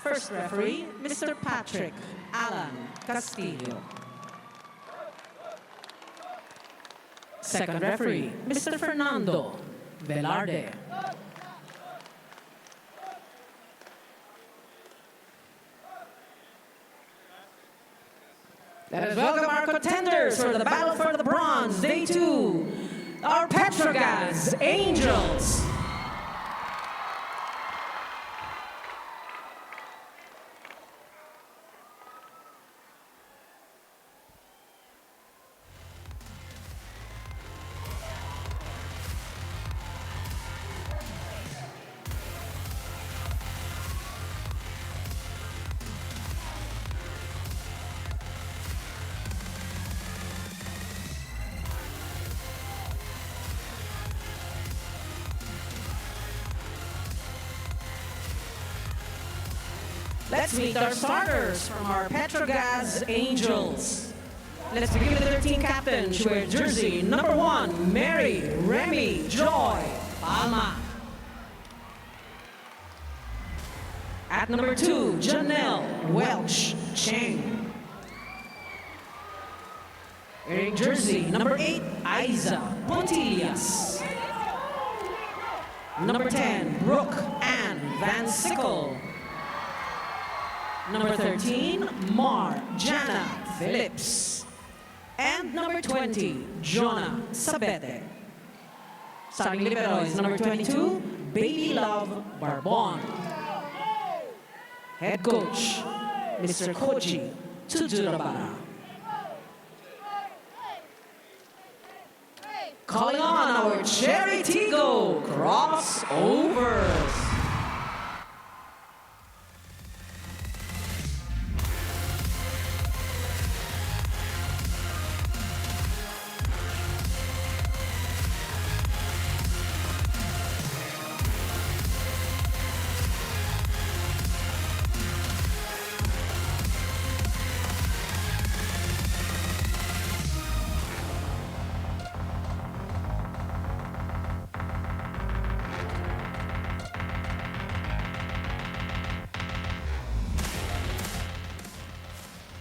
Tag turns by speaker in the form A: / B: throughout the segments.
A: First referee, Mr. Patrick Alan Castillo. Second referee, Mr. Fernando Velarde. Let us welcome our contenders for the battle for the bronze, day 2, our Petro Gazz Angels. Let's meet our starters from our Petro Gazz Angels. Let's begin with their team captain, who wears jersey number 1, Mary Remy Joy Palma. At number 2, Janelle Welch Cheng. Wearing jersey number 8, Aiza Pontillas. Number 10, Brooke Ann Van Sickle. Number 13, Jana Phillips. And number 20, Jonah Sabete. Starting libero is number 22, Baby Love Barbon. Head coach, Mr. Koji Tujurabara. Calling on our Chery Tiggo Crossovers.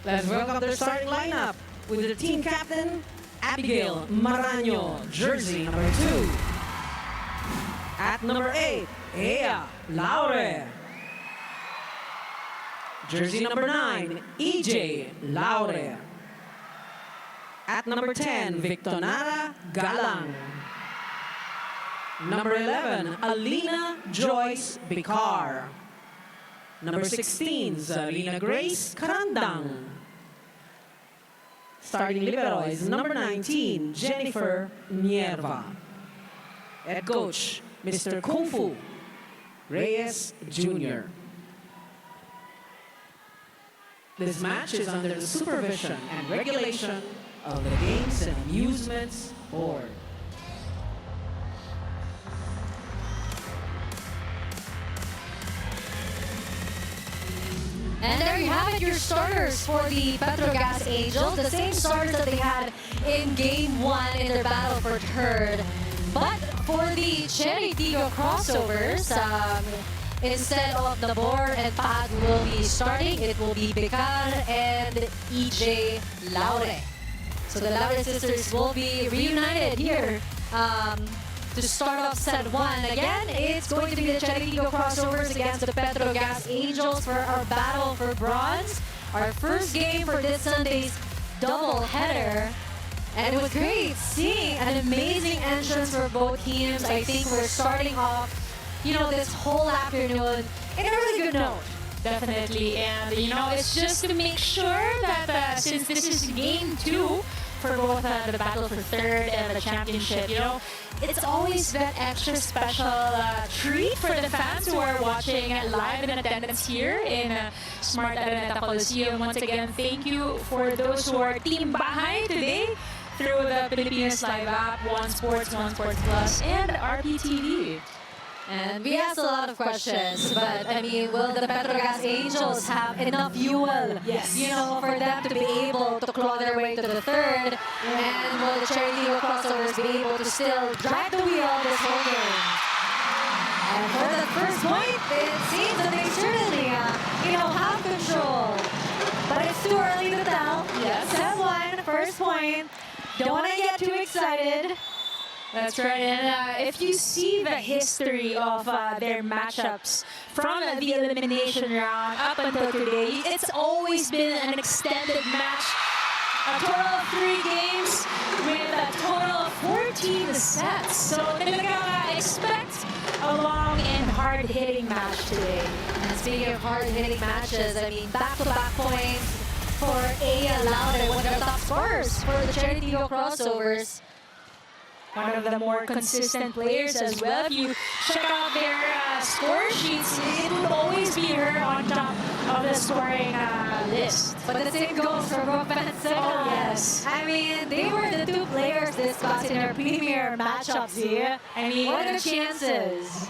A: Let's welcome their starting lineup with the team captain, Abigail Maraño, jersey number 2. At number 8, Ea Laure. Jersey number 9, EJ Laure. At number 10, Victonara Galang. Number 11, Alina Joyce Bicar. Number 16, Zarina Grace Karandang. Starting libero is number 19, Jennifer Mierva. Head coach, Mr. Kung Fu Reyes Jr. This match is under the supervision and regulation of the Games and Amusements Board.
B: And there you have it, your starters for the Petro Gazz Angels. The same starters that they had in Game 1 in their battle for third. But for the Chery Tiggo Crossovers, instead of Nabor and Pad will be starting, it will be Bicar and EJ Laure. So the Laure sisters will be reunited here to start off set 1. Again, it's going to be the Chery Tiggo Crossovers against the Petro Gazz Angels for our battle for bronze. Our first game for this Sunday's double header. And it was great seeing an amazing entrance for both teams. I think we're starting off, you know, this whole afternoon in a really good note.
C: Definitely, and you know, it's just to make sure that since this is game 2 for both the battle for third and the championship, you know, it's always that extra special treat for the fans who are watching live in attendance here in Smart Araneta Coliseum. Once again, thank you for those who are Team Bahay today through the Philippines Live app, One Sports, One Sports Plus, and RPTV.
B: And we asked a lot of questions, but I mean, will the Petro Gazz Angels have enough fuel, you know, for them to be able to claw their way to the third? And will the Chery Tiggo Crossovers be able to still drive the wheel this whole game? And for the first point, it seems that they certainly, you know, Don't want to get too excited.
C: That's right. And if you see the history of their matchups from the elimination round up until today, it's always been an extended match. A total of 3 games with a total of 14 sets. So talaga expect a long and hard-hitting match today.
B: And speaking of hard-hitting matches, I mean, back-to-back points for Aya Laude, one of the top scorers for the Chery Tiggo Crossovers.
C: One of the more consistent players as well. If you check out their score sheets, it would always be her on top of the scoring list.
B: But the same goes for Brooke Van Sickle.
C: Oh, yes.
B: I mean, they were the 2 players discussed in our premier matchups here.
C: I mean,
B: What are the chances?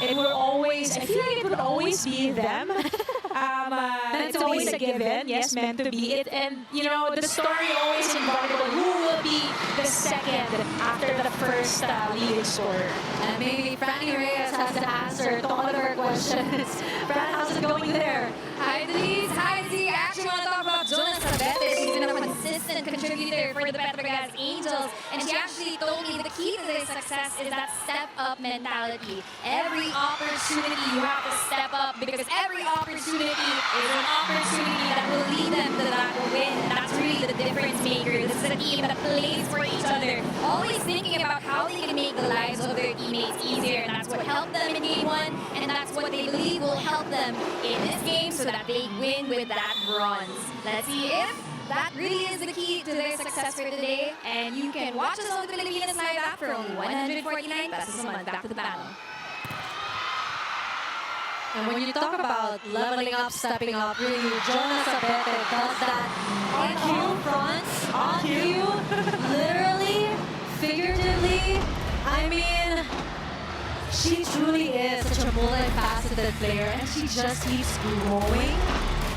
C: it will always, I feel like it would always be them. It's always a given, yes, meant to be it. And, you know, the story always involved who will be the second after the first leading scorer.
B: And maybe Franny Reyes has the answer to all of our questions. Fran, how's it going there?
D: Hi, Denise. Hi, Z. I actually want to talk about Jonas Sabetes. She's been a consistent contributor for the Petro Gazz Angels. And she actually told me the key to their success is that step-up mentality. Every opportunity you have to step up because every opportunity is an opportunity that will lead them to that win. And that's really the difference maker. This is a team that plays for each other, always thinking about how they can make the lives of their teammates easier. And that's what helped them in Game 1, and that's what they believe will help them in this game so that they win with that bronze. Let's see if that really is the key to their success for today. And you can watch us on the Philippines Live app for only 149 pesos a month. Back to the battle.
B: And when you talk about leveling up, stepping up, really, Jonas Abete does that on cue fronts, on cue, literally, figuratively. I mean, she truly is such a multifaceted player, and she just keeps growing.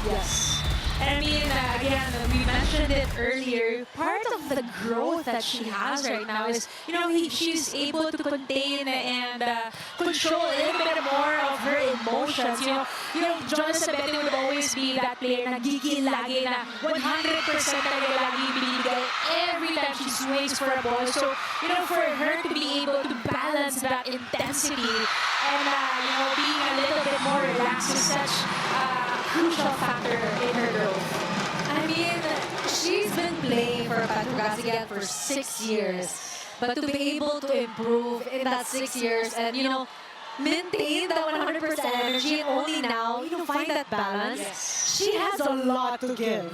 C: Yes. I mean, again, we mentioned it earlier, part of the growth that she has right now is, you know, she's able to contain and control a little bit more of her emotions. You know, Jonas Abete would always be that player na gigil lagi na 100% talaga lagi binibigay every time she swings for a ball. So, you know, for her to be able to balance that intensity and, you know, being a little bit more relaxed is such crucial factor in her growth.
B: I mean, she's been playing for Petro Gazz again for 6 years. But to be able to improve in that 6 years and, you know, maintain that 100% energy and only now, you know, find that balance,
C: Yes.
B: she has a lot to give.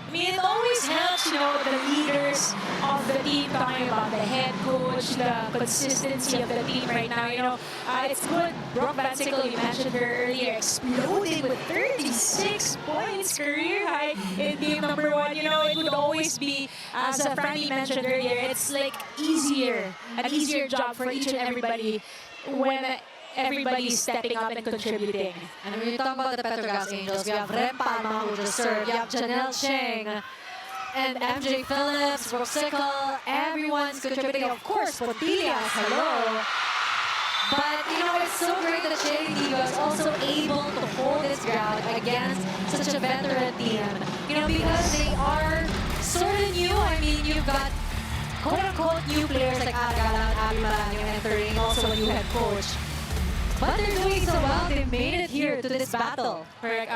C: I mean, it always helps, you know, the leaders of the team talking about the head coach, the consistency of the team right now. You know, it's good. Brooke Van Sickle, you mentioned her earlier, exploded with 36 points, career high in game number 1. You know, it would always be, as Franny mentioned earlier, it's like an easier job for each and everybody when everybody's stepping up and contributing.
B: And when you talk about the Petro Gazz Angels, we have Rem Palma who just served, you have Janelle Cheng, and MJ Phillips, Brooke Sickle, everyone's contributing. Of course, Pontillas, hello. But, you know, it's so great that Chery Tiggo is also able to hold its ground against such a veteran team. You know, because they are sort of new. I mean, you've got quote-unquote new players like Argala and Abby Maranyo entering, also a new head coach. But they're doing so well. They made it here to this battle.
C: Correct.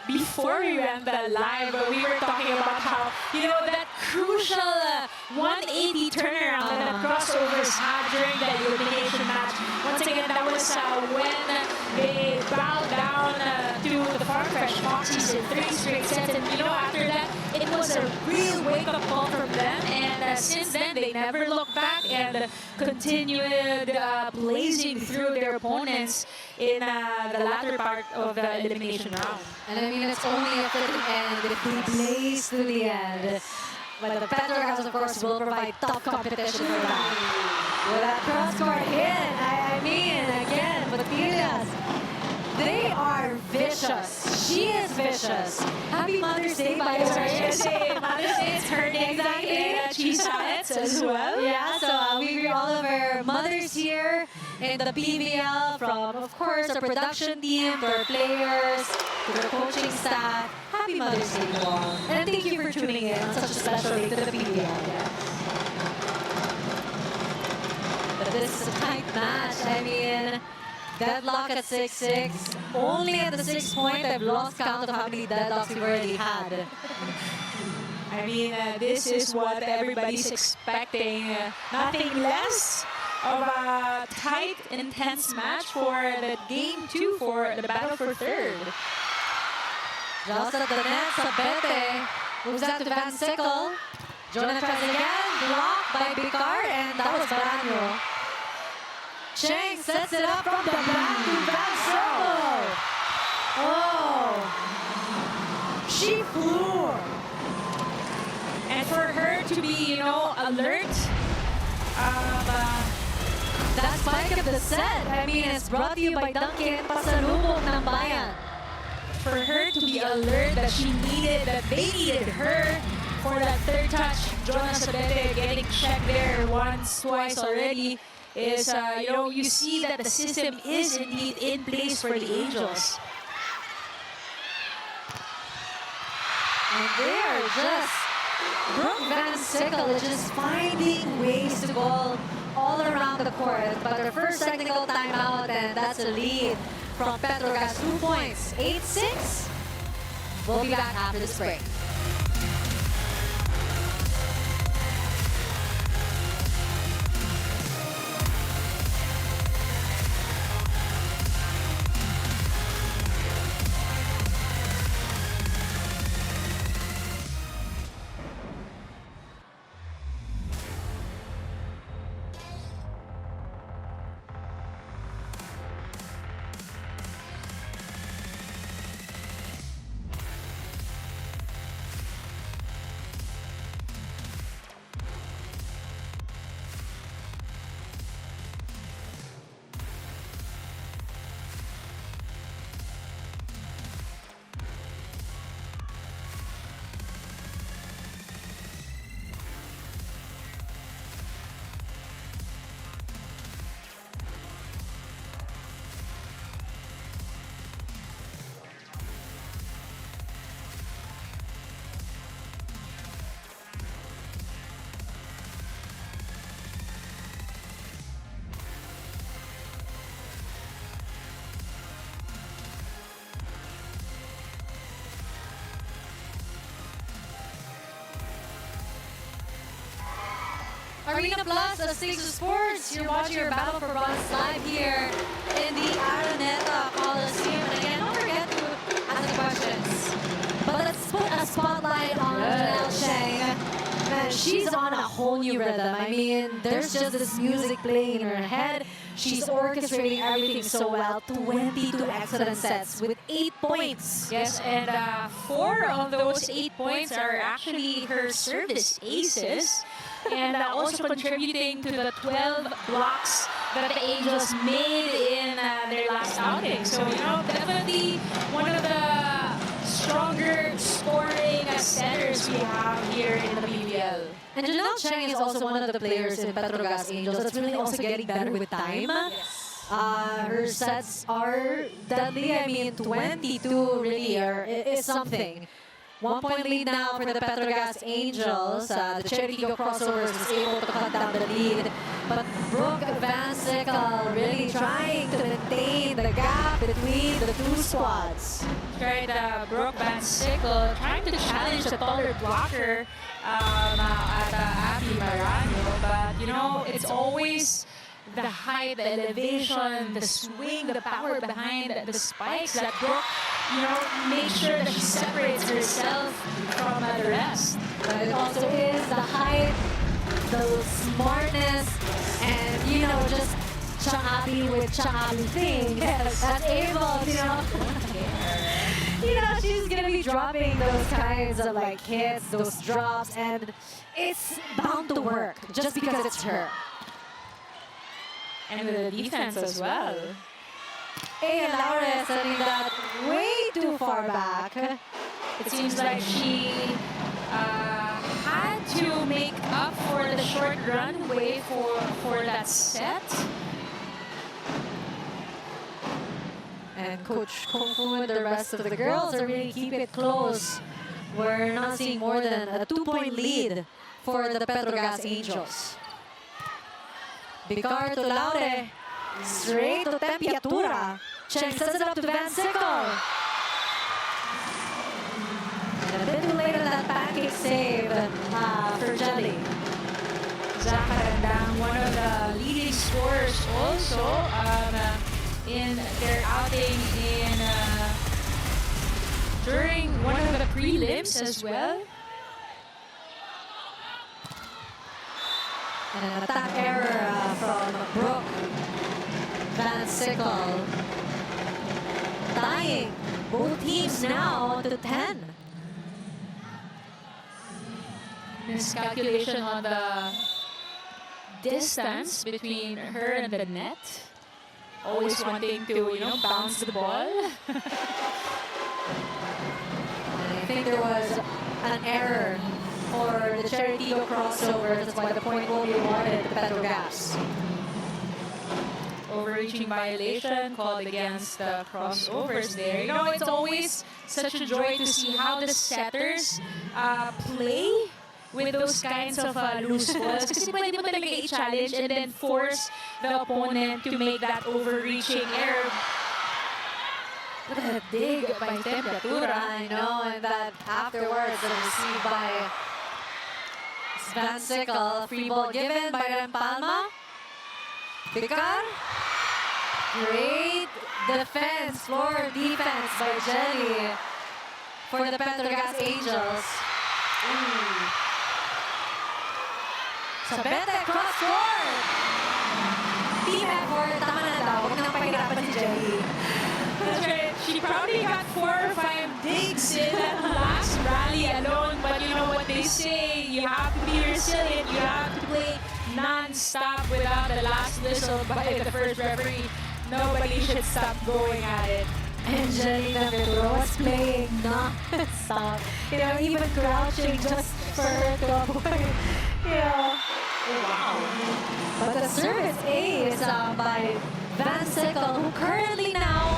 C: Before we went live, we were talking about how, you know, that crucial 180 turnaround that the crossovers had during the elimination match. Once again, that was when they bowed down to the Farfetch Foxes in 3 straight sets. And, you know, after that, it was a real wake-up call from them. And since then, they never looked back and continued blazing through their opponents in the latter part of the elimination round.
B: And I mean, it's only up to the end if they blaze to the end. But the Petro Gazz, of course, will provide tough competition for that. With that cross-court hit, I mean, again, Pontillas, they are vicious. She is vicious. Happy Mother's Day, by the way.
C: Mother's Day is her day.
B: Exactly.
C: And Cheese Hats as well.
B: Yeah, so we greet all of our mothers here in the PVL from, of course, our production team, to our players, to the coaching staff, happy Mother's Day to all. And thank you for tuning in on such a special day to the PVL. But this is a tight match. I mean, deadlock at 6-6. Only at the 6th point, I've lost count of how many deadlocks we've already had.
C: I mean, this is what everybody's expecting. Nothing less of a tight, intense match for the game 2 for the battle for third.
B: Just at the net, Sabete moves out to Van Sickle. Jonah tries again, blocked by Bicar, and that was Barano. Cheng sets it up from the back to Van Sickle. Oh, she flew.
C: And for her to be, alert,
B: that spike of the set, I mean, it's brought to you by Dunkin' Pasalubong ng Bayan.
C: for her to be alert that they needed her for that third touch. Jonas Sabete getting checked there once, twice already. Is, you see that the system is indeed in place for the Angels.
B: And they are just, Brooke Van Sickle is just finding ways to go all around the court. But their first technical timeout, and that's a lead from Petro Gazz, 2 points, 8-6. We'll be back after this break. Arena Plus, a stage of sports. You're watching your Battle for Bronze live here in the Araneta Coliseum. And again, don't forget to ask questions. But let's put a spotlight on Janelle Cheng. Man, she's on a whole new rhythm. I mean, there's just this music playing in her head. She's orchestrating everything so well. 22 excellent sets with 8 points.
C: Yes, and 4 of those 8 points are actually her service aces. And also contributing to the 12 blocks that the Angels made in their last outing. So, definitely one of the stronger scoring centers we have here in the PVL.
B: And Janelle Cheng is also one of the players in Petro Gazz Angels that's really also getting better with time.
C: Yes.
B: Her sets are deadly. I mean, 22 really is something. 1 point lead now for the Petro Gazz Angels. The Chery Tiggo Crossovers is able to cut down the lead. But Brooke Van Sickle really trying to maintain the gap between the two squads.
C: Right, Brooke Van Sickle trying to challenge the taller blocker at Abby Marano. But, it's always the height, the elevation, the swing, the power behind the spikes that Brooke, make sure that she separates herself from the rest.
B: But it also is the height, the smartness, and, just Chang-Abi with Chang-Abi thing that's able, she's going to be dropping those kinds of, hits, those drops, and it's bound to work just because it's her.
C: And with the defense as well.
B: Aya Laura setting that way too far back.
C: It seems like she had to make up for the short runway for that set.
B: and Coach Kung Fu and the rest of the girls are really keeping it close. We're not seeing more than a 2-point lead for the Petro Gazz Angels. Bicar to Laure. Straight to Tempiatura. Cheng sets it up to Van Sickle. And a bit too late on that pancake save for Jelly.
C: Zach Arandang, one of the leading scorers also in their outing during one of the prelims as well.
B: And an attack error from Brooke. Van Sickle. Tying both teams now to 10.
C: Miscalculation on the distance between her and the net. Always wanting to, bounce the ball.
B: And I think there was an error for the Chery Tiggo Crossovers. That's why the point will be awarded to Petro Gazz.
C: Overreaching violation called against the crossovers there. It's always such a joy to see how the setters play with those kinds of loose balls. Kasi pwede mo talaga i-challenge and then force the opponent to make that overreaching error. Look at that dig by Tempiatura.
B: I know, and that afterwards was received by Van Sickle. Free ball given by Rempalma. Bicar. Great defense, floor defense by Jelly for the Petro Gazz Angels. Sabete, cross court! Team effort, tama na daw. Huwag nang pahirapan si Jelly.
C: That's right. She probably got 4 or 5 digs in that last rally alone. But you know what they say, you have to be resilient. You have to play non-stop without the last whistle by the first referee. Nobody should stop going at it.
B: And Jelena was playing non-stop. Even crouching just for her to avoid.
C: Wow.
B: But the service ace by Van Sickle, who currently now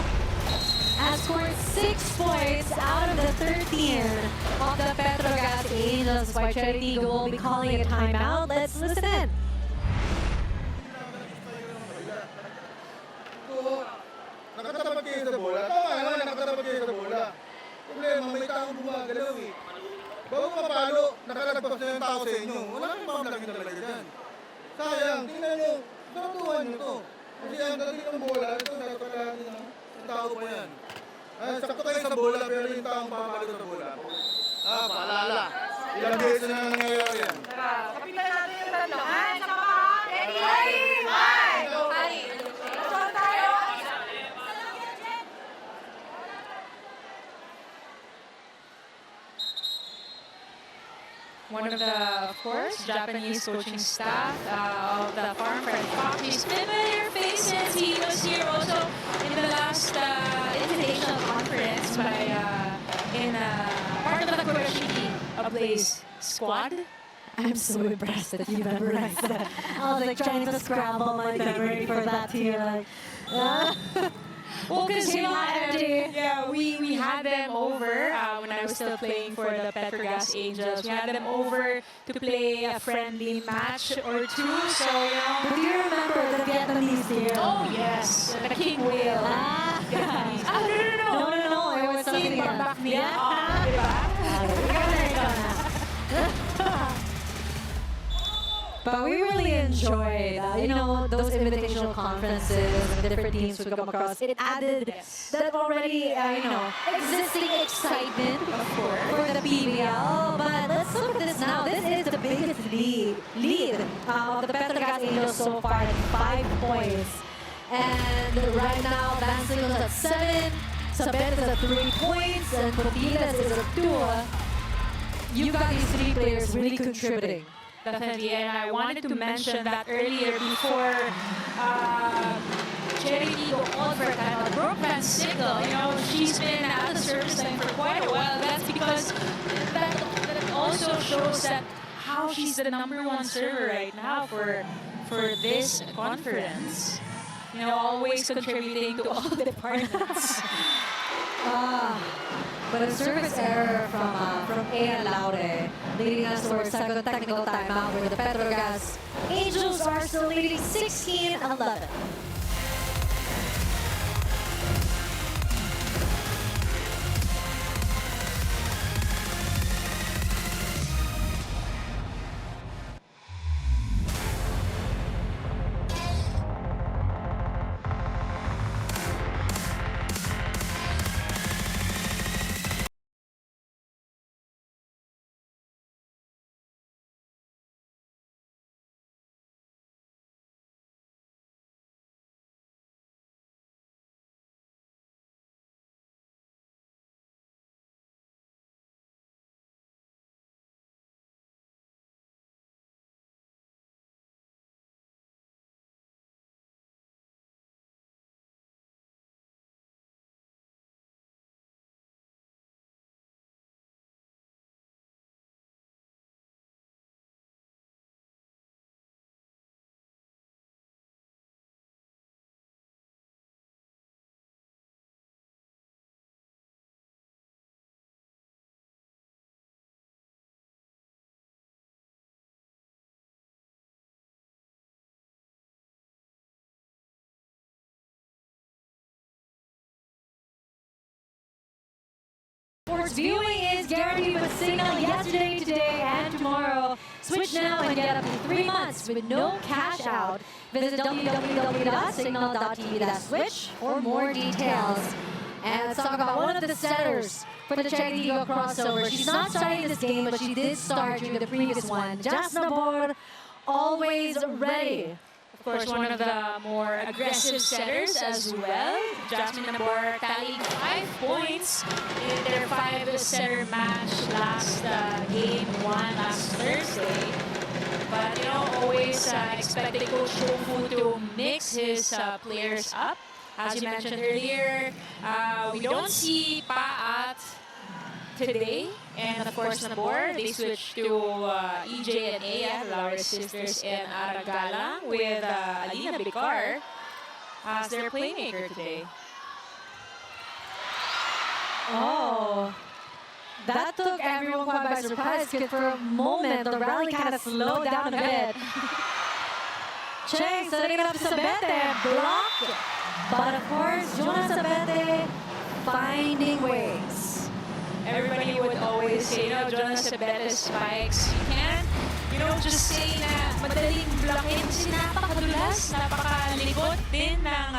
B: has scored 6 points out of the 13 of the Petro Gazz Angels. By Chery Tiggo will be calling a timeout. Let's listen in.
E: Nakatapat kayo sa bola. Tama naman, nakatapat kayo sa bola. Problema, may taong gumagalaw eh. Bago mapalo, nakalagpas na yung tao sa inyo. Wala kang pamlaki talaga dyan. Sayang, tingnan nyo, saratuhan nyo to. Kasi ang galing ng bola, ito nakakalahin ng tao pa yan. Sakto kayo sa bola, pero yung taong papalo sa bola. Paalala. Ilang beses na nangyayari yan.
A: Tara, kapitan natin yung tatlo. Sama ka! Ready? Five! Go! Let's tayo!
C: One of the, of course, Japanese coaching staff of the Farm Friend Foxes. Familiar faces. He was here also in the last invitational conference in part of the Kurashiki Ablaze squad.
B: I'm so impressed that you memorized that. I was like trying to scramble my memory for that here.
C: Well, because we had them over when I was still playing for the Petro Gazz Angels. We had them over to play a friendly match or two. So
B: But do you remember the Vietnamese here?
C: Oh yes, the king whale. Vietnamese.
B: No. It was something
C: Back
B: else.
C: me up.
B: But we really enjoyed, those invitational conferences and different teams we come across. It added that already, existing excitement for the PVL. But let's look at this now. This is the biggest lead of the Petro Gazz Angels so far at 5 points. And right now, Van Sickle is at 7, Sabet is at 3 points, and Popilas is at 2. You've got these 3 players really contributing.
C: Definitely, and I wanted to mention that earlier before Chery Tiggo called for a timeout. Brooke Van Sickle, she's been at the service line for quite a while. That's because that also shows that how she's the #1 server right now for this conference. Always contributing to all the departments.
B: But a service error from Ea Laure, leading us to our second technical timeout where the Petro Gazz Angels are still leading 16-11. Sports viewing is guaranteed with Signal yesterday, today, and tomorrow. Switch now and get up to 3 months with no cash out. Visit www.signal.tv/switch for more details. And let's talk about one of the setters for the Chery Tiggo Crossovers. She's not starting this game, but she did start during the previous one. Just Nabor, always ready.
C: Of course, one of the more aggressive setters as well. Jasmine Nabor tallying 5 points in their 5-setter match last game 1 last Thursday. But, you know, always expecting Coach Shofu to mix his players up. As you mentioned earlier, we don't see Paat today. And of course, Nabor, they switched to EJ and Ea, Laure's sisters, and Aragala with Alina Bicar as their playmaker today.
B: Oh, that took everyone quite by surprise because for a moment, the rally kind of slowed down a bit. Cheng setting it up to Sabete, blocked. But of course, Jonas Sabete finding ways.
C: Everybody would always say, you know, Jonas Sabete spikes. You can't, you know, just say na madaling blockin kasi napakadulas, napakalikot din ng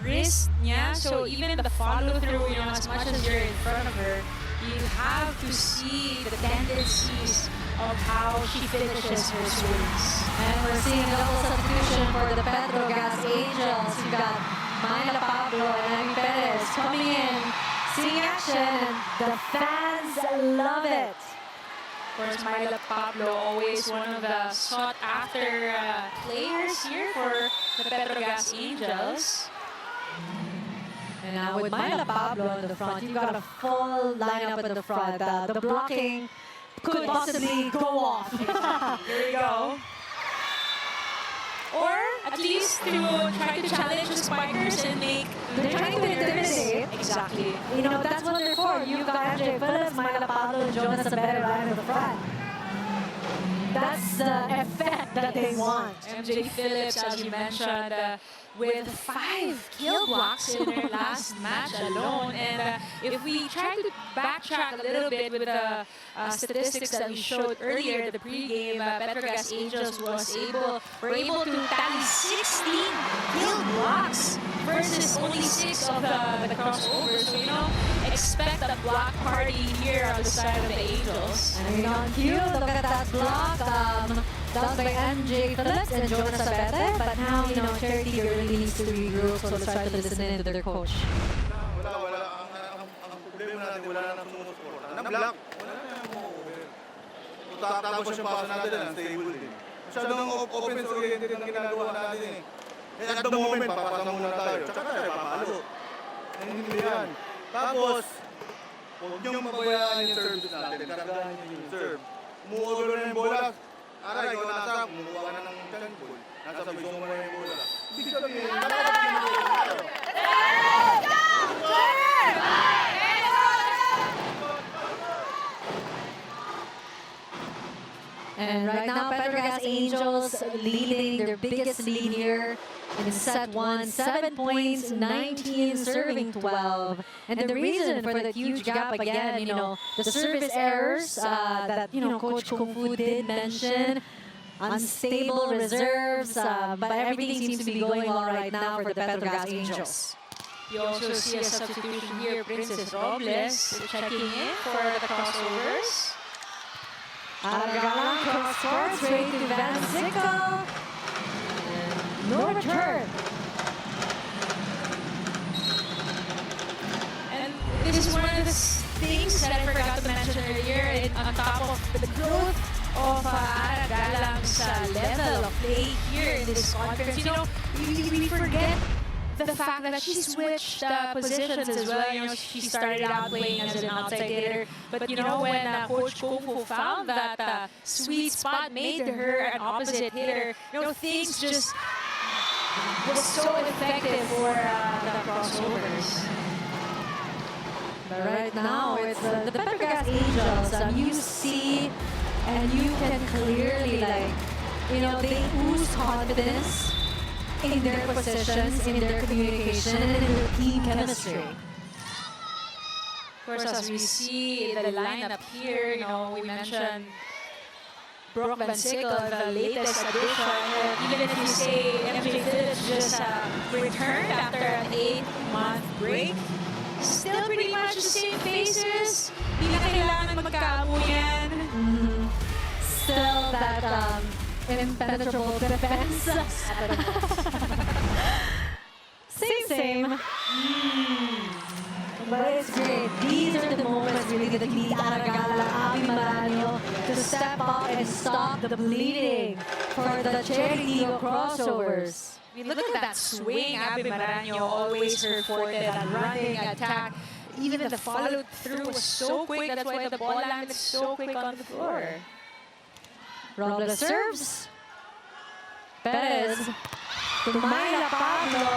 C: wrist niya. So even the follow-through, you know, as much as you're in front of her, you have to see the tendencies of how she finishes her swings.
B: And we're seeing a double substitution for the Petro Gazz Angels. You've got Myla Pablo and Abby Perez coming in, seeing action. The fans love it.
C: Of course, Myla Pablo, always one of the sought-after players here for the Petro Gazz Angels.
B: And now with Myla Pablo in the front, you've got a full lineup at the front. The blocking could possibly go off.
C: Here we go. Or at least to try to challenge the spikers and make...
B: They're trying to intimidate.
C: Exactly.
B: You know, that's what they're for. You've got MJ Phillips, Myla Pablo, and Jonas Sabete right in the front. That's the effect that they want.
C: MJ Phillips, as you mentioned, with 5 kill blocks in her last match alone. And if we try to backtrack a little bit with the statistics that we showed earlier, the pregame, Petro Gazz Angels were able to tally 16 kill blocks versus only 6 of the crossovers. So, you know, expect a block party here on the side of the Angels.
B: And on cue, look at that block. Done by MJ Phillips and Jonas Sabete. But now, you know, Chery Tiggo really needs to regroup. So let's try to listen in to their coach.
E: Wala. Ang problema natin, wala na nang sumusuporta. Na-block. Wala na nang over. Tapos yung pasa natin, unstable din. Masyadong offense-oriented ang ginagawa natin eh. Eh, at the moment, papasa muna tayo. Tsaka tayo, papalo. Hindi yan. Tapos, huwag niyong mabayaan yung service natin. Karagahan niyo yung serve. Umuover na yung bola. Aray, ikaw nasa, kumukuha ka na ng chunk ball. Nasa may zone mo na yung bola. Ibig sabihin, nakakapagin mo tayo.
B: And right now, Petro Gazz Angels leading their biggest lead here in set 1, 7 points, 19 serving 12. And the reason for that huge gap again, the service errors that, Coach Kung Fu did mention, unstable reserves, but everything seems to be going all right now for the Petro Gazz Angels.
C: You also see a substitution here, Princess Robles checking in for the crossovers.
B: Aragalang cross court straight to Van Sickle. No return.
C: And this is one of the things that I forgot to mention earlier. On top of the growth of Aragalang's level of play here in this conference, we forget the fact that she switched positions as well. She started out playing as an outside hitter, but when Coach Kung Fu found that sweet spot, made her an opposite hitter, things just was so effective for the crossovers.
B: But right now, it's the Petro Gazz Angels. You see, and you can clearly, they ooze confidence in their positions, in their communication, and in their team chemistry.
C: Of course, as we see the lineup here, we mentioned Brooke Van Sickle, the latest addition. Even if you say MJ Phillips just returned after an 8-month break, still pretty much the same faces. Hindi na kailangan magkaamo yan.
B: Still that impenetrable defense. Same. But it's great. These are the moments really that need Aragala, Abby Maranyo to step up and stop the bleeding for the Chery Tiggo Crossovers.
C: I mean, look at that swing, Abby Maranyo, always her forte, that running attack. Even the follow through was so quick. That's why the ball landed so quick on the floor.
B: Robles serves. Perez. Tumayla Pablo.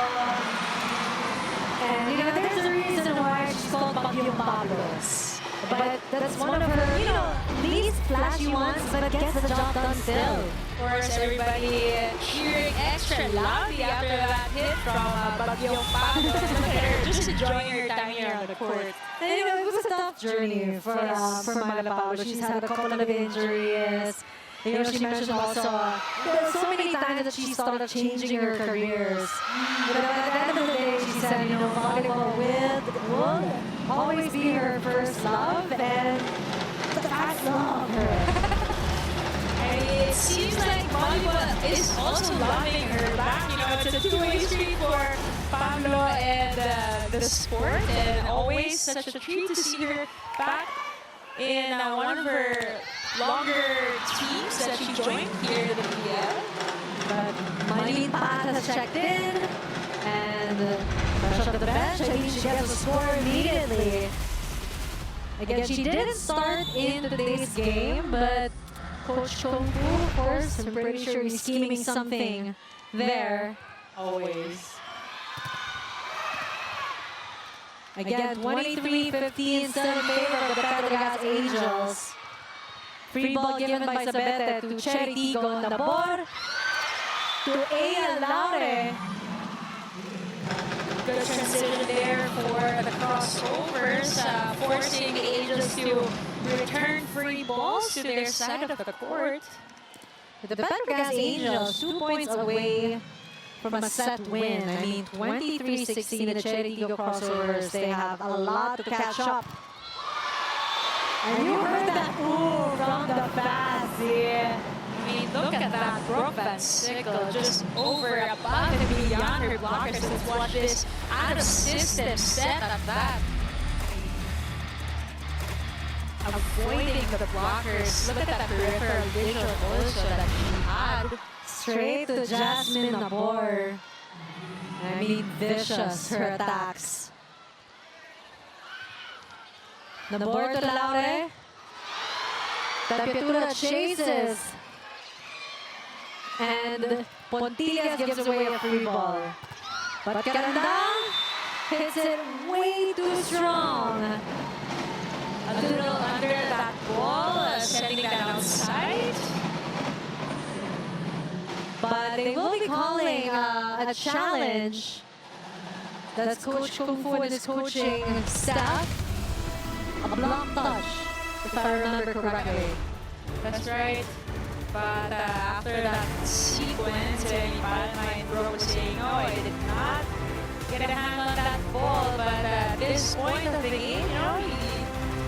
B: And there's a reason why she's called Bagyong Pablos. But that's one of her, least flashy ones, but gets the job done still.
C: Of course, everybody cheering extra loudly after that hit from Bagyong Pablo. Look at her, just enjoying her time here on the court.
B: And it was a tough journey for Myla Pablo. She's had a couple of injuries. She mentioned also there's so many times that she started changing her careers. But at the end of the day, she said, volleyball will always be her first love, and I love her.
C: And it seems like volleyball is also loving her back. It's a two-way street for Pablo and the sport, and always such a treat to see her back in one of her longer teams that she joined here in the PVL.
B: But Marlene Pat has checked in, and fresh off the bench, I think she gets a score immediately. Again, she didn't start in today's game, but Coach Kung Fu, of course, I'm pretty sure he's scheming something there.
C: Always.
B: Again, 23-15 still in favor of the Petro Gazz Angels. Free ball given by Sabete to Chery Tiggo Nabor to Aya Laure.
C: Good transition there for the crossovers, forcing the Angels to return free balls to their side of the court.
B: The Petro Gazz Angels 2 points away from a set win. I mean, 23-16, the Chery Tiggo Crossovers, they have a lot to catch up. And you heard that ooh from the fans here.
C: I mean, look at that. Brooke Van Sickle just over, above, and beyond her blockers. Let's watch this out-of-system set of that. Avoiding the blockers. Look at that peripheral visual also that she had.
B: Straight to Jasmine Nabor. I mean, vicious, her attacks. Nabor to Laure. Tapiatura chases. And Pontillas gives away a free ball. But Carandang hits it way too strong.
C: A little under that ball, sending that outside.
B: they will be calling a challenge. That's Coach Kung Fu and his coaching staff. A block touch, if I remember correctly.
C: That's right. But after that sequence, my bro was saying, oh, I did not get a hand on that ball. But at this point of the game,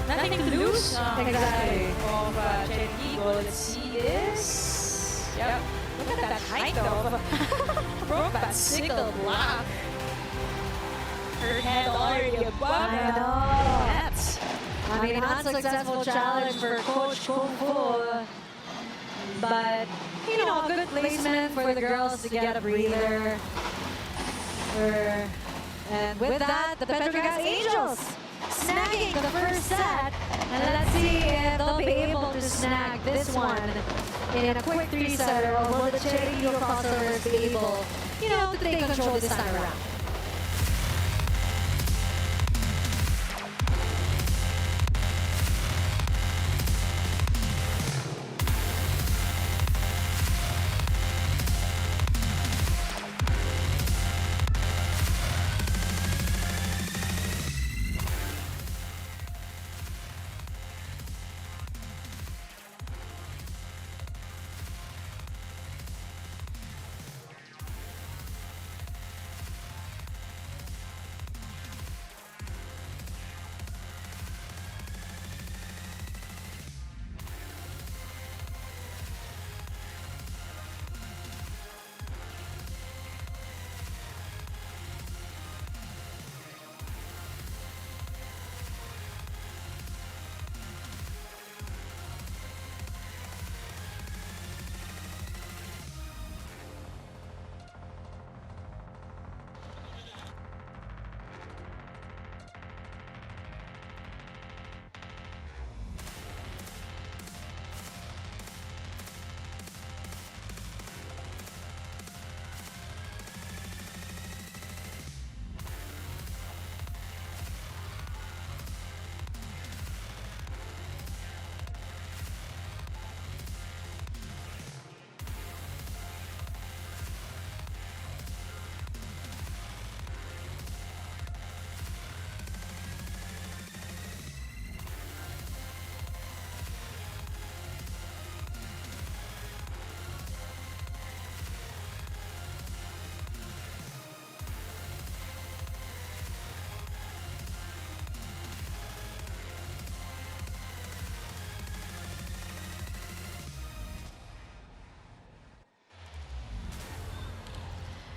C: nothing to lose.
B: Exactly.
C: Of Chery Tiggo. Let's see this. Yep. Look at that height though. Broke that sickle block. Her head already above
B: I
C: the
B: know.
C: net.
B: I mean, unsuccessful challenge for Coach Kung Fu. But, a good placement for the girls to get a breather. And with that, the Petro Gazz Angels snagging the first set. And let's see if they'll be able to snag this one in a quick three-setter, or will the Chery Tiggo Crossovers be able, to take control this time around.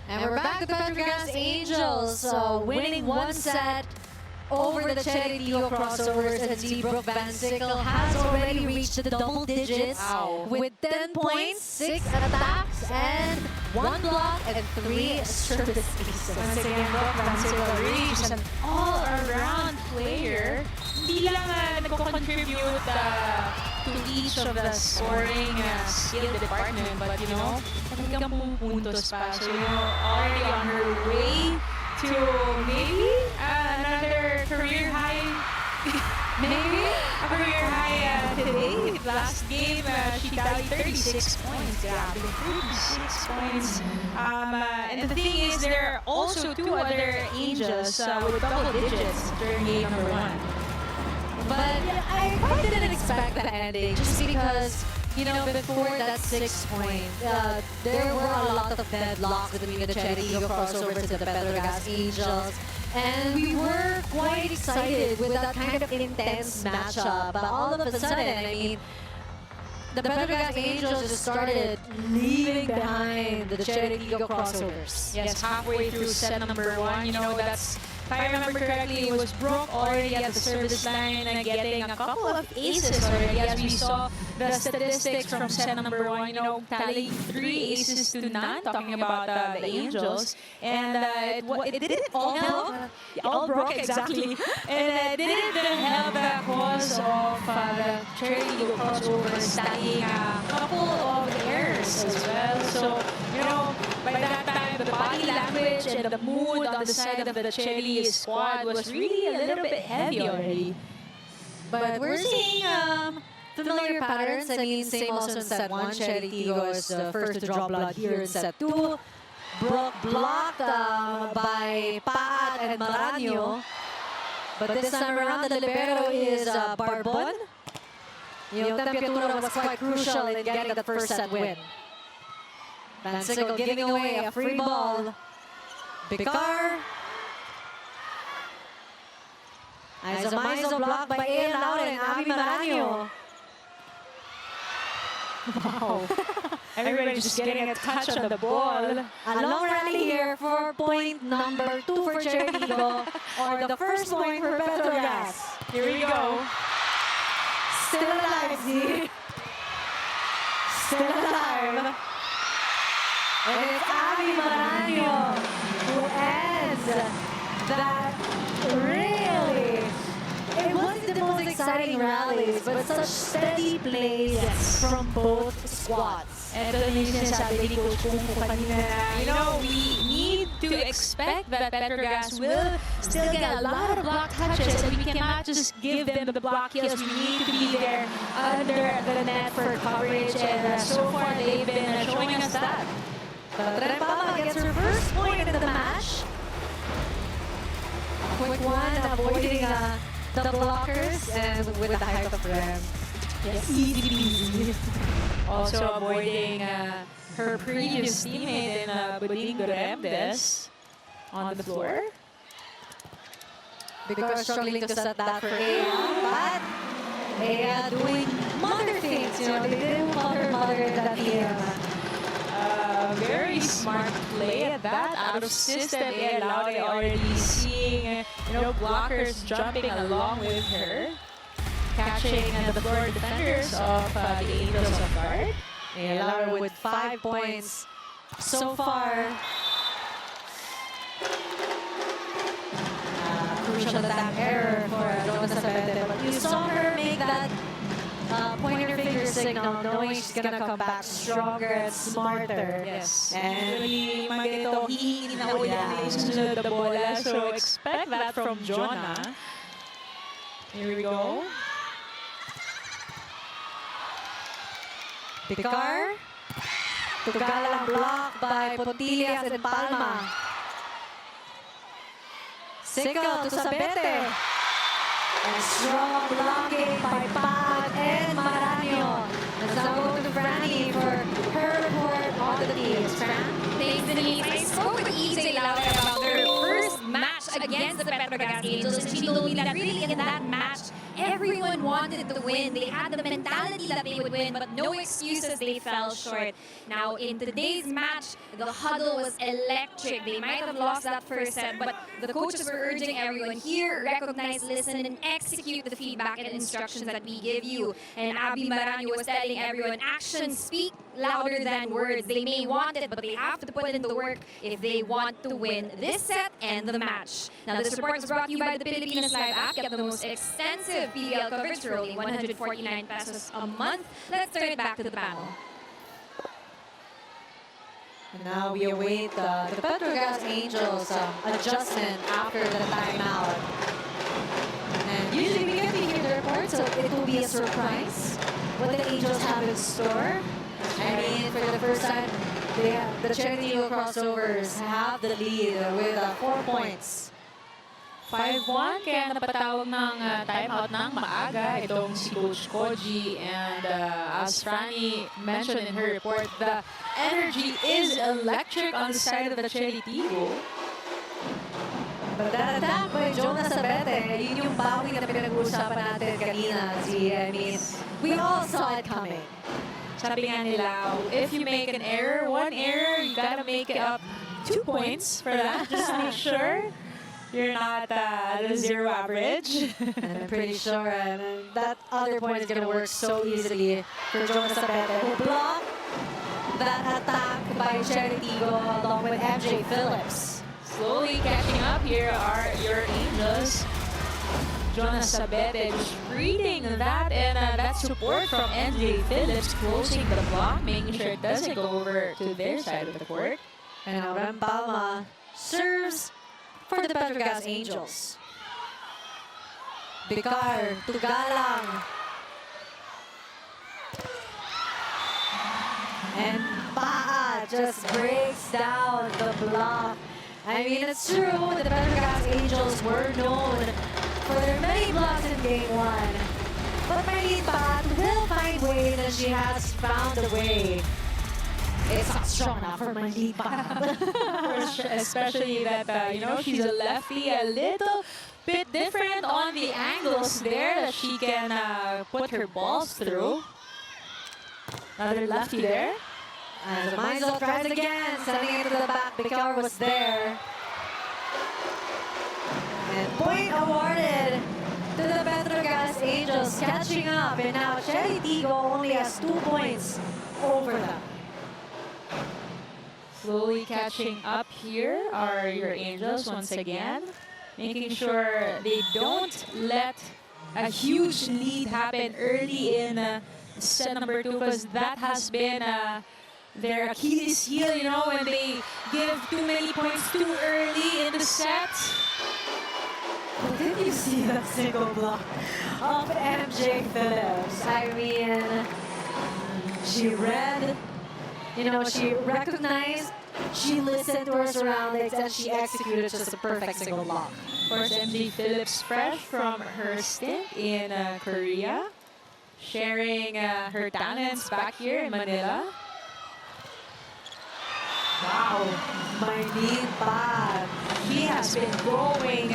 B: And we're back at the Petro Gazz Angels, winning one set over the Chery Tiggo Crossovers, and Brooke Van Sickle has already reached the double digits with 10 points, 6 attacks, and 1 block, and 3 service pieces.
C: Once again, Brooke Van Sickle really just an all-around player. Hindi lang nagko-contribute to each of the scoring skill department, but talagang pumupuntos pa. So, already on her way to maybe another career high. Maybe a career high today. Last game, she tallied 36 points. Yeah, 36 points. And the thing is, there are also 2 other Angels with double digits during game number 1.
B: But I quite didn't expect that ending, just because, before that 6 point, there were a lot of deadlocks between the Chery Tiggo Crossovers and the Petro Gazz Angels. And we were quite excited with that kind of intense matchup. But all of a sudden, I mean, the Petro Gazz Angels just started leaving behind the Chery Tiggo Crossovers.
C: Yes, halfway through set number 1, that's, if I remember correctly, it was Brooke already at the service line getting a couple of aces already, as we saw the statistics from set number 1, tallying 3 aces to none, talking about the Angels. And it didn't all help. All Brooke, exactly. And it didn't help the cause of the Chery Tiggo Crossovers tallying a couple of errors as well. So, by that time, the body language and the mood on the side of the Chery squad was really a little bit heavy already.
B: But we're seeing familiar patterns. I mean, same also in set 1. Chery Tiggo is the first to draw blood here in set 2. Blocked by Paat and Maranyo. But this time around, the libero is Barbon. Yung temperatura was quite crucial in getting the first set win. Bansico giving away a free ball. Bicar. Maizo blocked by A. Laura and Abby Maranyo.
C: Wow. Everybody just getting a touch on the ball.
B: A long rally here for point number 2 for Chery Tiggo, or the first point for Petro Gazz.
C: Here we go.
B: Still alive, Z. Still alive. And it's Abby Maranyo who ends that really. It wasn't the most exciting rallies, but such steady plays from both squads.
C: Ito na yung sinasabi ni Coach Kung kanina na, you know, we need to expect that Petro Gazz will still get a lot of block touches, and we cannot just give them the block kills. We need to be there under the net for coverage, and so far they've been showing us that.
B: But Trempama gets her first point in the match. A quick one, avoiding the blockers and with the height of Rem.
C: Yes, easy peasy. Also avoiding her previous teammate in Buding Remdes on the floor.
B: Because struggling to set that for Aya, but Aya doing mother things, you know, they didn't call her mother in that team.
C: Very smart play at that. Out of system, Aya Laude already seeing, you know, blockers jumping along with her, catching the floor defenders of the Angels off guard.
B: Aya Laude with 5 points so far. Crucial attack error for Jonas Abete, but you saw her make that pointer finger signal, knowing she's gonna come back stronger and smarter.
C: Yes.
B: And
C: Usually, mga ganito, hihingi na ulit yung susunod na bola. So, expect that from Jonah. Here we go.
B: Picar. Tugalang block by Pontillas and Palma. Sickle to Sabete. And strong blocking by Pad and Maranyo. Let's now go to Franny for her report on the teams. Fran?
D: Thanks, Denise. I spoke with EJ Laura about their first match against the Petro Gazz Angels, and she told me that really in that match, everyone wanted to win. They had the mentality that they would win, but no excuses, they fell short. Now, in today's match, the huddle was electric. They might have lost that first set, but the coaches were urging everyone here, recognize, listen, and execute the feedback and instructions that we give you. And Abby Maranyo was telling everyone, actions speak louder than words. They may want it, but they have to put in the work if they want to win this set and the match. Now, this report is brought to you by the Pilipinas Live app. Get the most extensive PVL coverage for only 149 pesos a month. Let's turn it back to the panel.
B: And now we await the Petro Gazz Angels adjustment after the timeout. And usually we get to hear the report, so it will be a surprise what the Angels have in store. I mean, for the first time, the Chery Tiggo Crossovers have the lead with 4 points.
C: 5-1, kaya napatawag ng timeout ng maaga itong si Coach Koji, and as Franny mentioned in her report, the energy is electric on the side of the Chery Tiggo.
B: But that attack by Jonas Abete, yun yung bawi na pinag-uusapan natin kanina. I mean, we all saw it coming.
C: Sabi nga nila, if you make an error, one error, you gotta make it up 2 points for that. Just make sure you're not the zero average.
B: And I'm pretty sure that other point is going to work so easily for Jonas Abete, who blocked that attack by Chery Tiggo along with MJ Phillips.
C: Slowly catching up here are your Angels. Jonas Abete just reading that, and that support from MJ Phillips, closing the block, making sure it doesn't go over to their side of the court.
B: And now Rem Palma serves for the Petro Gazz Angels. Bicar to Galang. And Paa just breaks down the block. I mean, it's true, the Petro Gazz Angels were known for their many blocks in Game 1. But Marlene Pat will find ways, and she has found a way. It's not strong enough for Marlene Pat.
C: Especially that, she's a lefty, a little bit different on the angles there that she can put her balls through. Another lefty there.
B: And Maizo tries again, sending it to the back. Bicar was there. And point awarded to the Petro Gazz Angels, catching up. And now Chery Tiggo only has 2 points over them.
C: Slowly catching up here are your Angels once again. Making sure they don't let a huge lead happen early in set number 2, because that has been their Achilles heel, when they give too many points too early in the set.
B: Did you see that single block of MJ Phillips? I mean, she read, she recognized, she listened to her surroundings, and she executed just a perfect single block.
C: Of course, MJ Phillips, fresh from her stint in Korea, sharing her talents back here in Manila.
B: Wow, Marlene Pat.
C: She has been going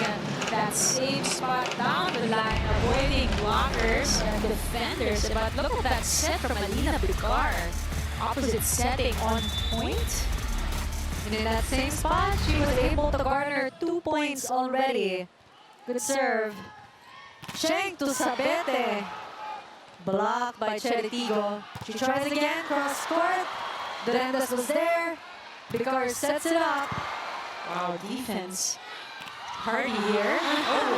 C: that same spot down the line, avoiding blockers and defenders. But look at that set from Alina Bicar. Opposite setting on point.
B: And in that same spot, she was able to garner 2 points already. Good serve. Shank to Sabete. Blocked by Chery Tiggo. She tries again, cross court. Durendas was there. Bicar sets it up.
C: Wow, defense. Hardy here. Oh!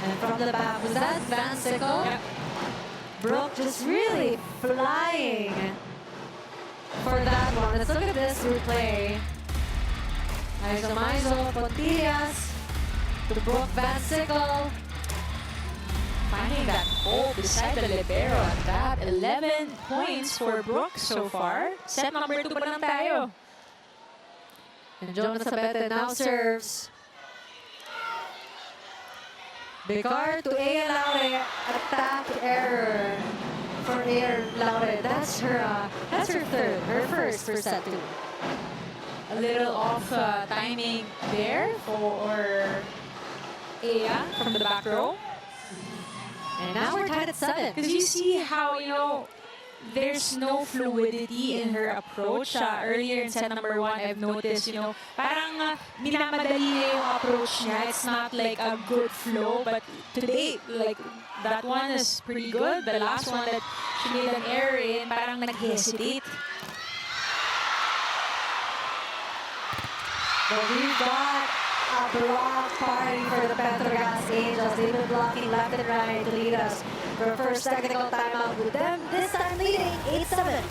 B: And from the back, was that Van Sickle?
C: Yep.
B: Brooke just really flying for that one. Let's look at this replay. Maizo Pontillas to Brooke Van Sickle.
C: Finding that hole beside the libero at that. 11 points for Brooke so far. Set number 2 pa lang tayo.
B: And Jonas Sabete now serves. Bicar to Aya Laure. Attack error for Aya Laure. That's her third, her first for set 2.
C: A little off timing there for Aya from the back row.
B: And now we're tied at 7.
C: Because you see how, there's no fluidity in her approach. Earlier in set number 1, I've noticed, parang minamadali niya yung approach niya. It's not like a good flow, but today, like, that one is pretty good. The last one that she made an error in, parang nag-hesitate.
B: But we've got a block party for the Petro Gazz Angels. They've been blocking left and right to lead us for a first technical timeout with them, this time leading 8-7.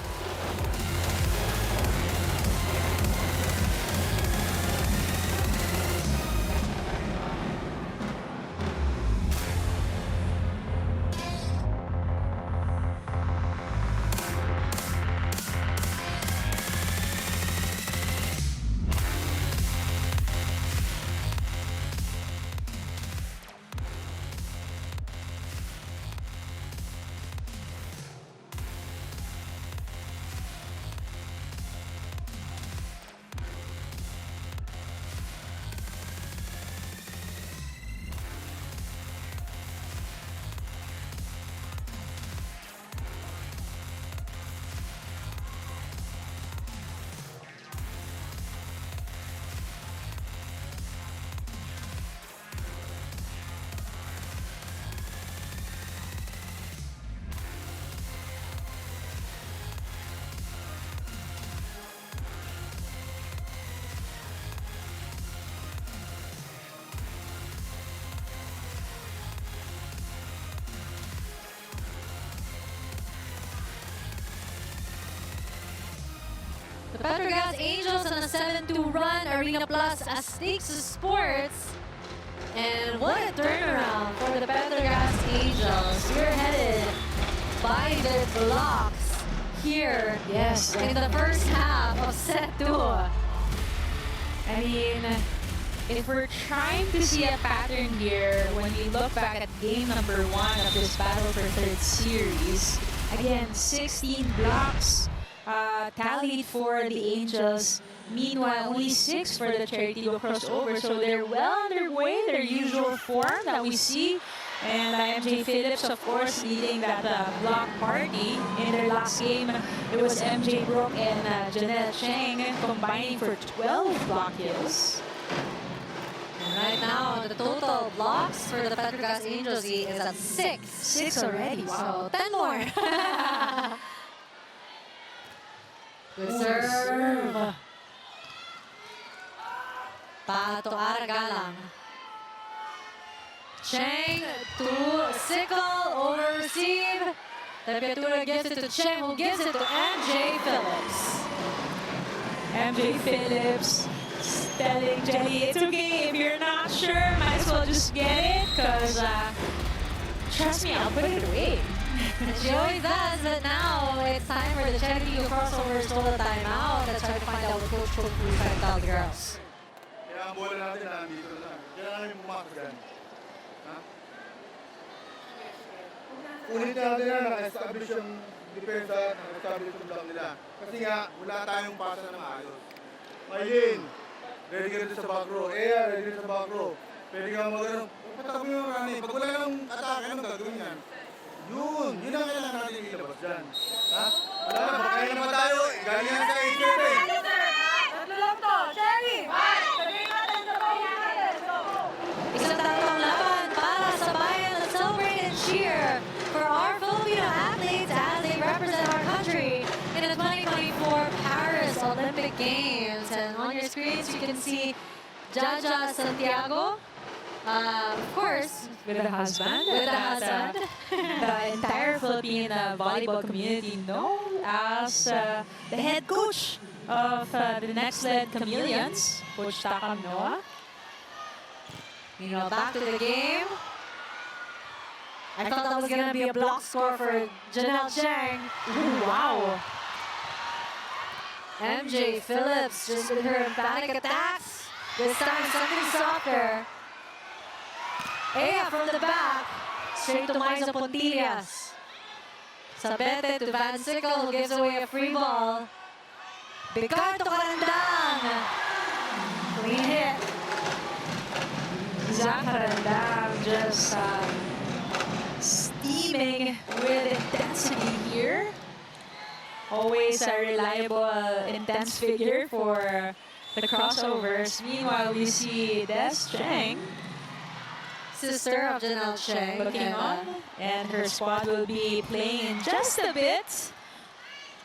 B: The Petro Gazz Angels on a 7-2 run. Arena Plus Aztecs Sports. And what a turnaround for the Petro Gazz Angels. Spearheaded by their blocks here
A: Yes.
B: in the first half of set 2.
C: I mean, if we're trying to see a pattern here, when we look back at game number 1 of this Battle for Third series, again, 16 blocks tallied for the Angels. Meanwhile, only 6 for the Chery Tiggo Crossover. So they're well underway, their usual form that we see. And MJ Phillips, of course, leading that block party. In their last game, it was MJ Brooke and Janelle Cheng combining for 12 block kills.
B: And right now, the total blocks for the Petro Gazz Angels is at 6.
C: 6 already.
B: So 10 more. Good serve. Pato Aragalang. Cheng to Sickle, over receive. Temperatura gives it to Cheng, who gives it to MJ Phillips.
C: MJ Phillips telling Jelly, it's okay if you're not sure, might as well just get it, because trust me, I'll put it away.
B: And she always does, but now it's time for the Chery Tiggo Crossovers to the timeout. Let's try to find out what Coach Coach will try to tell the girls.
E: Kaya ang bola natin nandito na lang. Kaya namin pumasok dyan. Ha? Ulit natin na naka-establish yung depensa, naka-establish yung block nila. Kasi nga, wala tayong pasa na maayos. Maylin, ready ka rin sa back row. Ready rin sa back row. Pwede ka mag-ano. Patakbo yung running. Pag wala nang atake, anong gagawin yan? Yun ang kailangan natin ilabas dyan. Ha? Wala na, baka kaya naman tayo. Galing yan sa HF eh.
B: Isang tatlong laban para sa bayan. Let's celebrate and cheer for our Filipino athletes as they represent our country in the 2024 Paris Olympic Games. And on your screens, you can see Jaja Santiago. Of course,
C: With the husband.
B: with the husband.
C: The entire Philippine volleyball community known as the head coach of the next led Chameleons, Coach Takam Noah.
B: Meanwhile, back to the game. I thought that was going to be a block score for Janelle Cheng.
C: Ooh, wow.
B: MJ Phillips just with her emphatic attacks. This time something softer. Ea from the back. Straight to Maisa Pontillas. Sabete to Van Sickle, who gives away a free ball. Bicardo Carandang. Clean hit.
C: Zach Harandam just steaming with intensity here. Always a reliable, intense figure for the crossovers. Meanwhile, we see Des Cheng
B: Sister of Janelle Cheng.
C: looking on, and her squad will be playing in just a bit.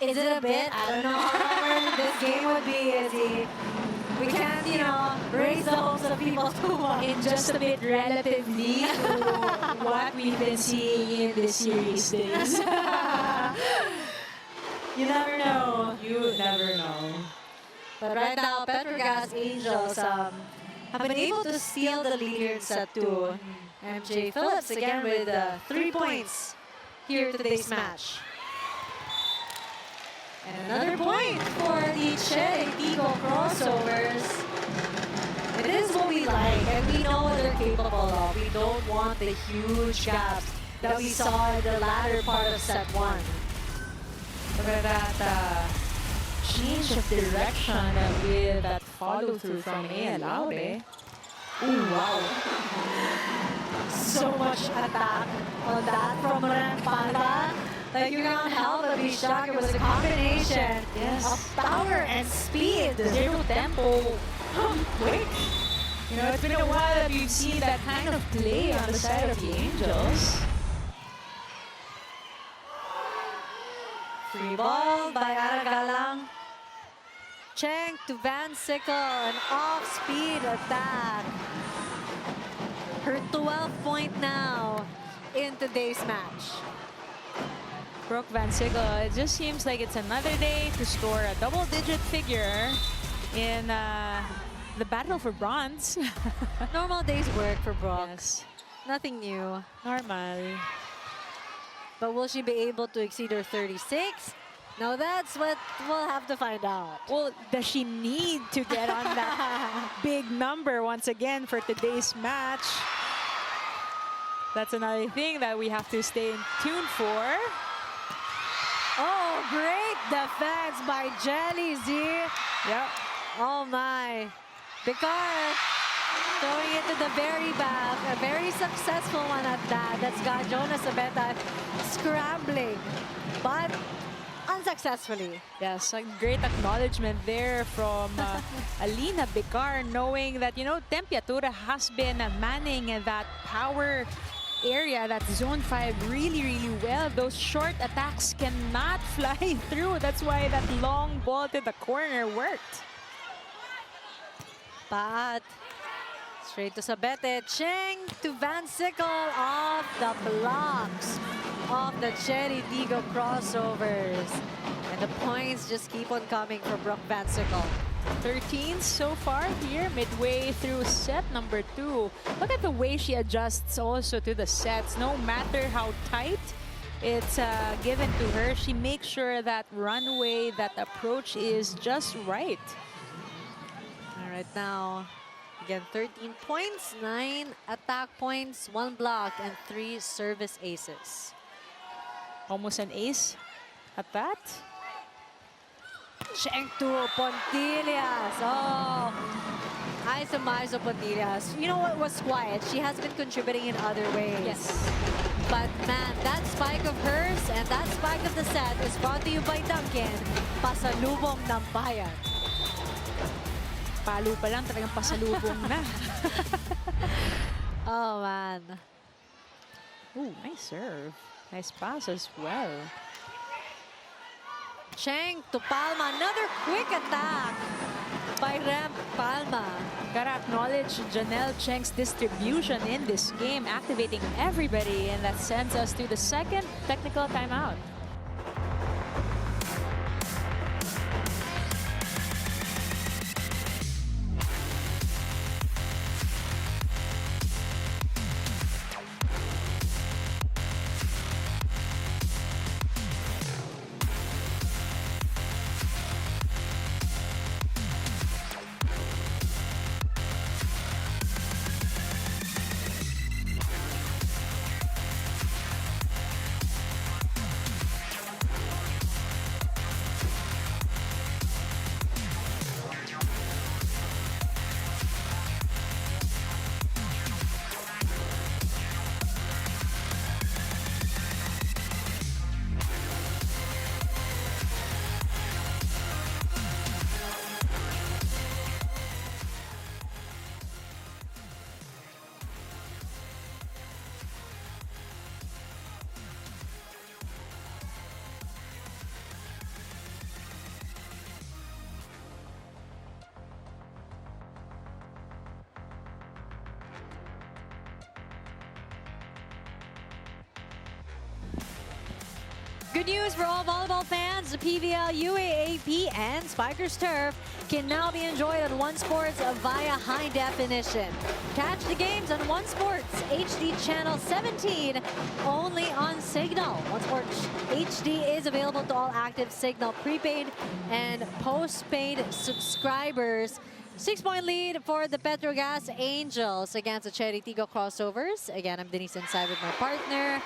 B: Is it a bit? I don't know how hard this game would be, Izzy. We can't, raise the hopes of people too much.
C: In just a bit, relatively to what we've been seeing in this series days. You never know. You never know.
B: But right now, Petro Gazz Angels have been able to steal the lead here in set 2. MJ Phillips again with 3 points here in today's match. And another point for the Chery Tiggo Crossovers. It is what we like, and we know what they're capable of. We don't want the huge gaps that we saw in the latter part of set 1.
C: Look at that change of direction with that follow through from Ea Laure. Ooh, wow.
B: So much attack on that from Rampanta. Like, you can't help but be shocked. It was a combination of power and speed.
C: Zero tempo. Quick. You know, it's been a while that we've seen that kind of play on the side of the Angels.
B: Free ball by Aragalang. Cheng to Van Sickle, an off-speed attack. Her 12th point now in today's match.
C: Brooke Van Sickle, it just seems like it's another day to score a double-digit figure in the battle for bronze.
B: Normal day's work for Brooks. Nothing new.
C: Normal.
B: But will she be able to exceed her 36? Now that's what we'll have to find out.
C: Well, does she need to get on that big number once again for today's match? That's another thing that we have to stay in tune for.
B: Oh, great defense by Jelly Z.
C: Yep.
B: Oh my. Bekar throwing it to the very back. A very successful one at that. That's got Jonas Abeta scrambling, but unsuccessfully.
C: Yes, a great acknowledgement there from Alina Bekar, knowing that, you know, Tempiatura has been manning that power area, that zone 5 really, really well. Those short attacks cannot fly through. That's why that long ball to the corner worked.
B: But straight to Sabete. Cheng to Van Sickle off the blocks of the Chery Tiggo Crossovers. And the points just keep on coming for Brooke Van Sickle.
C: 13 so far here, midway through set number 2. Look at the way she adjusts also to the sets. No matter how tight it's given to her, she makes sure that runway, that approach is just right.
B: All right, now, again, 13 points, 9 attack points, 1 block, and 3 service aces.
C: Almost an ace at that.
B: Cheng to Pontillas. Oh, Aiso Pontillas. You know what was quiet? She has been contributing in other ways.
C: Yes.
B: But man, that spike of hers and that spike of the set is brought to you by Duncan. Pasalubong ng bayan.
C: Palo pa lang, talagang pasalubong na.
B: Oh man.
C: Ooh, nice serve. Nice pass as well.
B: Cheng to Palma. Another quick attack by Ram Palma.
C: Gotta acknowledge Janelle Cheng's distribution in this game, activating everybody, and that sends us to the second technical timeout.
B: Good news for all volleyball fans. The PVL, UAAP, and Spikers Turf can now be enjoyed on One Sports via high definition. Catch the games on One Sports HD channel 17 only on Signal. One Sports HD is available to all active Signal prepaid and postpaid subscribers. 6-point lead for the Petro Gazz Angels against the Chery Tiggo Crossovers. Again, I'm Denise inside with my partner,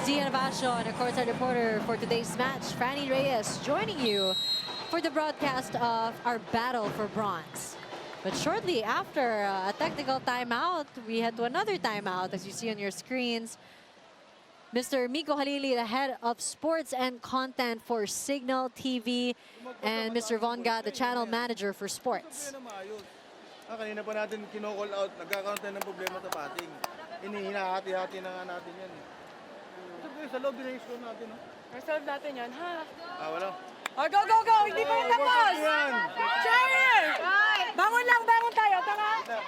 B: Zia Navasio, and of course our reporter for today's match, Franny Reyes, joining you for the broadcast of our battle for bronze. But shortly after a technical timeout, we head to another timeout, as you see on your screens. Mr. Miko Halili, the head of sports and content for Signal TV, and Mr. Vonga, the channel manager for sports.
E: Kanina pa natin kino-call out, nagkakaroon tayo ng problema sa batting. Hinahati-hati na nga natin yan. Sa loob din yung natin, no?
F: Resolve natin yan, ha?
E: Wala.
F: Oh, go, go, go! Hindi pa yan tapos! Chery! Bangon lang, bangon tayo, tara!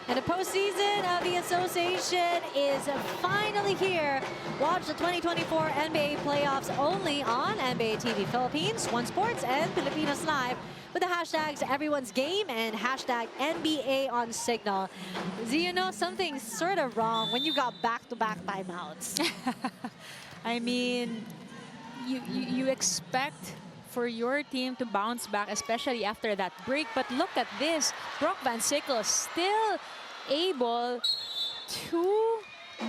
B: And the postseason of the association is finally here. Watch the 2024 NBA playoffs only on NBA TV Philippines, One Sports, and Filipinos Live with the hashtags everyone's game and hashtag NBA on Signal. Do you know something's sort of wrong when you got back-to-back timeouts?
C: I mean, you expect for your team to bounce back, especially after that break. But look at this. Brooke Van Sickle still able to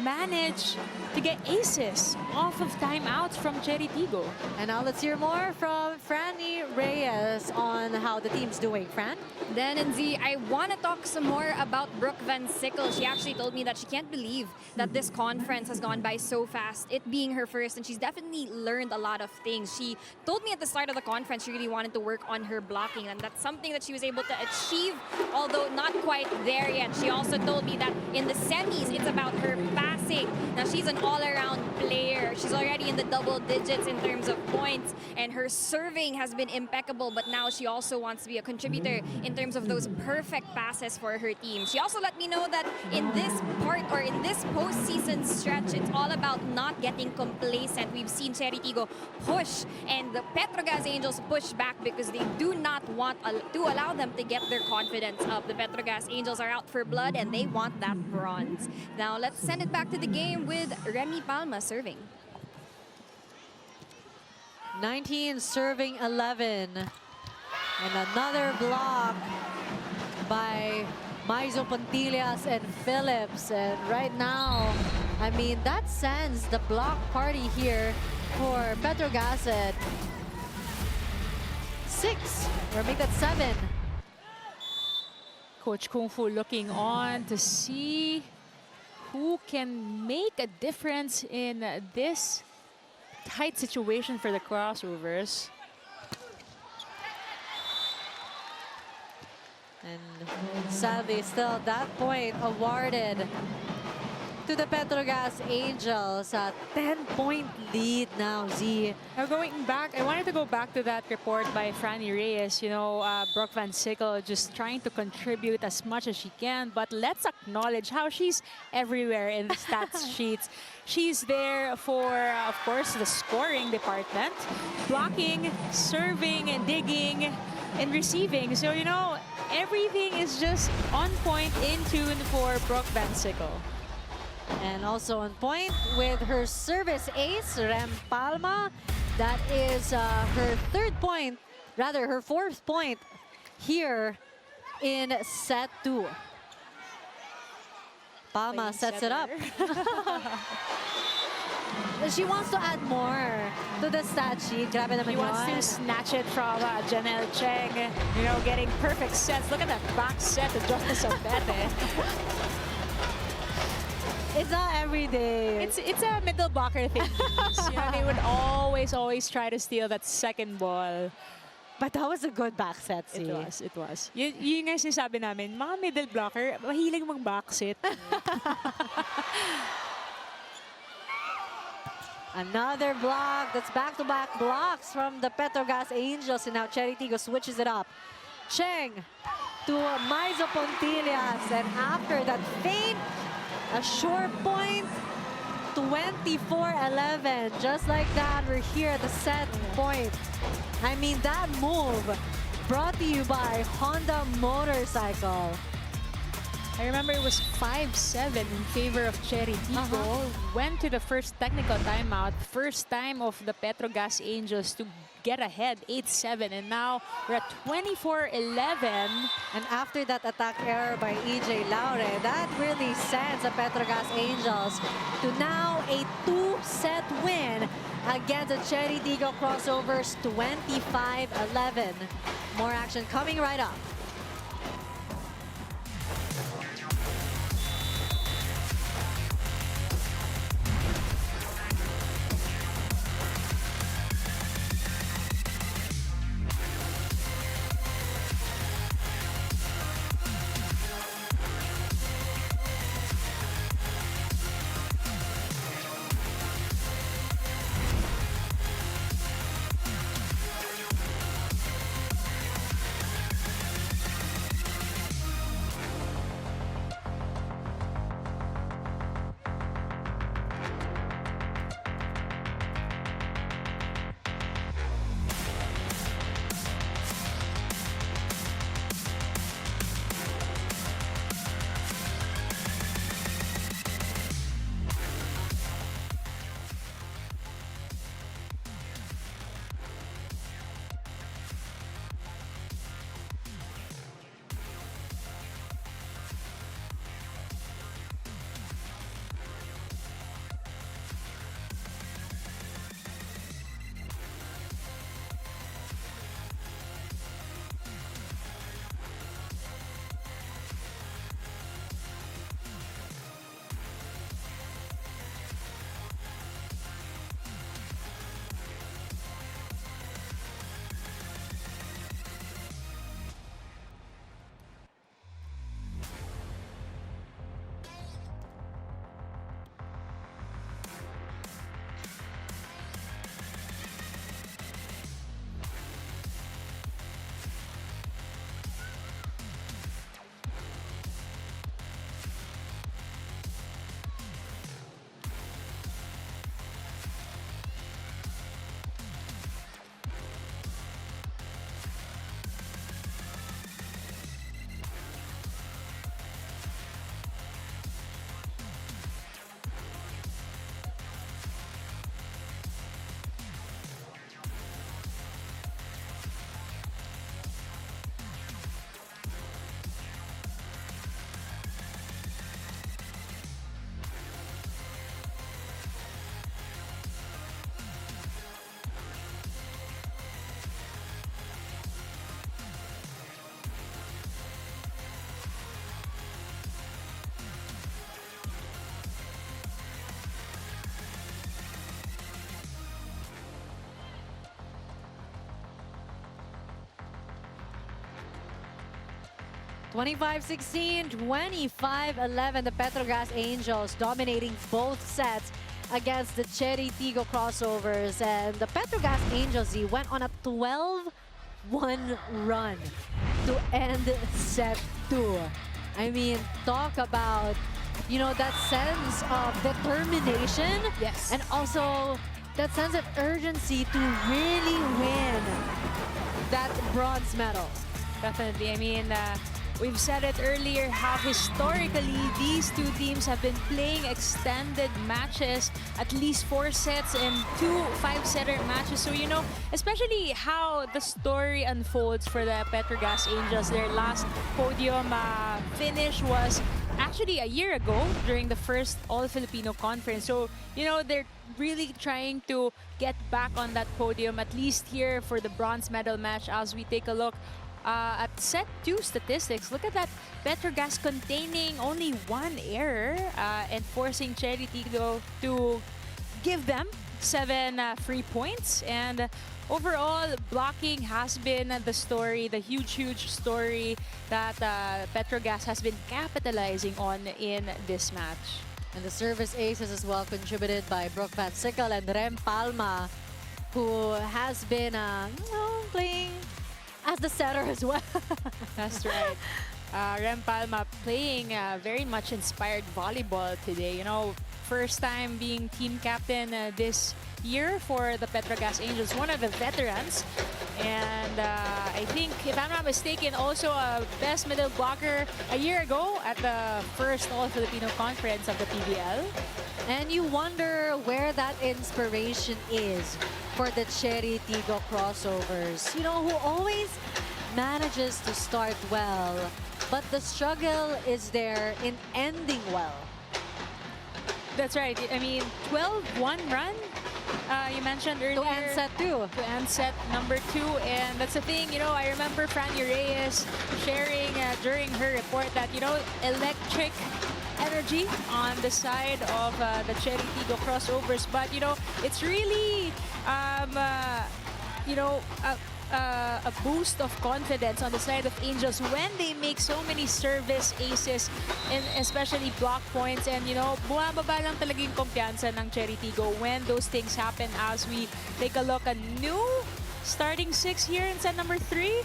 C: manage to get aces off of timeouts from Chery Tiggo.
B: And now let's hear more from Franny Reyes on how the team's doing. Fran?
D: Dan and Z, I want to talk some more about Brooke Van Sickle. She actually told me that she can't believe that this conference has gone by so fast, it being her first, and she's definitely learned a lot of things. She told me at the start of the conference she really wanted to work on her blocking, and that's something that she was able to achieve, although not quite there yet. She also told me that in the semis, it's about her passing. Now, she's an all-around player. She's already in the double digits in terms of points, and her serving has been impeccable, but now she also wants to be a contributor in terms of those perfect passes for her team. She also let me know that in this part, or in this postseason stretch, it's all about not getting complacent. We've seen Chery Tiggo push, and the Petro Gazz Angels push back because they do not want to allow them to get their confidence up. The Petro Gazz Angels are out for blood, and they want that bronze. Now, let's send it back to the game with Remy Palma serving.
B: 19 serving 11. And another block by Maizo Pontillas and Phillips. And right now, I mean, that sends the block party here for Petro Gazz at 6, or make that 7.
C: Coach Kung Fu looking on to see who can make a difference in this tight situation for the Crossovers.
B: And sadly, still that point awarded to the Petro Gazz Angels. A 10-point lead now, Z.
C: Now going back, I wanted to go back to that report by Franny Reyes. You know, Brooke Van Sickle just trying to contribute as much as she can. But let's acknowledge how she's everywhere in the stats sheets. She's there for, of course, the scoring department, blocking, serving, and digging, and receiving. So, you know, everything is just on point, in tune for Brooke Van Sickle.
B: And also on point with her service ace, Rem Palma. That is her her fourth point here in set 2. Palma sets it up. She wants to add more to the stat sheet. Grabe naman
C: He wants to snatch it from Janelle Cheng. You know, getting perfect sets. Look at that back set to Justice Obete.
B: It's not every day.
C: It's a middle blocker thing. You know, they would always try to steal that second ball.
B: But that was a good back set, see?
C: It was. Yun nga sinasabi namin, mga middle blocker, mahilig mag-back set.
B: Another block. That's back-to-back blocks from the Petro Gazz Angels. And now Chery Tiggo switches it up. Cheng to Maizo Pontillas. And after that feint, a short point, 24-11. Just like that, we're here at the set point. I mean, that move brought to you by Honda Motorcycle.
C: I remember it was 5-7 in favor of Chery Tiggo. Went to the first technical timeout. First time of the Petro Gazz Angels to get ahead, 8-7. And now we're at 24-11.
B: And after that attack error by EJ Laure, that really sends the Petro Gazz Angels to now a 2-set win against the Chery Tiggo Crossovers, 25-11. More action coming right up. 25-16, 25-11. The Petro Gazz Angels dominating both sets against the Chery Tiggo Crossovers. And the Petro Gazz Angels went on a 12-1 run to end set 2. I mean, talk about, you know, that sense of determination.
C: Yes.
B: And also that sense of urgency to really win that bronze medal.
C: Definitely. I mean, we've said it earlier how historically these two teams have been playing extended matches, at least 4 sets and 2 5-setter matches. So, you know, especially how the story unfolds for the Petro Gazz Angels. Their last podium finish was actually a year ago during the first All-Filipino conference. So, you know, they're really trying to get back on that podium, at least here for the bronze medal match. As we take a look at set 2 statistics, look at that. Petro Gazz containing only 1 error and forcing Chery Tiggo to give them 7 free points. And overall, blocking has been the story, the huge story that Petro Gazz has been capitalizing on in this match.
B: And the service aces as well, contributed by Brooke Van Sickle and Rem Palma, who has been you know, playing as the setter as well.
C: That's right. Rem Palma playing very much inspired volleyball today. You know, first time being team captain this year for the Petro Gazz Angels, one of the veterans. And I think, if I'm not mistaken, also a best middle blocker a year ago at the first All-Filipino conference of the PVL.
B: And you wonder where that inspiration is for the Chery Tiggo Crossovers. You know, who always manages to start well, but the struggle is there in ending well.
C: That's right. I mean, 12-1 run, you mentioned earlier.
B: To end set 2.
C: To end set number 2. And that's the thing, you know, I remember Franny Reyes sharing during her report that, you know, electric energy on the side of the Chery Tiggo Crossovers. But, you know, it's really, you know, a boost of confidence on the side of Angels when they make so many service aces and especially block points. And, you know, bumababa lang talaga yung kumpiyansa ng Chery Tiggo when those things happen. As we take a look at new starting 6 here in set number 3.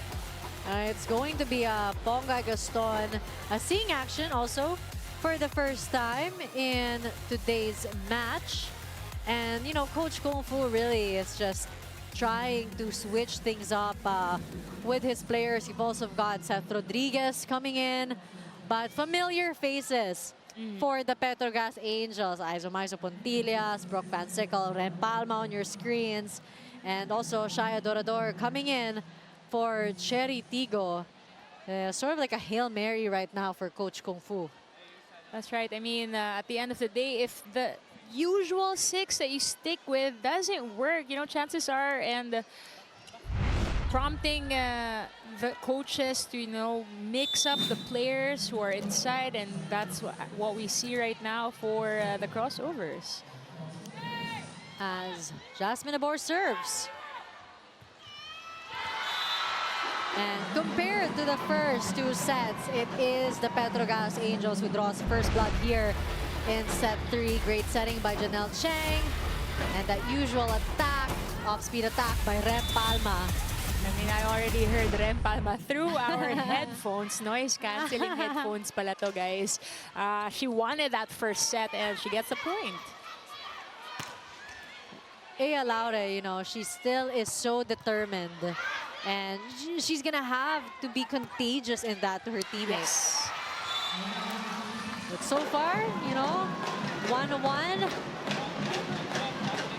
B: It's going to be Ponga Gaston seeing action also for the first time in today's match. And, you know, Coach Kung Fu really is just trying to switch things up with his players. You've also got Seth Rodriguez coming in, but familiar faces for the Petro Gazz Angels. Maizo Pontillas, Brooke Van Sickle, Rem Palma on your screens, and also Shaya Dorador coming in for Chery Tiggo. Sort of like a Hail Mary right now for Coach Kung Fu.
C: That's right. I mean, at the end of the day, if the usual 6 that you stick with doesn't work, you know, chances are, and prompting the coaches to, you know, mix up the players who are inside, and that's what we see right now for the crossovers.
B: As Jasmine Abor serves. And compared to the first 2 sets, it is the Petro Gazz Angels who draws first blood here in set 3. Great setting by Janelle Cheng. And that usual attack, off-speed attack by Rem Palma.
C: I mean, I already heard Rem Palma through our headphones. Noise-canceling headphones pala to, guys. She wanted that first set and she gets the point.
B: Ea Laure, you know, she still is so determined. And she's gonna have to be contagious in that to her teammates.
C: Yes.
B: But so far, you know, 1-1.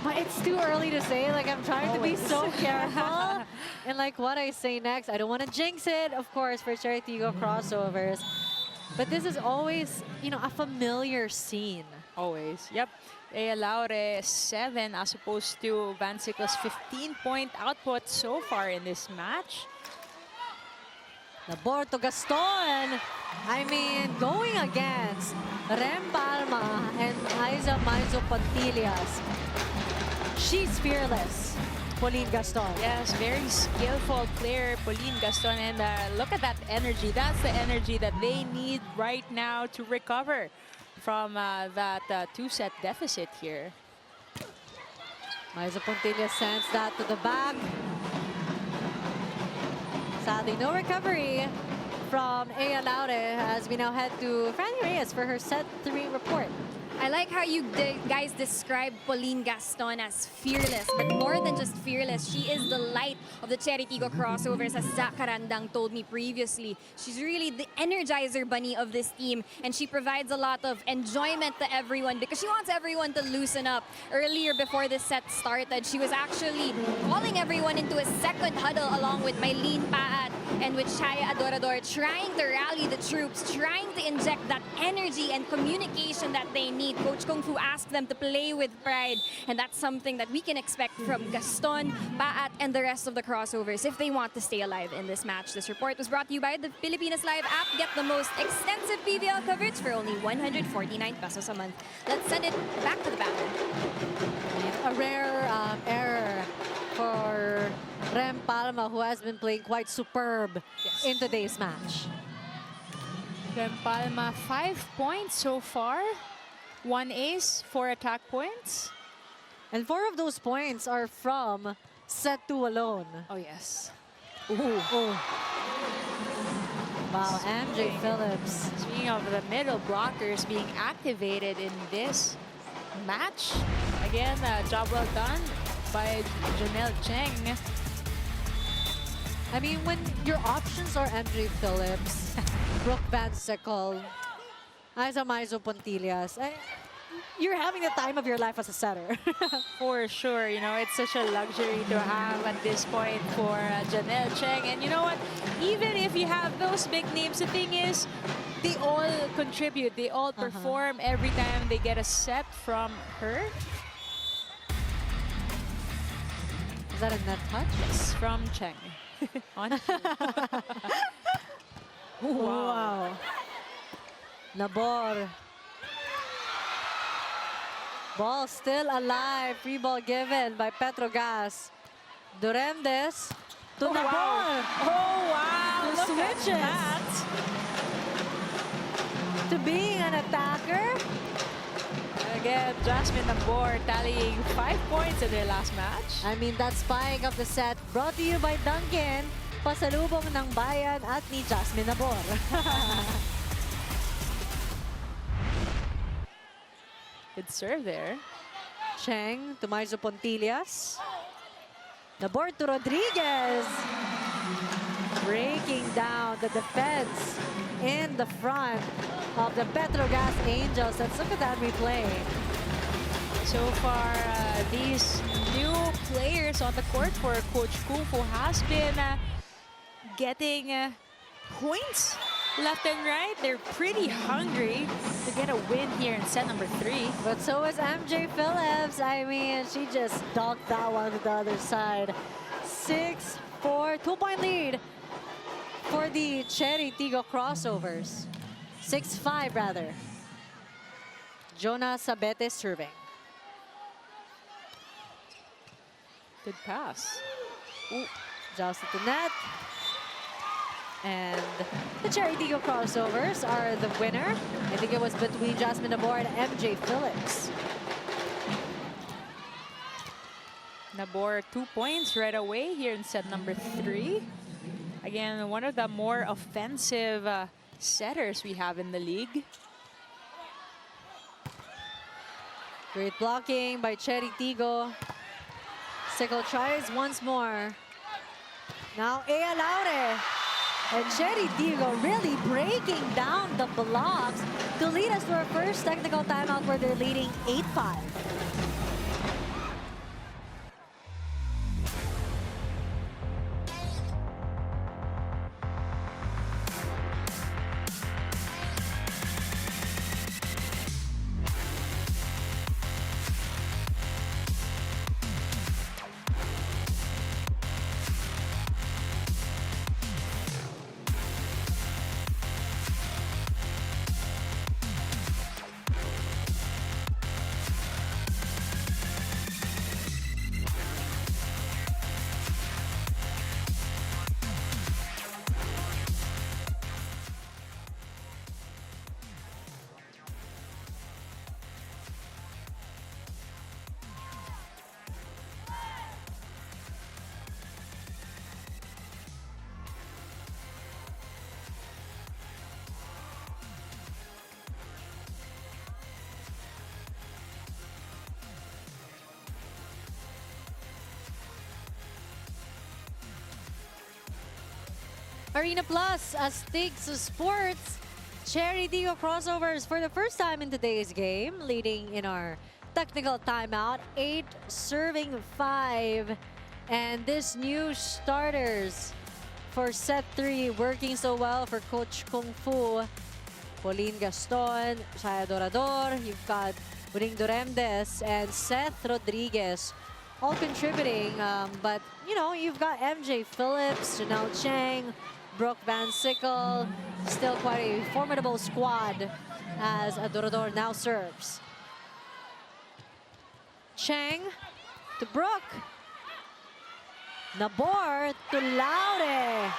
B: But it's too early to say. Like, I'm trying to be so careful. And like what I say next, I don't want to jinx it, of course, for Chery Tiggo Crossovers. But this is always, you know, a familiar scene.
C: Always. Yep. Ea Laure 7 as opposed to Van Sickle's 15-point output so far in this match.
B: Labor to Gaston. I mean, going against Rem Palma and Maizo Pontillas. She's fearless. Pauline Gaston.
C: Yes, very skillful player, Pauline Gaston. And look at that energy. That's the energy that they need right now to recover from that two-set deficit here.
B: Maiza Pontilla sends that to the back. Sadly, no recovery from Ea Laure as we now head to Franny Reyes for her set 3 report.
D: I like how you guys describe Pauline Gaston as fearless, but more than just fearless, she is the light of the Chery Tiggo Crossovers, as Zach Carandang told me previously. She's really the energizer bunny of this team, and she provides a lot of enjoyment to everyone because she wants everyone to loosen up. Earlier, before this set started, she was actually calling everyone into a second huddle along with Mylene Paat and with Shaya Adorador, trying to rally the troops, trying to inject that energy and communication that they need. Coach Kung Fu asked them to play with pride, and that's something that we can expect from Gaston, Paat, and the rest of the crossovers if they want to stay alive in this match. This report was brought to you by the Pilipinas Live app. Get the most extensive PVL coverage for only 149 pesos a month. Let's send it back to the battle.
B: A rare error for Rem Palma, who has been playing quite superb in today's match.
C: Rem Palma, 5 points so far. 1 ace, 4 attack points.
B: And 4 of those points are from set 2 alone.
C: Oh, yes.
B: Ooh. Wow, MJ Phillips.
C: Speaking of the middle blockers being activated in this match, again, job well done by Janelle Cheng.
B: I mean, when your options are MJ Phillips, Brooke Van Sickle, Aiza Maizo Pontillas, you're having the time of your life as a setter.
C: For sure, you know, it's such a luxury to have at this point for Janelle Cheng. And you know what? Even if you have those big names, the thing is, they all contribute. They all perform every time they get a set from her.
B: Is that a net touch?
C: Yes, from Cheng. On
B: Wow. Nabor. Ball still alive. Free ball given by Petro Gazz. Duremdes to Nabor.
C: Oh, wow.
B: The
C: Look at
B: switches.
C: that.
B: To being an attacker.
C: Again, Jasmine Nabor tallying 5 points in their last match.
B: I mean, that spike of the set brought to you by Duncan. Pasalubong ng bayan at ni Jasmine Nabor.
C: Good serve there.
B: Cheng to Maizo Pontillas. Nabor to Rodriguez. Breaking down the defense in the front of the Petro Gazz Angels. Let's look at that replay.
C: So far, these new players on the court for Coach Kung Fu has been getting points left and right. They're pretty hungry to get a win here in set number 3.
B: But so is MJ Phillips. I mean, she just dogged that one to the other side. 6-4, 2-point lead for the Chery Tiggo Crossovers. 6-5 rather. Jonah Sabete serving.
C: Good pass.
B: Ooh, jousted to net. And the Chery Tiggo Crossovers are the winner. I think it was between Jasmine Nabor and MJ Phillips.
C: Nabor 2 points right away here in set number 3. Again, one of the more offensive setters we have in the league.
B: Great blocking by Chery Tiggo. Sickle tries once more. Now Ea Laure. And Chery Tiggo really breaking down the blocks to lead us to our first technical timeout where they're leading 8-5. Arena Plus, Astigs Sports, Chery Tiggo Crossovers for the first time in today's game, leading in our technical timeout, 8 serving 5. And this new starters for set 3 working so well for Coach Kung Fu. Pauline Gaston, Shaya Dorador, you've got Buring Doremdes and Seth Rodriguez all contributing. But, you know, you've got MJ Phillips, Janelle Chang, Brooke Van Sickle, still quite a formidable squad as Adorador now serves. Chang to Brooke. Nabor to Laude.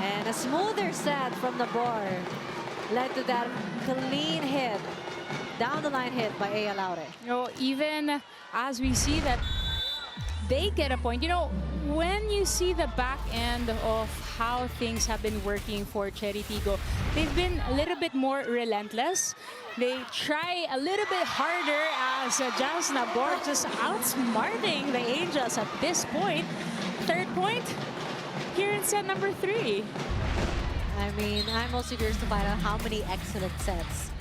B: And a smoother set from Nabor led to that clean hit, down the line hit by Aya Laude.
C: You know, even as we see that they get a point, you know, when you see the back end of how things have been working for Chery Tiggo, they've been a little bit more relentless. They try a little bit harder as Jazz Nabor just outsmarting the Angels at this point. Third point here in set number 3.
B: I mean, I'm also curious to find out how many excellent sets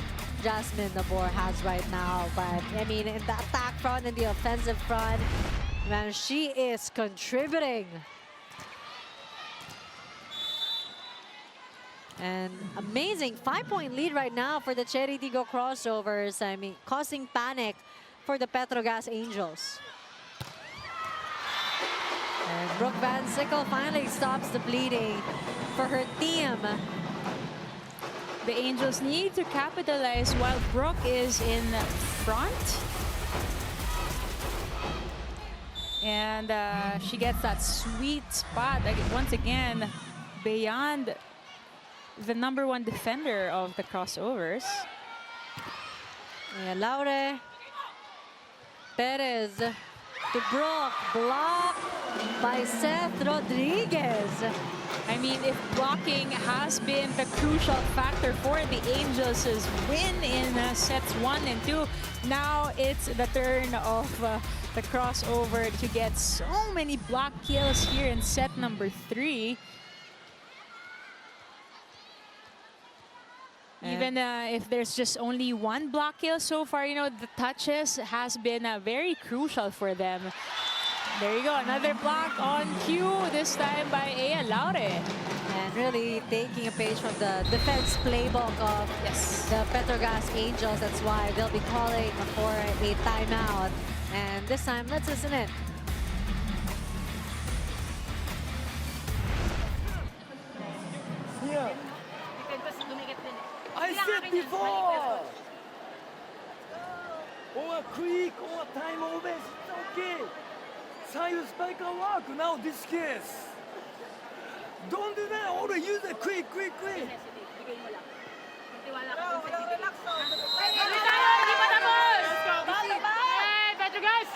B: Jasmine Nabor has right now. But, I mean, in the attack front and the offensive front, man, she is contributing. And amazing 5-point lead right now for the Chery Tiggo Crossovers. I mean, causing panic for the Petro Gazz Angels. And Brooke Van Sickle finally stops the bleeding for her team.
C: The Angels need to capitalize while Brooke is in front. And she gets that sweet spot, like, once again, beyond the #1 defender of the Crossovers.
B: Yeah, Laure Perez to Brooke, blocked by Seth Rodriguez.
C: I mean, if blocking has been the crucial factor for the Angels' win in sets 1 and 2, now it's the turn of the Crossover to get so many block kills here in set number 3. Even if there's just only 1 block kill so far, you know, the touches has been very crucial for them. There you go, another block on cue, this time by Aya Laude.
B: And really taking a page from the defense playbook of the Petro Gazz Angels. That's why they'll be calling for a timeout. And this time, let's listen in.
G: I said before! Or quick or time always, it's okay. Side spiker work now this case. Don't do that, always use it quick.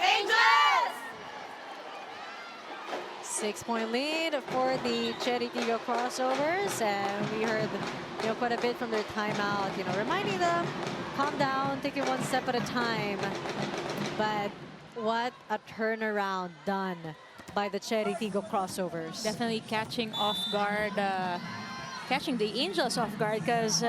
D: Angels!
B: 6-point lead for the Chery Tiggo Crossovers, and we heard, you know, quite a bit from their timeout, you know, reminding them, calm down, take it one step at a time. But what a turnaround done by the Chery Tiggo Crossovers.
C: Definitely catching off guard, catching the Angels off guard, because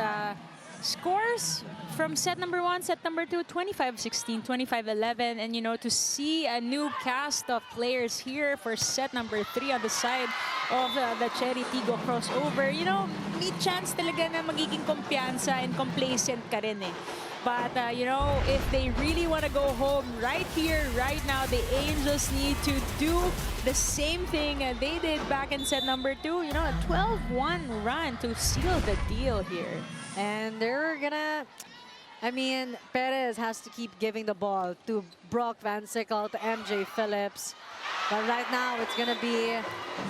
C: scores from set number 1, set number 2, 25-16, 25-11, and you know, to see a new cast of players here for set number 3 on the side of the Chery Tiggo Crossover, you know, may chance talaga na magiging kumpiyansa and complacent ka rin eh. But, you know, if they really want to go home right here, right now, the Angels need to do the same thing they did back in set number 2. You know, a 12-1 run to seal the deal here.
B: And they're gonna, I mean, Perez has to keep giving the ball to Brooke Van Sickle, to MJ Phillips. But right now, it's gonna be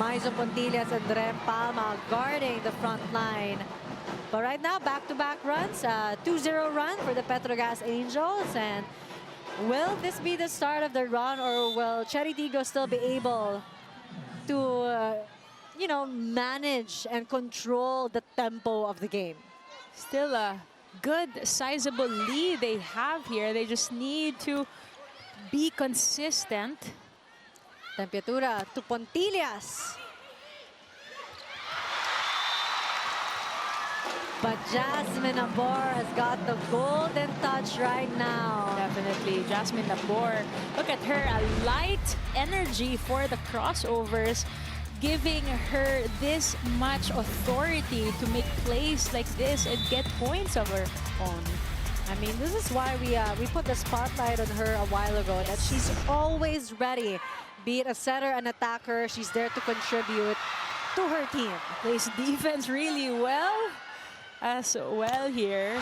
B: Maizo Pontillas and Rem Palma guarding the front line. But right now, back-to-back runs, 2-0 run for the Petro Gazz Angels. And will this be the start of the run, or will Chery Tiggo still be able to, you know, manage and control the tempo of the game?
C: Still a good, sizable lead they have here. They just need to be consistent.
B: Temperatura to Pontillas. But Jasmine Abor has got the golden touch right now.
C: Definitely, Jasmine Labor. Look at her, a light energy for the crossovers, giving her this much authority to make plays like this and get points of her own.
B: I mean, this is why we put the spotlight on her a while ago, that she's always ready. Be it a setter, an attacker, she's there to contribute to her team.
C: Plays defense really well as well here.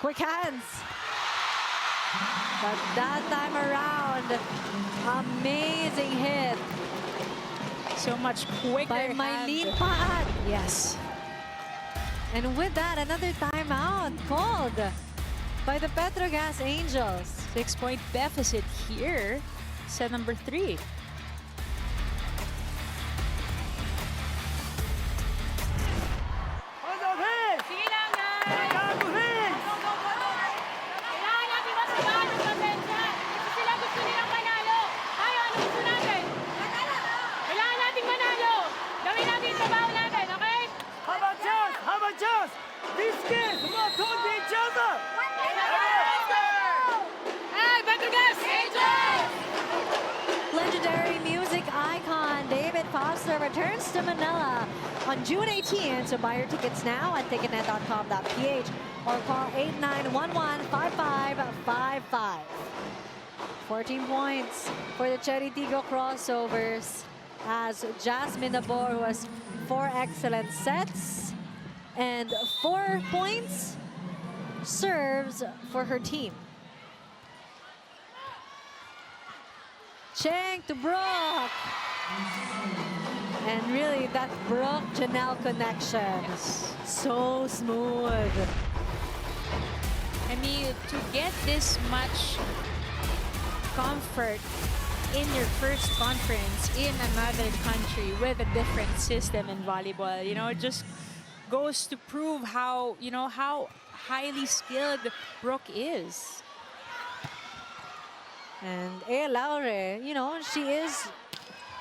B: Quick hands. But that time around, amazing hit
C: So much quicker.
B: by Mylene Paat.
C: Yes.
B: And with that, another timeout called by the Petro Gazz Angels.
C: 6-point deficit here. Set number 3.
G: On the head!
F: Sige lang, guys!
G: Back to head!
F: Kailangan natin matumaan ng pasensya. Kasi sila gusto nilang manalo. Tayo, ano gusto natin? Kailangan nating manalo. Gawin natin yung trabaho natin, okay?
G: Have a chance! Have a chance! This case, we're talking to each other!
F: Hey, Petro Gazz Angels!
B: Legendary music icon David Foster returns to Manila on June 18. So buy your tickets now at ticketnet.com.ph or call 8911-5555. 14 points for the Chery Tiggo Crossovers as Jasmine Abor, who has 4 excellent sets and 4 points, serves for her team. Cheng to Brooke. And really, that Brooke-Janelle connection. So smooth.
C: I mean, to get this much comfort in your first conference in another country with a different system in volleyball, you know, it just goes to prove how, you know, how highly skilled Brooke is.
B: And Ea Laure, you know, she is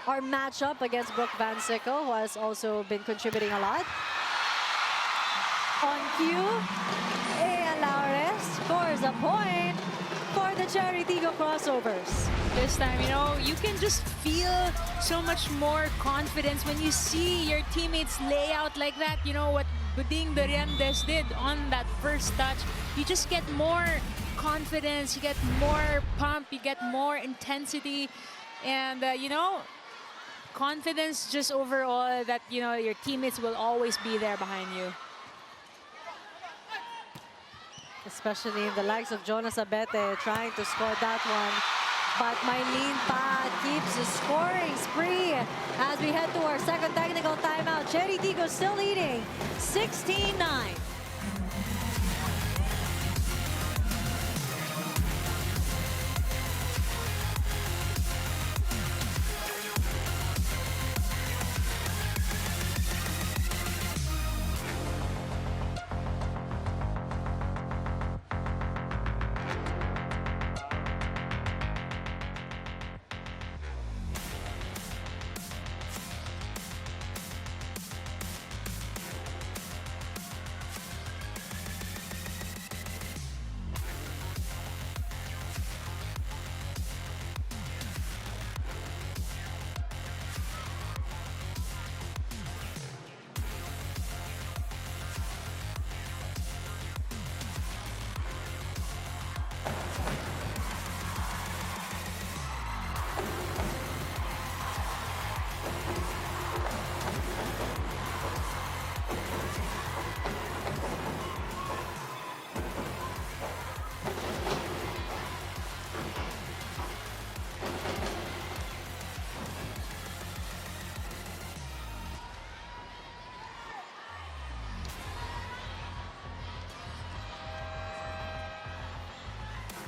B: our matchup against Brooke Van Sickle, who has also been contributing a lot. On cue, Ea Laure scores a point for the Chery Tiggo Crossovers.
C: This time, you know, you can just feel so much more confidence when you see your teammates lay out like that. You know what Buding Doriandes did on that first touch. You just get more confidence, you get more pump, you get more intensity, and you know, confidence just overall that, you know, your teammates will always be there behind you.
B: Especially in the likes of Jonas Abete trying to score that one. But Mylene Paat keeps the scoring spree as we head to our second technical timeout. Chery Tiggo still leading 16-9.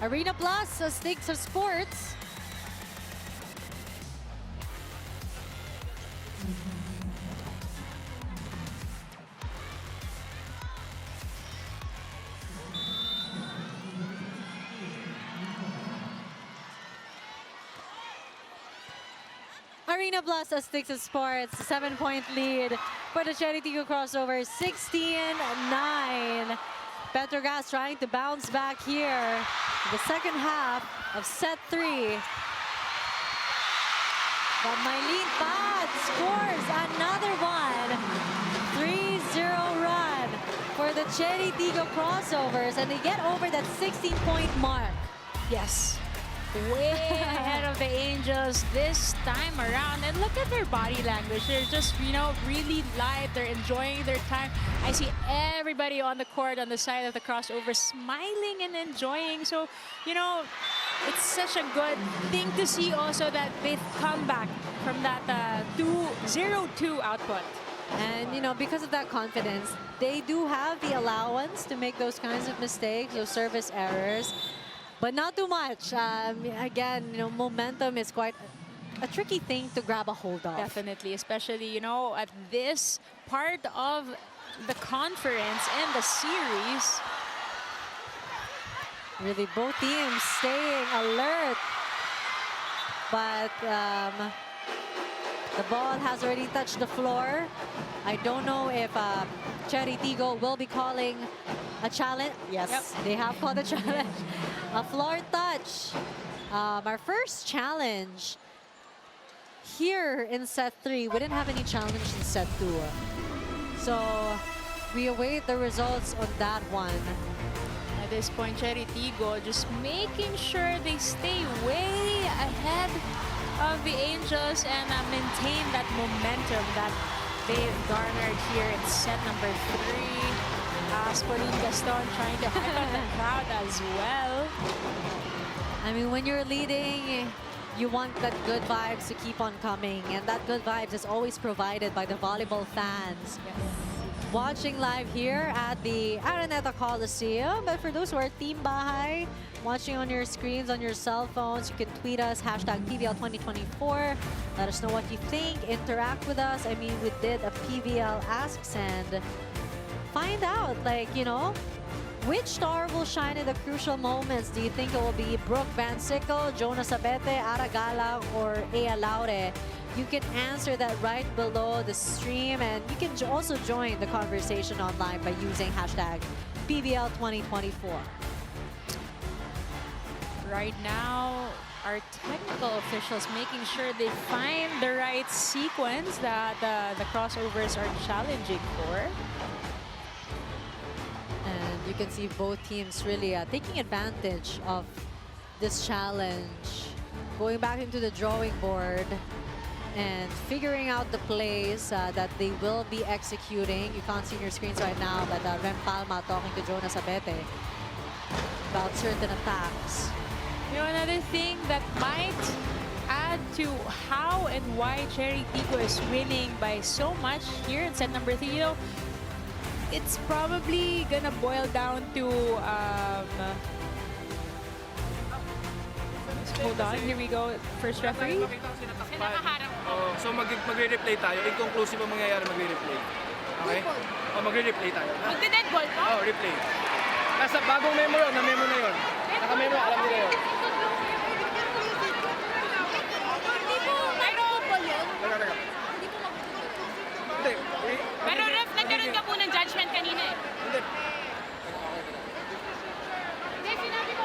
B: Arena Plus, a stakes of sports. Arena Plus Sticks of Sports, 7-point lead for the Chery Tiggo Crossovers, 16-9. Petro Gazz trying to bounce back here in the second half of set 3. But Mylene Pad scores another one. 3-0 run for the Chery Tiggo Crossovers, and they get over that 16-point mark.
C: Yes. Way ahead of the Angels this time around. And look at their body language. They're just, you know, really light. They're enjoying their time. I see everybody on the court on the side of the crossover smiling and enjoying. So, you know, it's such a good thing to see also that they've come back from that 0-2 output.
B: And, you know, because of that confidence, they do have the allowance to make those kinds of mistakes, those service errors. But not too much. Again, you know, momentum is quite a tricky thing to grab a hold of.
C: Definitely, especially, you know, at this part of the conference and the series.
B: Really, both teams staying alert. But the ball has already touched the floor. I don't know if Chery Tiggo will be calling a challenge. Yes,
C: Yep.
B: they have called a challenge. A floor touch. Our first challenge here in set 3. We didn't have any challenge in set 2. So we await the results on that one.
C: At this point, Chery Tiggo just making sure they stay way ahead of the Angels and maintain that momentum that they've garnered here in set number 3. Pauline Gaston trying to hype up the crowd as well.
B: I mean, when you're leading, you want that good vibes to keep on coming. And that good vibes is always provided by the volleyball fans.
C: Yes.
B: Watching live here at the Araneta Coliseum. But for those who are Team Bahay, watching on your screens, on your cell phones, you can tweet us, hashtag PVL 2024. Let us know what you think. Interact with us. I mean, we did a PVL Asks and find out, like, you know, which star will shine in the crucial moments? Do you think it will be Brooke Van Sickle, Jonas Abete, Ara Galang, or Ea Laure? You can answer that right below the stream, and you can also join the conversation online by using hashtag PVL 2024.
C: Right now, our technical officials making sure they find the right sequence that the crossovers are challenging for.
B: And you can see both teams really taking advantage of this challenge. Going back into the drawing board and figuring out the plays that they will be executing. You can't see on your screens right now, but Rem Palma talking to Jonas Abete about certain attacks.
C: You know, another thing that might add to how and why Chery Tiggo is winning by so much here in set number 3, you know, it's probably gonna boil down to hold on, here we go. First referee.
G: So magre-replay tayo. Inconclusive ang mangyayari, magre-replay. Okay? O magre-replay tayo.
F: Magde-dead ball pa?
G: Oh, replay. Nasa bagong memo yun, na-memo na yun. Naka-memo, alam nila yun. Teka. Hindi.
F: Pero ref, nagkaroon ka po ng judgment kanina eh.
G: Hindi.
F: Hindi, sinabi ko.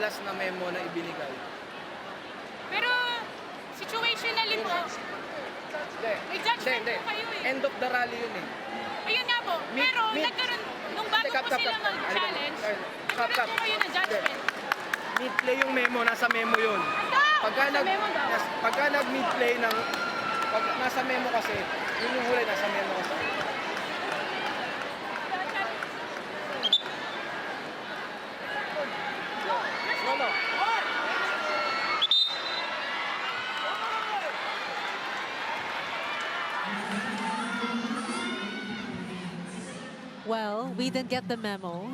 H: last na memo na ibinigay.
F: Pero, situationally po, may judgment po kayo eh.
H: End of the rally yun eh.
F: Ayun nga po. Pero, nagkaroon, nung bago po sila mag-challenge, nagkaroon po kayo ng judgment.
H: Mid-play yung memo, nasa memo yun. Pagka nag-mid-play ng, pag nasa memo kasi, yun yung huli, nasa memo kasi. No.
B: Well, we didn't get the memo.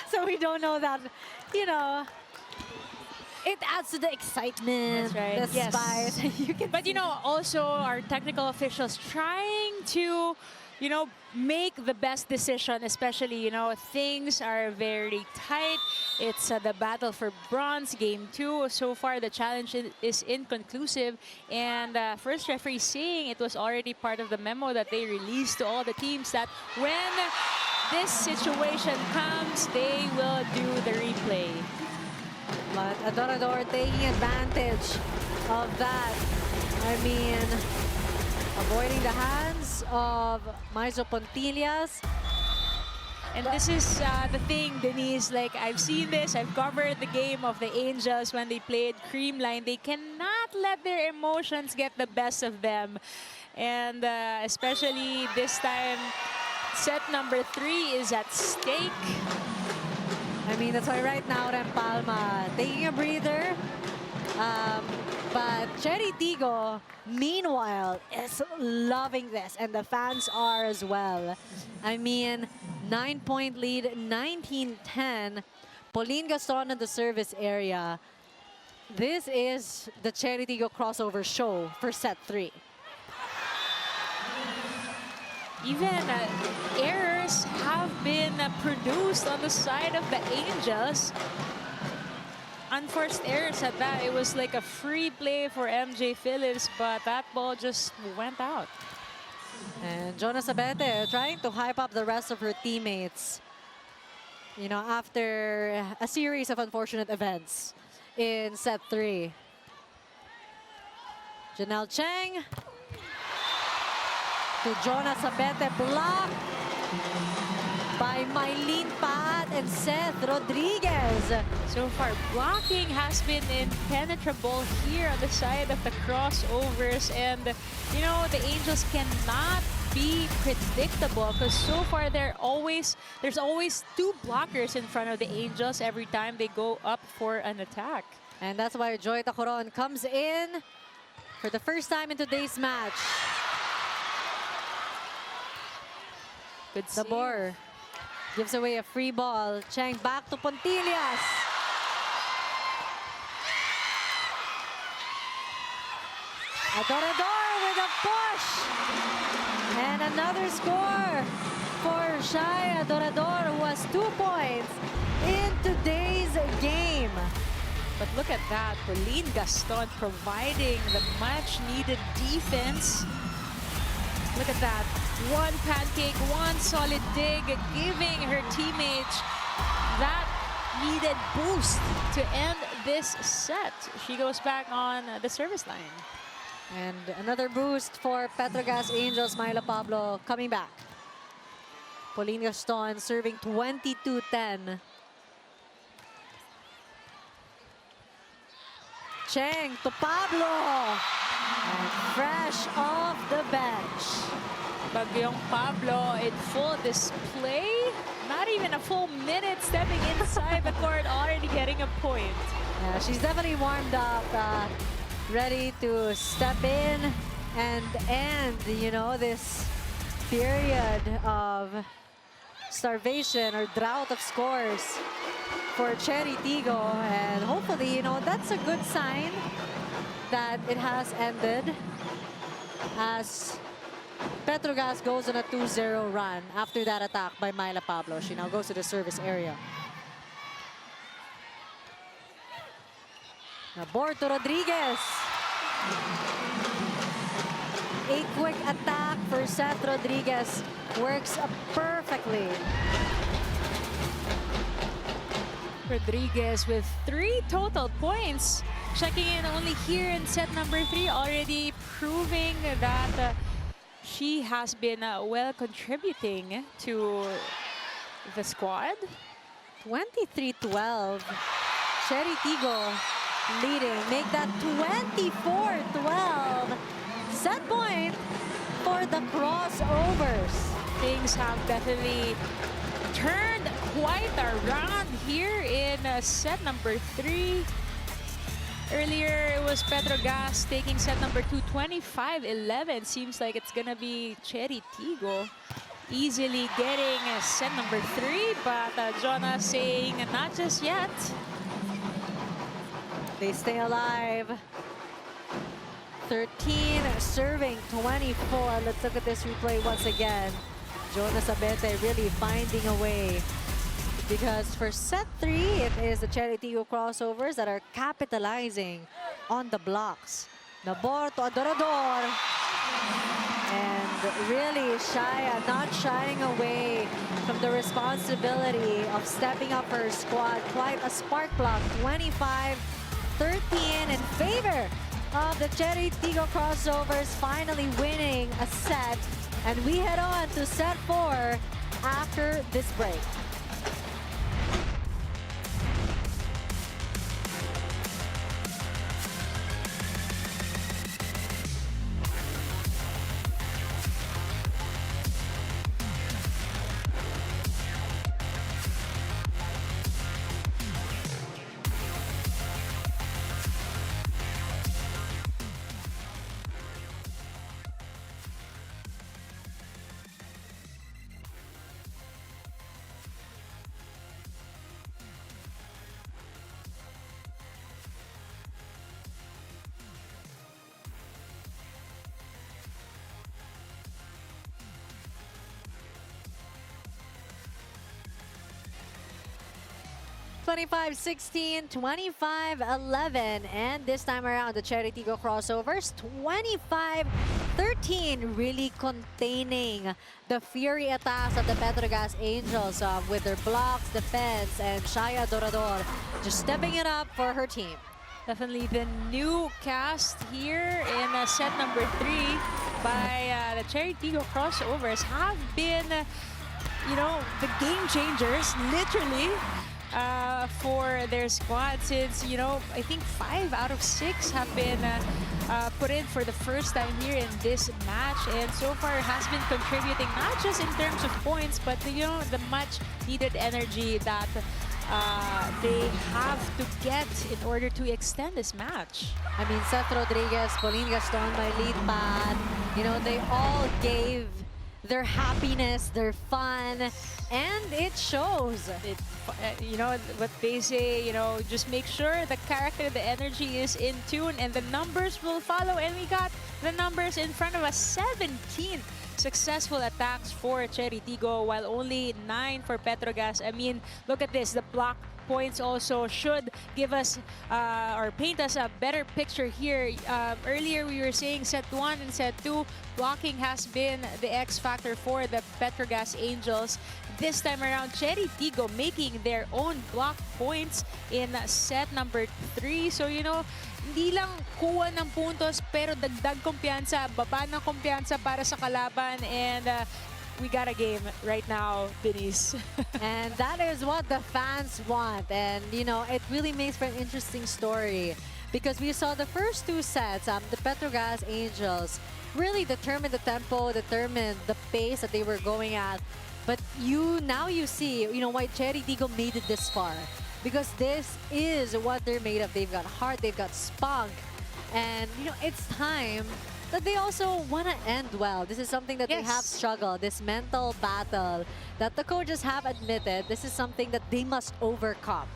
B: So we don't know that, you know, it adds to the excitement,
C: That's right.
B: the
C: Yes.
B: spice. You can
C: But, you know, also our technical officials trying to, you know, make the best decision, especially, you know, things are very tight. It's the battle for bronze, game 2. So far, the challenge is inconclusive. And first referee saying it was already part of the memo that they released to all the teams that when this situation comes, they will do the replay.
B: But Adorador taking advantage of that. I mean, avoiding the hands of Maizo Pontillas.
C: And this is the thing, Denise, like I've seen this, I've covered the game of the Angels when they played Creamline. They cannot let their emotions get the best of them. And especially this time, set number 3 is at stake.
B: I mean, that's why right now, Rempalma taking a breather. But Chery Tiggo, meanwhile, is loving this, and the fans are as well. I mean, 9-point lead, 19-10. Pauline Gaston in the service area. This is the Chery Tiggo crossover show for set 3.
C: Even errors have been produced on the side of the Angels. Unforced errors at that. It was like a free play for MJ Phillips, but that ball just went out.
B: And Jonas Abete trying to hype up the rest of her teammates. You know, after a series of unfortunate events in set 3. Janelle Cheng to Jonas Abete, blocked by Mylene Pat and Seth Rodriguez.
C: So far, blocking has been impenetrable here on the side of the crossovers. And, you know, the Angels cannot be predictable because so far there's always 2 blockers in front of the Angels every time they go up for an attack.
B: And that's why Joy Tacoron comes in for the first time in today's match.
C: Good save.
B: Sabor gives away a free ball. Cheng back to Pontillas. Adorador with a push. And another score for Shai Adorador, who has 2 points in today's game.
C: But look at that, Pauline Gaston providing the much-needed defense. Look at that, 1 pancake, 1 solid dig, giving her teammates that needed boost to end this set. She goes back on the service line.
B: And another boost for Petro Gazz Angels. Myla Pablo coming back. Pauline Gaston serving 22-10. Cheng to Pablo. And fresh off the bench.
C: Bagyong Pablo in full display. Not even a full minute stepping inside the court, already getting a point.
B: Yeah, she's definitely warmed up, ready to step in and end, you know, this period of starvation or drought of scores for Chery Tiggo. And hopefully, you know, that's a good sign that it has ended as Petro Gazz goes on a 2-0 run after that attack by Myla Pablo. She now goes to the service area. Naborto Rodriguez. A quick attack for Seth Rodriguez works perfectly.
C: Rodriguez with 3 total points. Checking in only here in set number 3, already proving that she has been well contributing to the squad.
B: 23-12. Chery Tiggo leading. Make that 24-12. Set point for the crossovers.
C: Things have definitely turned quite around here in set number 3. Earlier, it was Petro Gazz taking set number 2, 25-11. Seems like it's gonna be Chery Tiggo easily getting set number 3, but Jonah saying not just yet.
B: They stay alive. 13 serving 24. Let's look at this replay once again. Jonas Abete really finding a way. Because for set 3, it is the Chery Tiggo Crossovers that are capitalizing on the blocks. Nabor to Adorador. And really, Shaya not shying away from the responsibility of stepping up her squad. Quite a spark block. 25-13 in favor of the Chery Tiggo Crossovers, finally winning a set. And we head on to set 4 after this break. 25-16, 25-11, and this time around the Chery Tiggo Crossovers 25-13, really containing the fury attacks of the Petro Gazz Angels with their blocks, defense, and Shaya Dorador just stepping it up for her team.
C: Definitely the new cast here in set number 3 by the Chery Tiggo Crossovers have been, you know, the game changers, literally. For their squad, since, you know, I think 5 out of 6 have been put in for the first time here in this match, and so far has been contributing not just in terms of points, but you know, the much needed energy that they have to get in order to extend this match.
B: I mean, Seth Rodriguez, Pauline Gaston, my lead pad, you know, they all gave their happiness, their fun, and it shows.
C: You know what they say, you know, just make sure the character, the energy is in tune, and the numbers will follow. And we got the numbers in front of us: 17 successful attacks for Chery Tiggo, while only 9 for Petro Gazz. I mean, look at this. The block points also should give us or paint us a better picture here. Earlier we were saying set 1 and set 2, blocking has been the X factor for the Petro Gazz Angels. This time around, Chery Tiggo making their own block points in set number 3. So, you know, hindi lang kuha ng puntos, pero dagdag kumpiyansa, baba ng kumpiyansa para sa kalaban, and we got a game right now, Denise.
B: And that is what the fans want. And, you know, it really makes for an interesting story, because we saw the first 2 sets, the Petro Gazz Angels really determined the tempo, determined the pace that they were going at. But now you see, you know, why Chery Tiggo made it this far. Because this is what they're made of. They've got heart, they've got spunk. And, you know, it's time that they also want to end well. This is something that they have struggled, this mental battle that the coaches have admitted. This is something that they must overcome.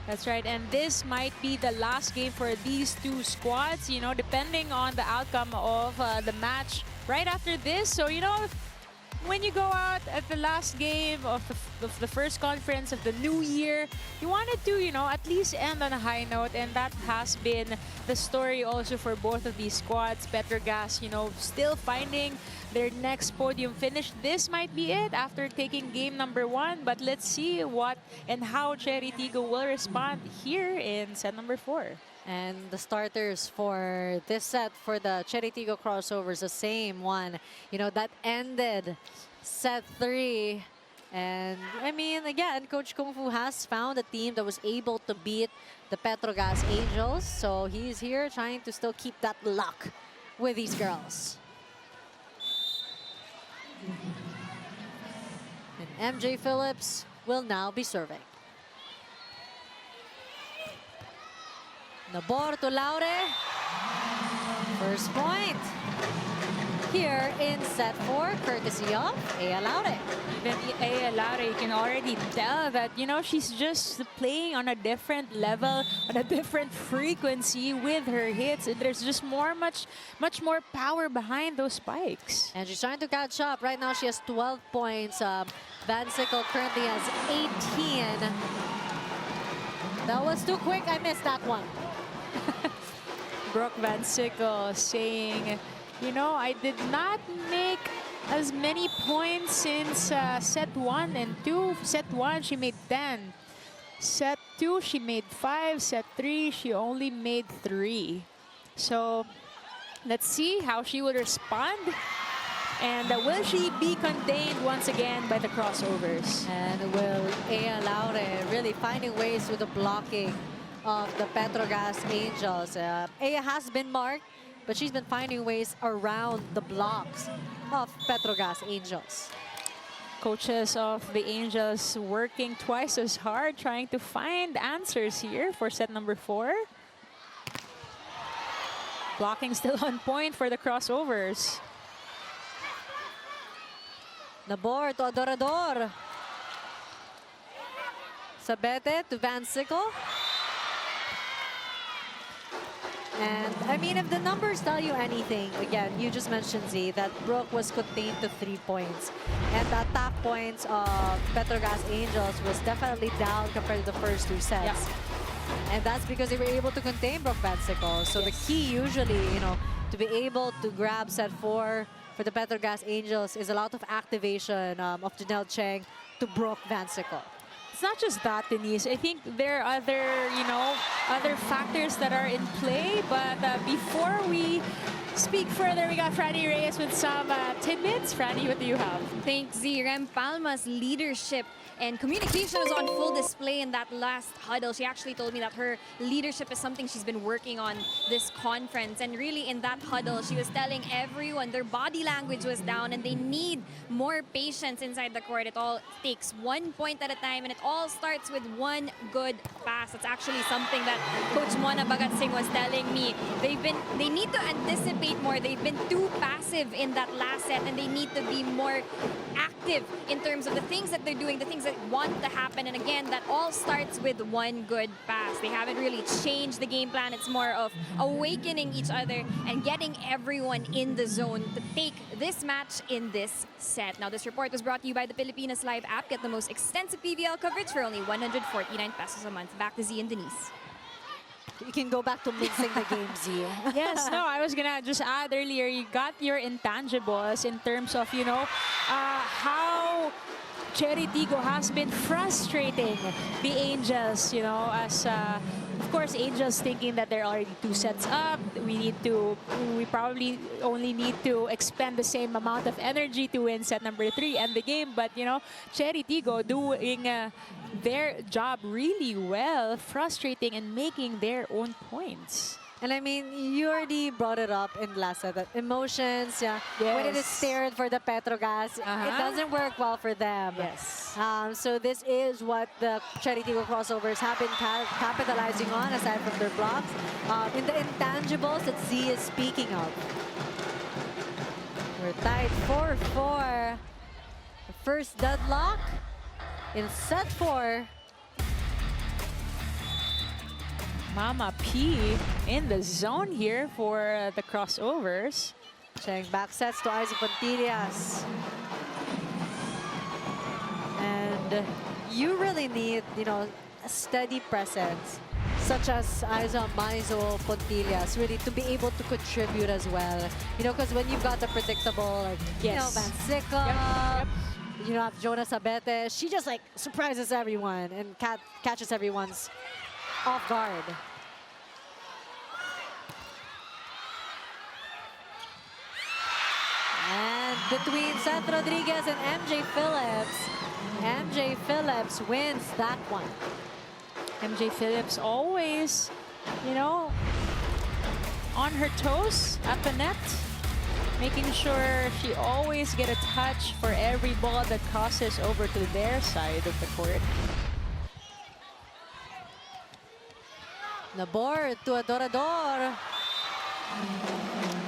C: That's right, and this might be the last game for these 2 squads, you know, depending on the outcome of the match right after this. So, you know, when you go out at the last game of the of the first conference of the new year. You wanted to, at least end on a high note, and that has been the story also for both of these squads. Petro Gazz, still finding their next podium finish. This might be it after taking game number 1, but let's see what and how Chery Tiggo will respond here in set number 4.
B: And the starters for this set for the Chery Tiggo Crossovers, the same one, that ended set 3. And I mean, again, Coach Kung Fu has found a team that was able to beat the Petro Gazz Angels. So he's here trying to still keep that luck with these girls. And MJ Phillips will now be serving. Nabor to Laure. First point here in set 4, courtesy of Ea Laure.
C: Even Ea Laure, you can already tell that, she's just playing on a different level, on a different frequency with her hits. And there's just much more power behind those spikes.
B: And she's trying to catch up. Right now, she has 12 points. Van Sickle currently has 18. That was too quick. I missed that one.
C: Brooke Van Sickle saying, I did not make as many points since set 1 and 2. Set 1, she made 10. Set 2, she made 5. Set 3, she only made 3. So let's see how she will respond. And will she be contained once again by the crossovers?
B: And will Ea Laure really finding ways with the blocking of the Petro Gazz Angels? Ea has been marked, but she's been finding ways around the blocks of Petro Gazz Angels.
C: Coaches of the Angels working twice as hard, trying to find answers here for set number 4. Blocking still on point for the crossovers.
B: Nabor to Adorador. Sabete to Van Sickle. And I mean, if the numbers tell you anything, again, you just mentioned, Z, that Brooke was contained to 3 points. And the attack points of Petro Gazz Angels was definitely down compared to the first 2 sets.
C: Yeah.
B: And that's because they were able to contain Brooke Van Sickle. So the key usually, to be able to grab set 4 for the Petro Gazz Angels is a lot of activation of Janelle Cheng to Brooke Van Sickle.
C: It's not just that, Denise. I think there are other factors that are in play. But before we speak further, we got Franny Reyes with some tidbits. Franny, what do you have?
D: Thanks, Z. Rem Palma's leadership and communication was on full display in that last huddle. She actually told me that her leadership is something she's been working on this conference. And really in that huddle, she was telling everyone their body language was down and they need more patience inside the court. It all takes 1 point at a time and it all starts with 1 good pass. That's actually something that Coach Mona Bagatsing was telling me. They need to anticipate more. They've been too passive in that last set and they need to be more active in terms of the things that they're doing, the things that want to happen. And again, that all starts with 1 good pass. They haven't really changed the game plan. It's more of awakening each other and getting everyone in the zone to take this match in this set. Now, this report was brought to you by the Pilipinas Live app. Get the most extensive PVL coverage for only 149 pesos a month. Back to Z and Denise.
B: You can go back to mixing the game, Z.
C: Yes, no, I was gonna just add earlier, you got your intangibles in terms of, how Chery Tiggo has been frustrating the Angels, as of course Angels thinking that they're already 2 sets up. We probably only need to expend the same amount of energy to win set number 3 and the game. But Chery Tiggo doing their job really well, frustrating and making their own points.
B: And I mean, you already brought it up in last set, that emotions,
C: Yes.
B: when it is stared for the Petro Gazz, it doesn't work well for them.
C: Yes.
B: So this is what the Chery Tiggo Crossovers have been capitalizing on, aside from their blocks. In the intangibles that Z is speaking of. We're tied 4-4. The first deadlock in set 4.
C: Mama P in the zone here for the crossovers.
B: Cheng back sets to Isaac Pontillas. And you really need, you know, a steady presence, such as Aiza Maizol Pontillas, really to be able to contribute as well. You know, because when you've got the predictable, like, you know, Van Sickle, you know, have Jonas Abete, she just like surprises everyone and catches everyone's off guard. And between Seth Rodriguez and MJ Phillips wins that one.
C: MJ Phillips always, you know, on her toes at the net, making sure she always get a touch for every ball that crosses over to their side of the court.
B: Nabor to Adorador.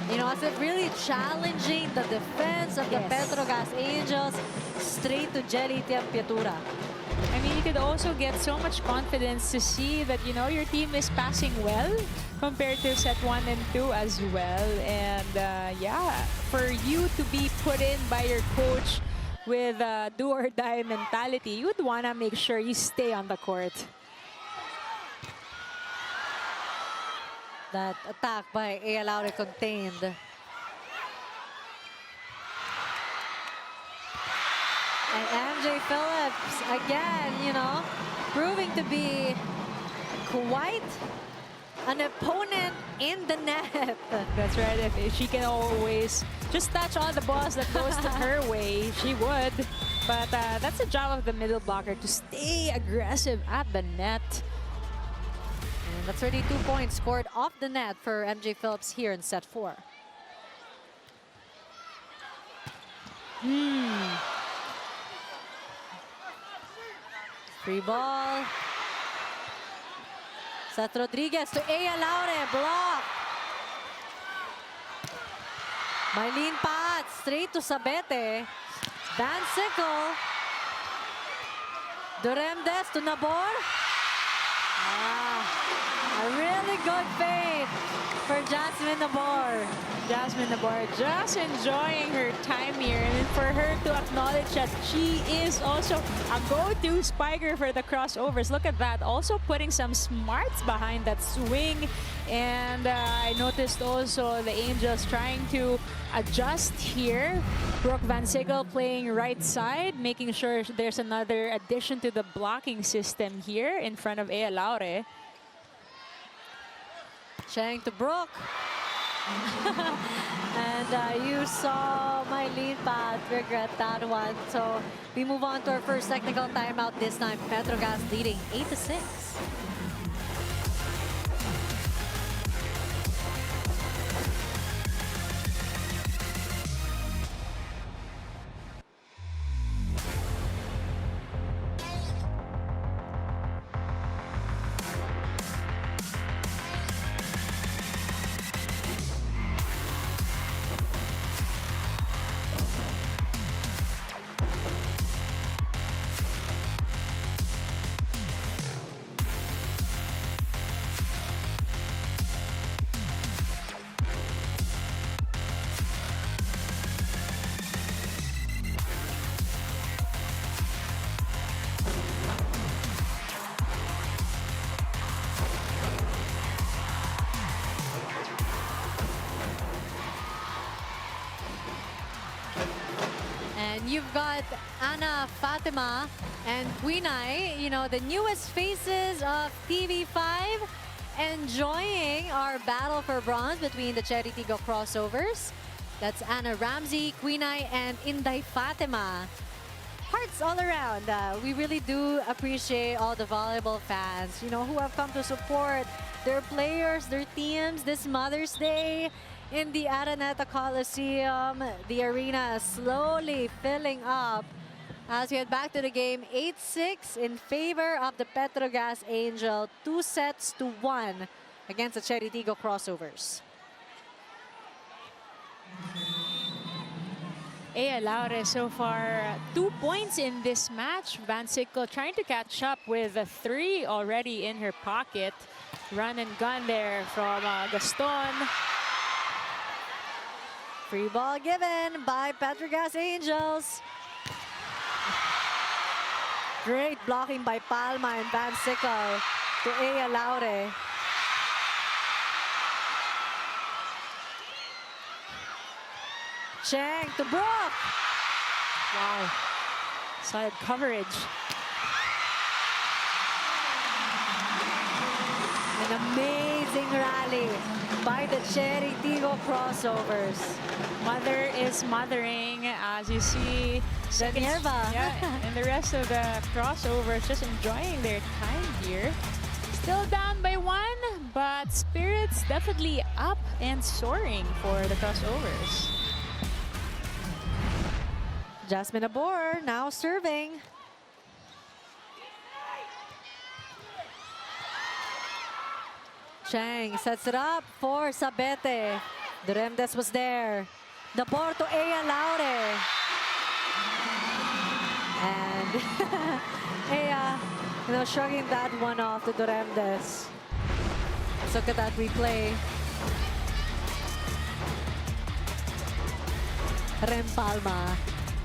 B: You know, as if really challenging the defense of the Petro Gazz Angels straight to Chery Tiggo.
C: I mean, you could also get so much confidence to see that, you know, your team is passing well compared to set 1 and 2 as well. And yeah, for you to be put in by your coach with a do or die mentality, you would want to make sure you stay on the court.
B: That attack by A. Laure contained. And MJ Phillips, again, you know, proving to be quite an opponent in the net.
C: That's right. If she can always just touch all the balls that goes to her way, she would. But that's the job of the middle blocker, to stay aggressive at the net.
B: And that's 32 points scored off the net for MJ Phillips here in set 4. Free ball. Seth Rodriguez to Ea Laure, block. Mylene Pat, straight to Sabete. Van Sickle. Duremdes to Nabor. A really good fade for Jasmine Nabor.
C: Jasmine Nabor just enjoying her time here, and for her to acknowledge that she is also a go-to spiker for the crossovers. Look at that, also putting some smarts behind that swing. And I noticed also the Angels trying to adjust here. Brooke Van Sickle playing right side, making sure there's another addition to the blocking system here in front of Ea Laure.
B: Chang to Brooke. And you saw Mylene Pat regret that one. So we move on to our first technical timeout. This time, Petro Gazz leading 8-6. And you've got Ana Fatima and Quinay, you know, the newest faces of TV5, enjoying our battle for bronze between the Chery Tiggo Crossovers. That's Anna Ramsey, Quinay, and Inday Fatima. Hearts all around. We really do appreciate all the volleyball fans, you know, who have come to support their players, their teams this Mother's Day. In the Araneta Coliseum, the arena is slowly filling up as we head back to the game. 8-6 in favor of the Petro Gazz Angel, 2-1 against the Chery Tiggo Crossovers.
C: Ea Laure so far 2 points in this match. Van Sickle trying to catch up with a 3 already in her pocket. Run and gun there from Gaston.
B: Free ball given by Petro Gazz Angels. Great blocking by Palma and Van Sickle to Ea Laure. Cheng to Brooke.
C: Wow. Solid coverage.
B: An amazing rally by the Chery Tiggo Crossovers.
C: Mother is mothering, as you see.
B: Daniela.
C: Yeah, and the rest of the crossovers just enjoying their time here. Still down by 1, but spirits definitely up and soaring for the crossovers.
B: Jasmine Abor now serving. Chang sets it up for Sabete. Duremdes was there. The ball to Ea Laure. And Ea, shrugging that one off to Duremdes. Let's look at that replay. Rem Palma,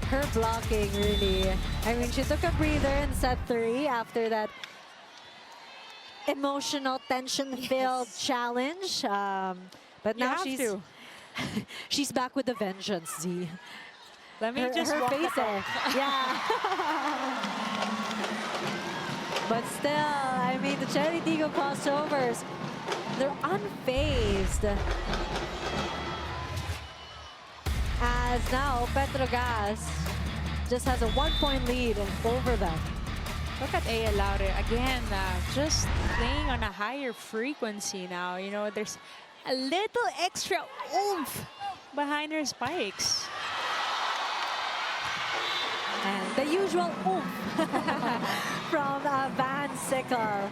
B: her blocking really. I mean, she took a breather in set 3 after that emotional, tension-filled challenge. But now she's back with a vengeance, Z.
C: Let me just
B: her
C: walk
B: face
C: the
B: there. Yeah. But still, I mean, the Chery Tiggo Crossovers, they're unfazed. As now, Petro Gazz just has a 1-point lead over them.
C: Look at Ea Laure again, just playing on a higher frequency now. You know, there's a little extra oomph behind her spikes.
B: And the usual oomph from Van Sickle.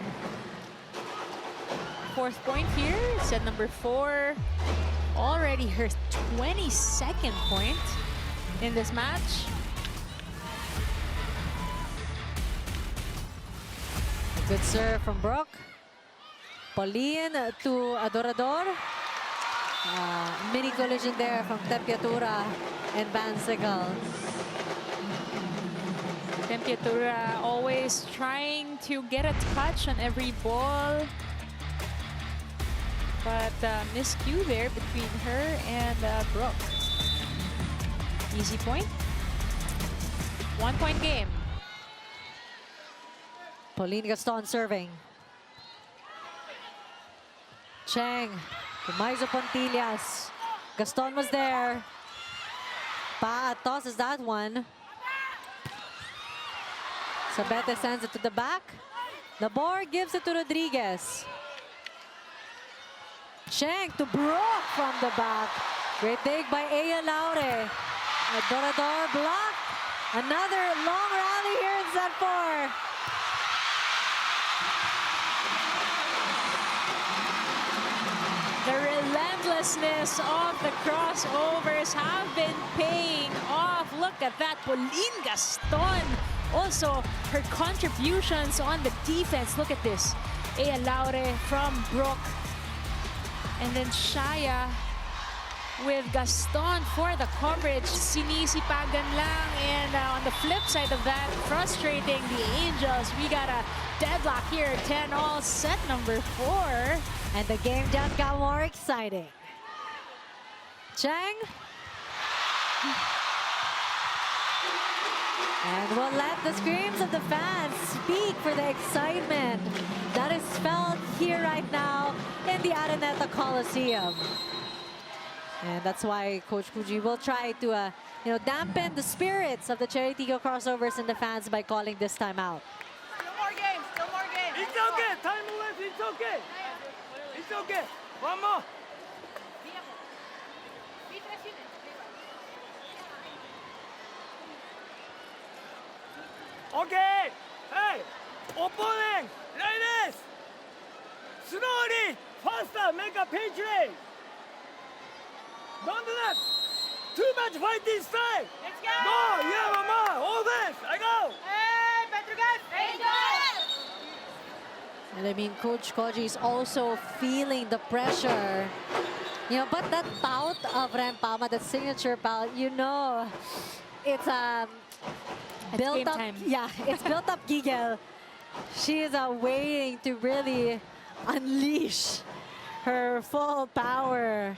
C: 4th point here, set number 4. Already her 22nd point in this match.
B: Good serve from Brooke. Pauline to Adorador. Mini collision there from Tempiatura and Van Sickle.
C: Tempiatura always trying to get a touch on every ball. But miscue there between her and Brooke. Easy point. 1-point game.
B: Pauline Gaston serving. Cheng to Maizo Pontillas. Gaston was there. Tosses that one. Sabete sends it to the back. The board gives it to Rodriguez. Cheng to Brooke from the back. Great dig by Ea Laure. Adorador block. Another long rally here in set 4.
C: The relentlessness of the crossovers have been paying off. Look at that, Pauline Gaston. Also, her contributions on the defense. Look at this. Ea Laure from Brooke. And then Shaya with Gaston for the coverage. Sinisipagan lang. And on the flip side of that, frustrating the Angels. We got a deadlock here, 10-all, set number 4.
B: And the game just got more exciting. Cheng. And we'll let the screams of the fans speak for the excitement that is felt here right now in the Araneta Coliseum. And that's why Coach Fuji will try to dampen the spirits of the Chery Tiggo Crossovers and the fans by calling this time out.
F: Still more games, still more games.
G: It's okay. Time left. It's okay. It's okay. One more. Okay. Hey, opponent, like this. Slowly, faster, make a pitch rate. Don't do that. Too much fighting style.
F: Let's go.
G: Go, you have a more. Offense, I go.
F: Hey, Petro Gazz Angels.
B: And I mean, Coach Koji is also feeling the pressure. But that bout of Rem Palma, that signature bout, it's
C: It's
B: built
C: game
B: up.
C: time.
B: Yeah, it's built up giggle. She is waiting to really unleash her full power.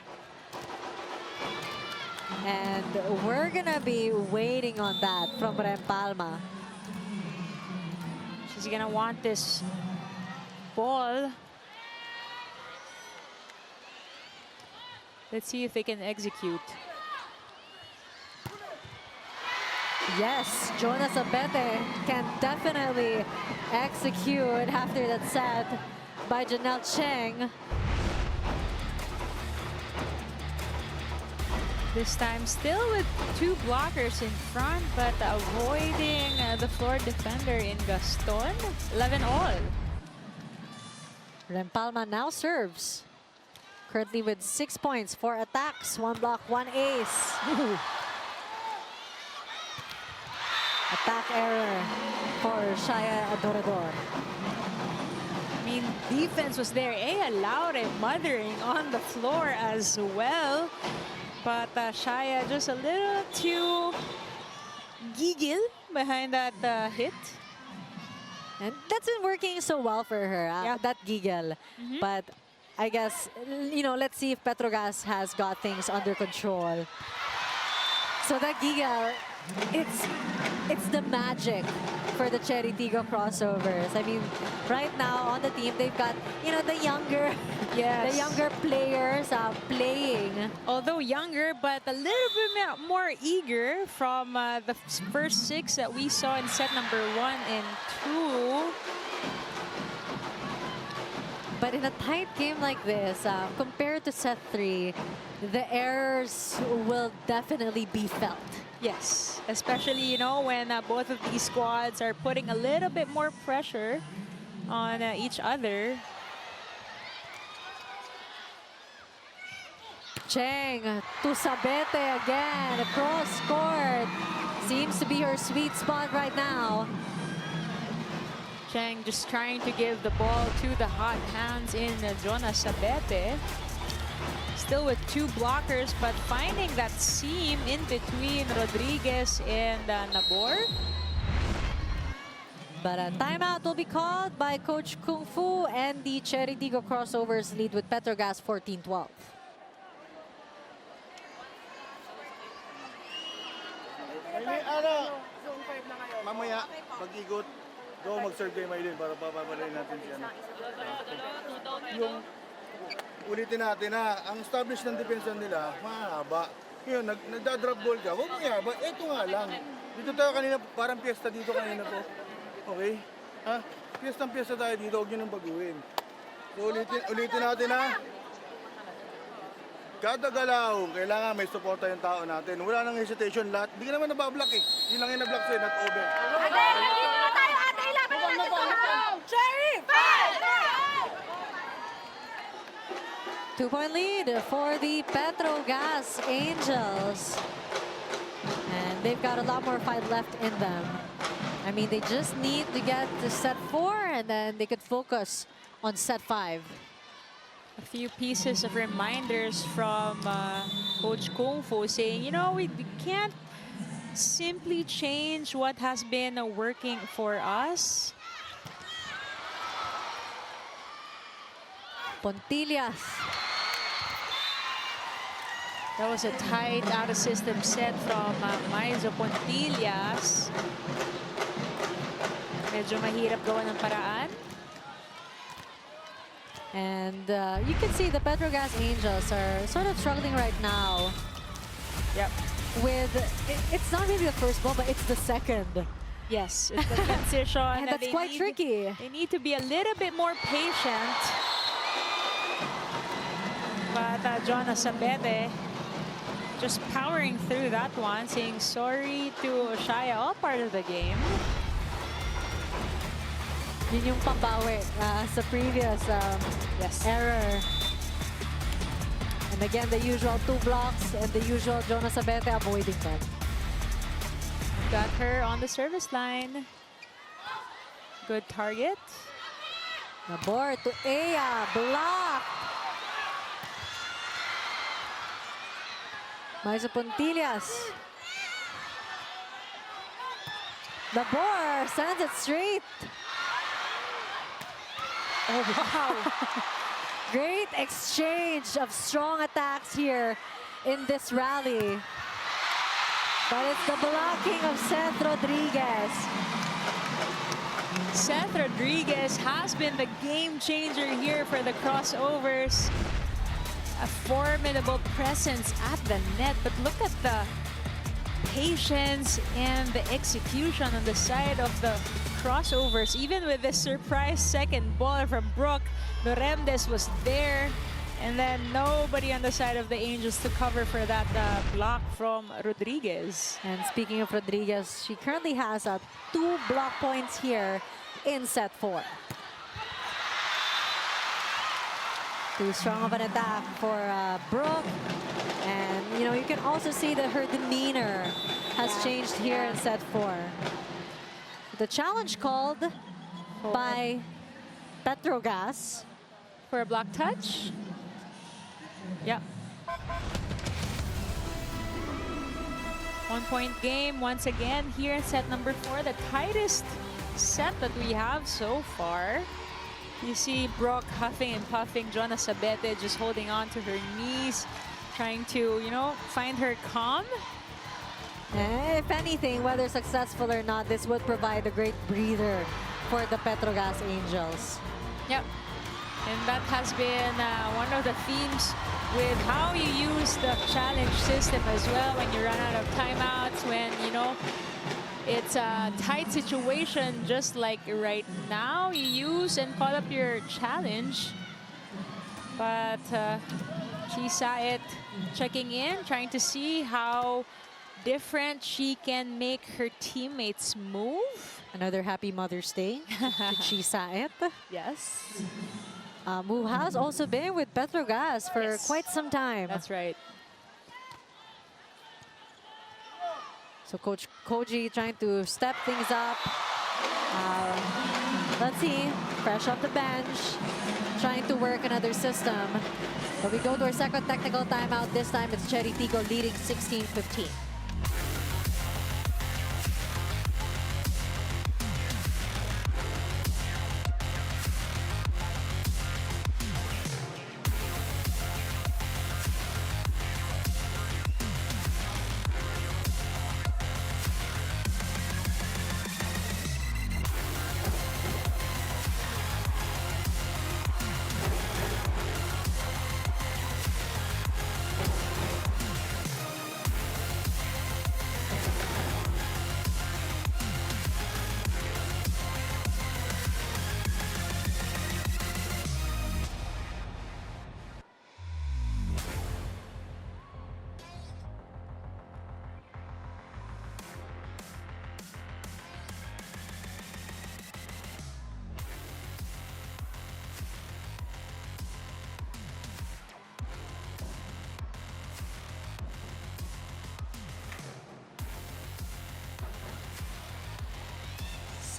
B: And we're gonna be waiting on that from Rempalma.
C: She's gonna want this ball. Let's see if they can execute.
B: Yes, Jonas Abete can definitely execute after that set by Janelle Cheng.
C: This time still with 2 blockers in front, but avoiding the floor defender in Gaston. 11 all.
B: Rempalma now serves. Currently with 6 points, 4 attacks, 1 block, 1 ace. Attack error for Shaya Adorador.
C: I mean, defense was there. Allowed a mothering on the floor as well. But Shaya just a little too giggle behind that hit.
B: And that's been working so well for her, that giggle. But I guess, you know, let's see if Petro Gazz has got things under control. So that giggle, it's the magic for the Chery Tiggo Crossovers. I mean, right now on the team, they've got, you know, the younger players playing.
C: Although younger, but a little bit more eager from the first 6 that we saw in set number 1 and 2.
B: But in a tight game like this, compared to set 3, the errors will definitely be felt.
C: Yes, especially, you know, when both of these squads are putting a little bit more pressure on each other.
B: Cheng to Sabete again, cross court. Seems to be her sweet spot right now.
C: Cheng just trying to give the ball to the hot hands in Jonas Sabete. Still with 2 blockers, but finding that seam in between Rodriguez and Nabor.
B: But a timeout will be called by Coach Kung Fu, and the Chery Tiggo Crossovers lead with Petro Gazz 14-12.
E: Mamaya, pag-ikot, go mag-serve kay Maylin para papapalayin natin siya. Yung ulitin natin ha, ang establish ng depensa nila, mahaba. Ngayon, nagda-drop ball ka, huwag mo yaba, eto nga lang. Dito tayo kanina, parang piyesta dito kanina to. Okay? Ha? Piyesta tayo dito, huwag nyo nang baguhin. So ulitin natin ha. Kada galaw, kailangan may suporta yung tao natin. Wala nang hesitation lahat. Hindi ka naman nabablock eh. Yun lang yung nablock sa'yo, not over.
D: Ate, nandito na tayo, ate. Ilaban na natin ito. Chery, fight!
B: 2-point lead for the Petro Gazz Angels. And they've got a lot more fight left in them. I mean, they just need to get to set 4 and then they could focus on set 5.
C: A few pieces of reminders from Coach Kung Fu saying, you know, we can't simply change what has been working for us.
B: Pontillas.
C: That was a tight out-of-system set from Maizo Pontillas. Medyo mahirap gawa ng paraan.
B: And you can see the Petro Gazz Angels are sort of struggling right now.
C: Yep.
B: With, it's not really the first ball, but it's the second.
C: Yes, it's the transition.
B: And that's quite tricky.
C: They need to be a little bit more patient. But Jonas Sabete just powering through that one, saying sorry to Shaya, all part of the game.
B: Yun yung pambawi sa previous error. And again, the usual 2 blocks and the usual Jonas Abete avoiding them.
C: Got her on the service line. Good target.
B: Nabor to Aya, block. Maizo Pontillas. The boar sends it straight.
C: Oh, wow.
B: Great exchange of strong attacks here in this rally. But it's the blocking of Seth Rodriguez.
C: Seth Rodriguez has been the game changer here for the crossovers. A formidable presence at the net, but look at the patience and the execution on the side of the crossovers. Even with the surprise second ball from Brooke, Noremdes was there, and then nobody on the side of the Angels to cover for that block from Rodriguez.
B: And speaking of Rodriguez, she currently has 2 block points here in set 4. Too strong of an attack for Brooke. And, you know, you can also see that her demeanor has changed here in set 4. The challenge called by Petro Gazz.
C: For a block touch. Yep. 1-point game once again here in set number 4. The tightest set that we have so far. You see Brooke huffing and puffing. Jonah Sabete just holding on to her knees, trying to, you know, find her calm.
B: If anything, whether successful or not, this would provide a great breather for the Petro Gazz Angels.
C: Yep. And that has been one of the themes with how you use the challenge system as well when you run out of timeouts, when, you know, it's a tight situation just like right now. You use and call up your challenge. But she saw it checking in, trying to see how different she can make her teammates move.
B: Another happy Mother's Day to Chi Saet,
C: Yes.
B: who has also been with Petro Gazz for quite some time.
C: That's right.
B: So Coach Koji trying to step things up. Let's see, fresh off the bench, trying to work another system. But we go to our second technical timeout. This time it's Chery Tiggo leading 16-15.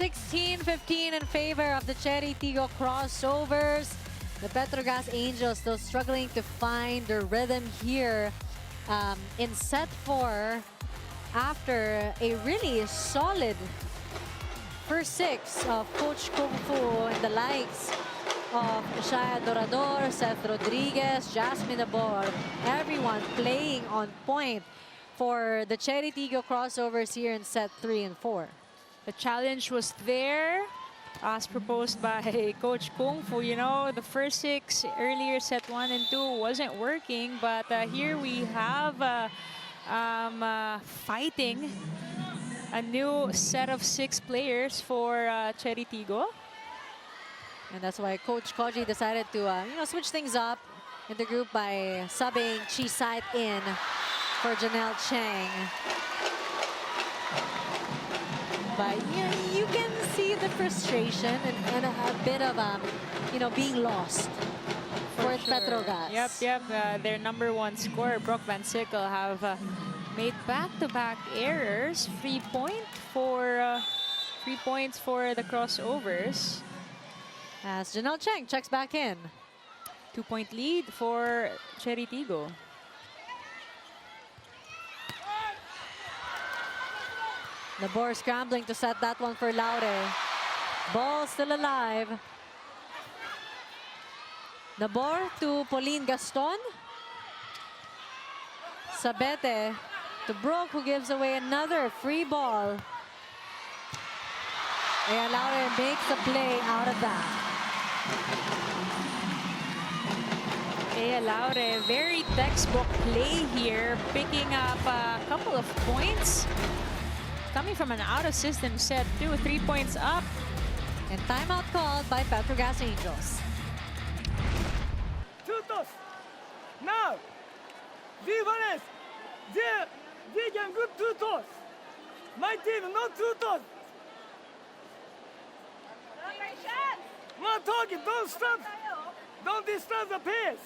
B: (16-15) in favor of the Chery Tiggo Crossovers. The Petro Gazz Angels still struggling to find their rhythm here in set 4 after a really solid first 6 of Coach Kung Fu and the likes of Shaya Dorador, Seth Rodriguez, Jasmine Abor, everyone playing on point for the Chery Tiggo Crossovers here in set 3 and 4.
C: The challenge was there, as proposed by Coach Kung Fu. You know, the first 6 earlier, set 1 and 2, wasn't working. But here we have fighting a new set of 6 players for Chery Tiggo.
B: And that's why Coach Koji decided to you know, switch things up in the group by subbing Chi Sait in for Janelle Chang. But you can see the frustration and a bit of you know, being lost for Petro Gazz.
C: Yep. Their #1 scorer, Brooke Van Sickle, have made back-to-back errors. 3 points for the crossovers.
B: As Janelle Chang checks back in.
C: 2-point lead for Chery Tiggo.
B: Nabor scrambling to set that one for Laure. Ball still alive. Nabor to Pauline Gaston. Sabete to Brooke, who gives away another free ball. And Laure makes a play out of that.
C: Laure, very textbook play here, picking up a couple of points. Coming from an out-of-system set, too, 3 points up.
B: And timeout called by Petro Gazz Angels.
G: Two toss. Now, difference. They can good two toss. My team, not two toss. More talking, don't stop. Don't disturb the pace.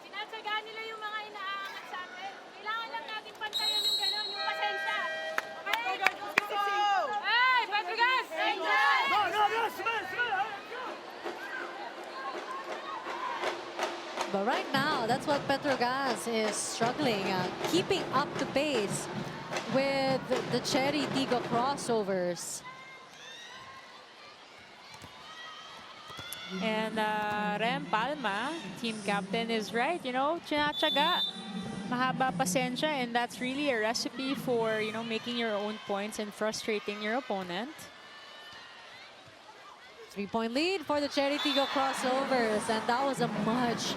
F: Sinatsagaan nila yung mga inaangat sa atin. Kailangan lang natin pantayan yung gano'n, yung pasensya. Okay? Hey, Petro Gazz! Angels!
G: No, smell.
B: But right now, that's what Petro Gazz is struggling, keeping up the pace with the Chery Tiggo Crossovers.
C: And Rem Palma, team captain, is right. You know, tsinatsaga, mahaba pasensya, and that's really a recipe for, you know, making your own points and frustrating your opponent.
B: 3-point lead for the Chery Tiggo Crossovers, and that was a much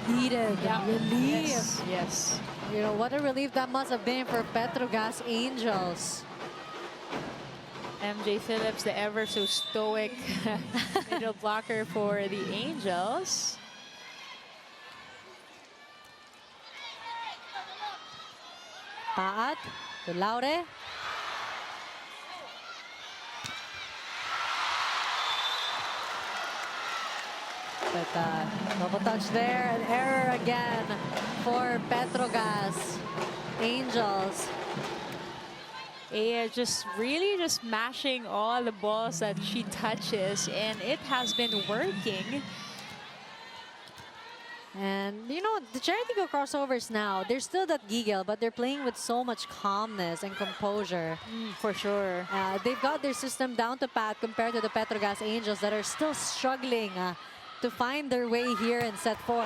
B: needed relief.
C: Yes.
B: You know, what a relief that must have been for Petro Gazz Angels.
C: MJ Phillips, the ever so stoic middle blocker for the Angels.
B: Paat to Laure. But double touch there, an error again for Petro Gazz Angels.
C: Just really just mashing all the balls that she touches, and it has been working.
B: And, you know, the Chery Tiggo Crossovers now, they're still that giggle, but they're playing with so much calmness and composure.
C: For sure.
B: They've got their system down to pat compared to the Petro Gazz Angels that are still struggling to find their way here in set 4.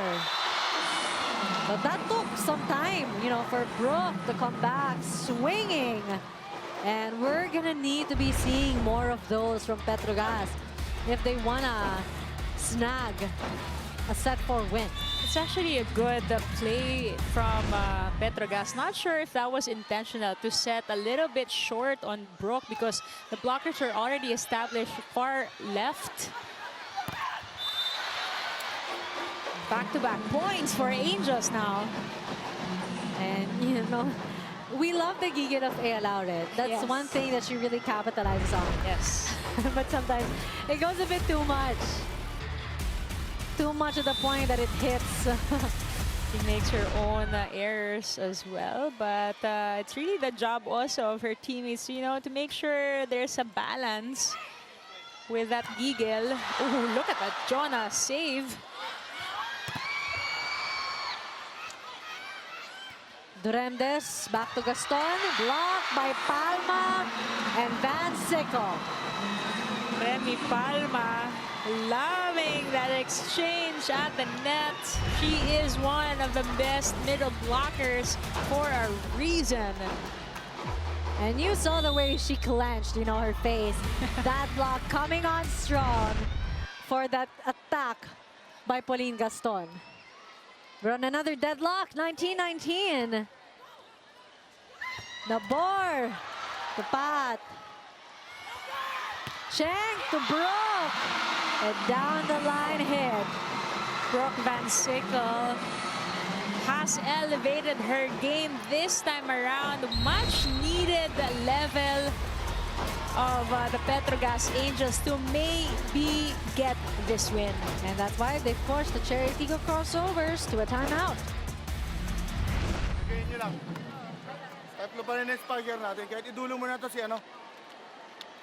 B: But that took some time, you know, for Brooke to come back swinging. And we're going to need to be seeing more of those from Petro Gazz if they want to snag a set 4 win.
C: It's actually a good play from Petro Gazz. Not sure if that was intentional to set a little bit short on Brooke because the blockers are already established far left. Back-to-back points for Angels now.
B: And, you know, we love the giggle of Ea Laure. That's
C: Yes.
B: one thing that she really capitalizes on.
C: Yes.
B: But sometimes it goes a bit too much. Too much to the point that it hits.
C: She makes her own errors as well, but it's really the job also of her teammates, you know, to make sure there's a balance with that giggle. Oh, look at that Jonah save.
B: Duremdes back to Gaston, blocked by Palma and Van Sickle.
C: Remy Palma loving that exchange at the net. She is one of the best middle blockers for a reason.
B: And you saw the way she clenched, you know, her face. That block coming on strong for that attack by Pauline Gaston. We're on another deadlock, 19-19. Nabor to Pat. Cheng to Brooke. And down the line hit.
C: Brooke Van Sickle has elevated her game this time around. Much needed level of the Petro Gazz Angels to maybe get this win.
B: And that's why they forced the Chery Tiggo Crossovers to a timeout.
E: Gawin nyo lang. Tatlo pa rin ang spiker natin. Kahit idulo mo na to si ano.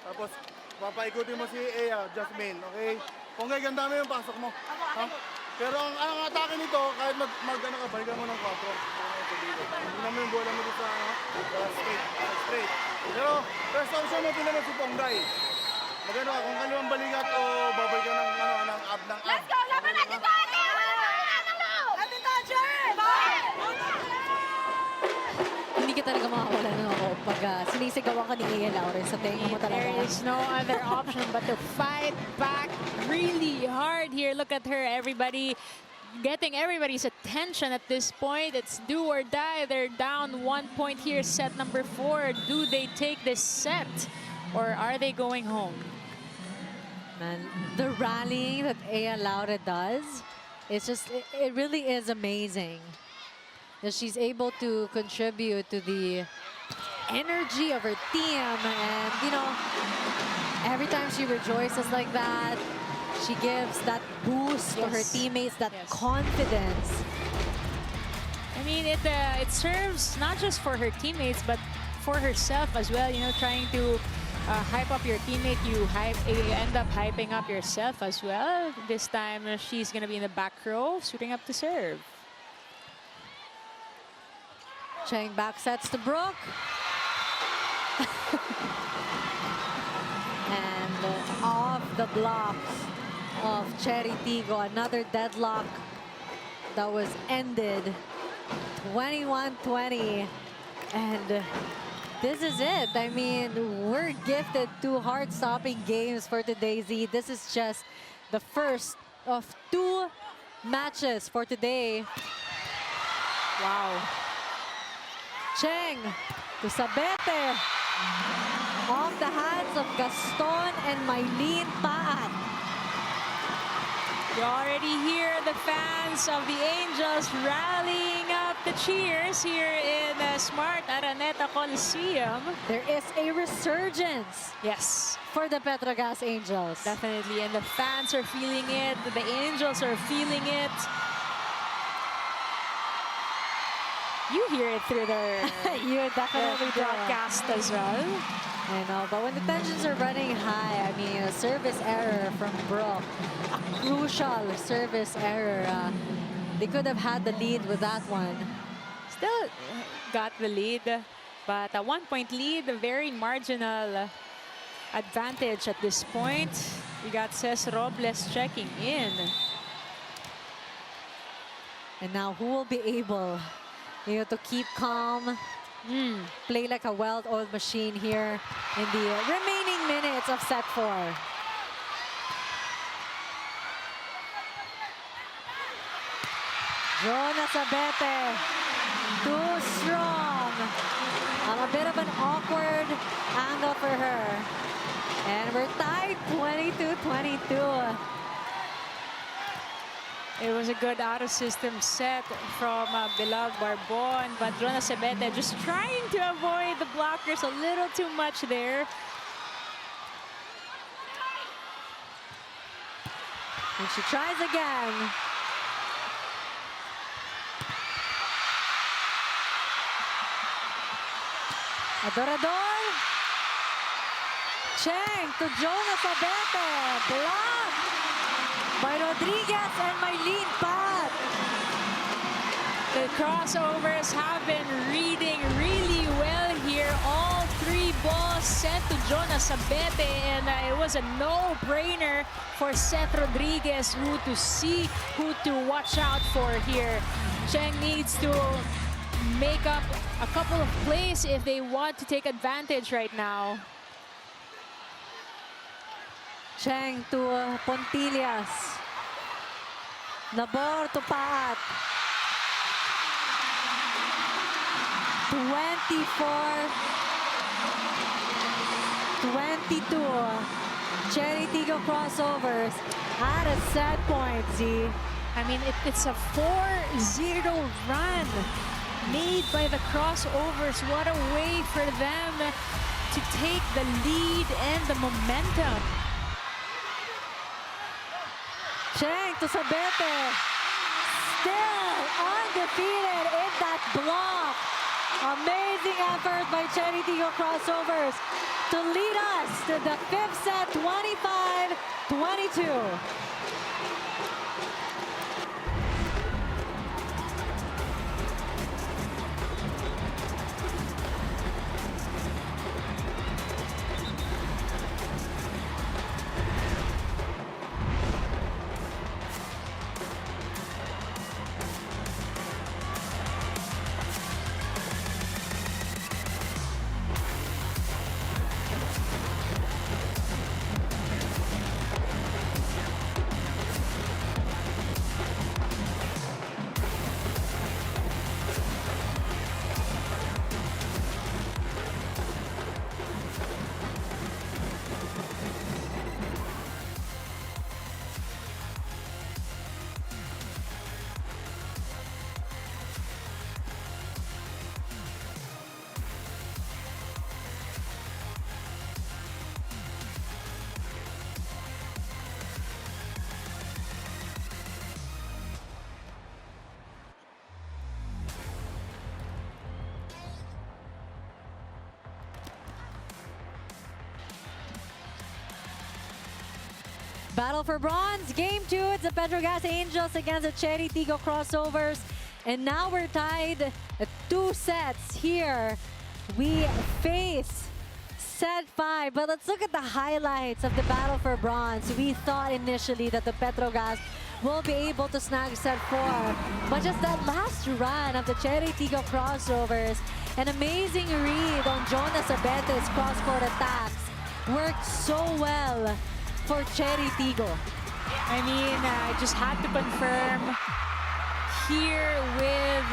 E: Tapos, papaikutin mo si Ea, Jasmine, okay? Kung gaganda mo yung pasok mo. Ha? Pero ang atake nito, kahit kahit ano ka, balikan mo ng 4. Hindi naman yung bola mo dito sa straight. Pero, first option mo pinanong si Ponggay. Magano ka, kung kaliwang balikat o babalik ka ng up.
D: Let's go! Laban natin ba? Natin to, Chery!
B: Hindi ka talaga makakawala na ako pag sinisigawan ka ni Ea Laure sa tenga mo talaga.
C: There is no other option but to fight back really hard here. Look at her, everybody. Getting everybody's attention at this point. It's do or die. They're down 1 point here, set number 4. Do they take this set or are they going home?
B: Man, the rallying that Ea Laure does, it's just, it really is amazing. That she's able to contribute to the energy of her team. And, you know, every time she rejoices like that, she gives that boost to her teammates, that confidence.
C: I mean, it serves not just for her teammates, but for herself as well. You know, trying to hype up your teammate, you end up hyping up yourself as well. This time, she's going to be in the back row, suiting up to serve.
B: Cheng back sets to Brooke. And off the blocks of Chery Tiggo, another deadlock that was ended 21-20. And this is it. I mean, we're gifted 2 heart-stopping games for today, Z. This is just the first of 2 matches for today. Wow. Cheng to Sabete. Off the hands of Gaston and Mylene Paat.
C: You already hear the fans of the Angels rallying up the cheers here in Smart Araneta Coliseum.
B: There is a resurgence.
C: Yes.
B: For the Petro Gazz Angels.
C: Definitely, and the fans are feeling it. The Angels are feeling it. You hear it through the
B: You definitely
C: broadcast as well.
B: I know, but when the tensions are running high, I mean, a service error from Brooke, a crucial service error. They could have had the lead with that one.
C: Still got the lead, but a 1-point lead, a very marginal advantage at this point. We got Cez Robles checking in.
B: And now who will be able, you know, to keep calm, play like a well-oiled machine here in the remaining minutes of set 4. Jonas Abete, too strong. A bit of an awkward angle for her. And we're tied 22-22.
C: It was a good out-of-system set from beloved Barbon, but Jonas Abete just trying to avoid the blockers a little too much there.
B: And she tries again. Adorador. Cheng to Jonas Abete. Blocked by Rodriguez and Mylene Paat.
C: The crossovers have been reading really well here. All 3 balls sent to Jonas Abete, and it was a no-brainer for Seth Rodriguez who to watch out for here. Cheng needs to make up a couple of plays if they want to take advantage right now.
B: Cheng to Pontillas. Nabor to Paat. 24-22. Chery Tiggo Crossovers at a set point, Z.
C: I mean, it's a 4-0 run made by the crossovers. What a way for them to take the lead and the momentum.
B: Cheng to Sabete. Still undefeated in that block. Amazing effort by Chery Tiggo Crossovers to lead us to the 5th set, 25-22. Battle for bronze, game 2. It's the Petro Gazz Angels against the Chery Tiggo Crossovers. And now we're tied at 2 sets here. We face set 5, but let's look at the highlights of the battle for bronze. We thought initially that the Petro Gazz will be able to snag set 4, but just that last run of the Chery Tiggo Crossovers, an amazing read on Jonas Abete's cross-court attacks worked so well for Chery Tiggo.
C: I mean, I just had to confirm here with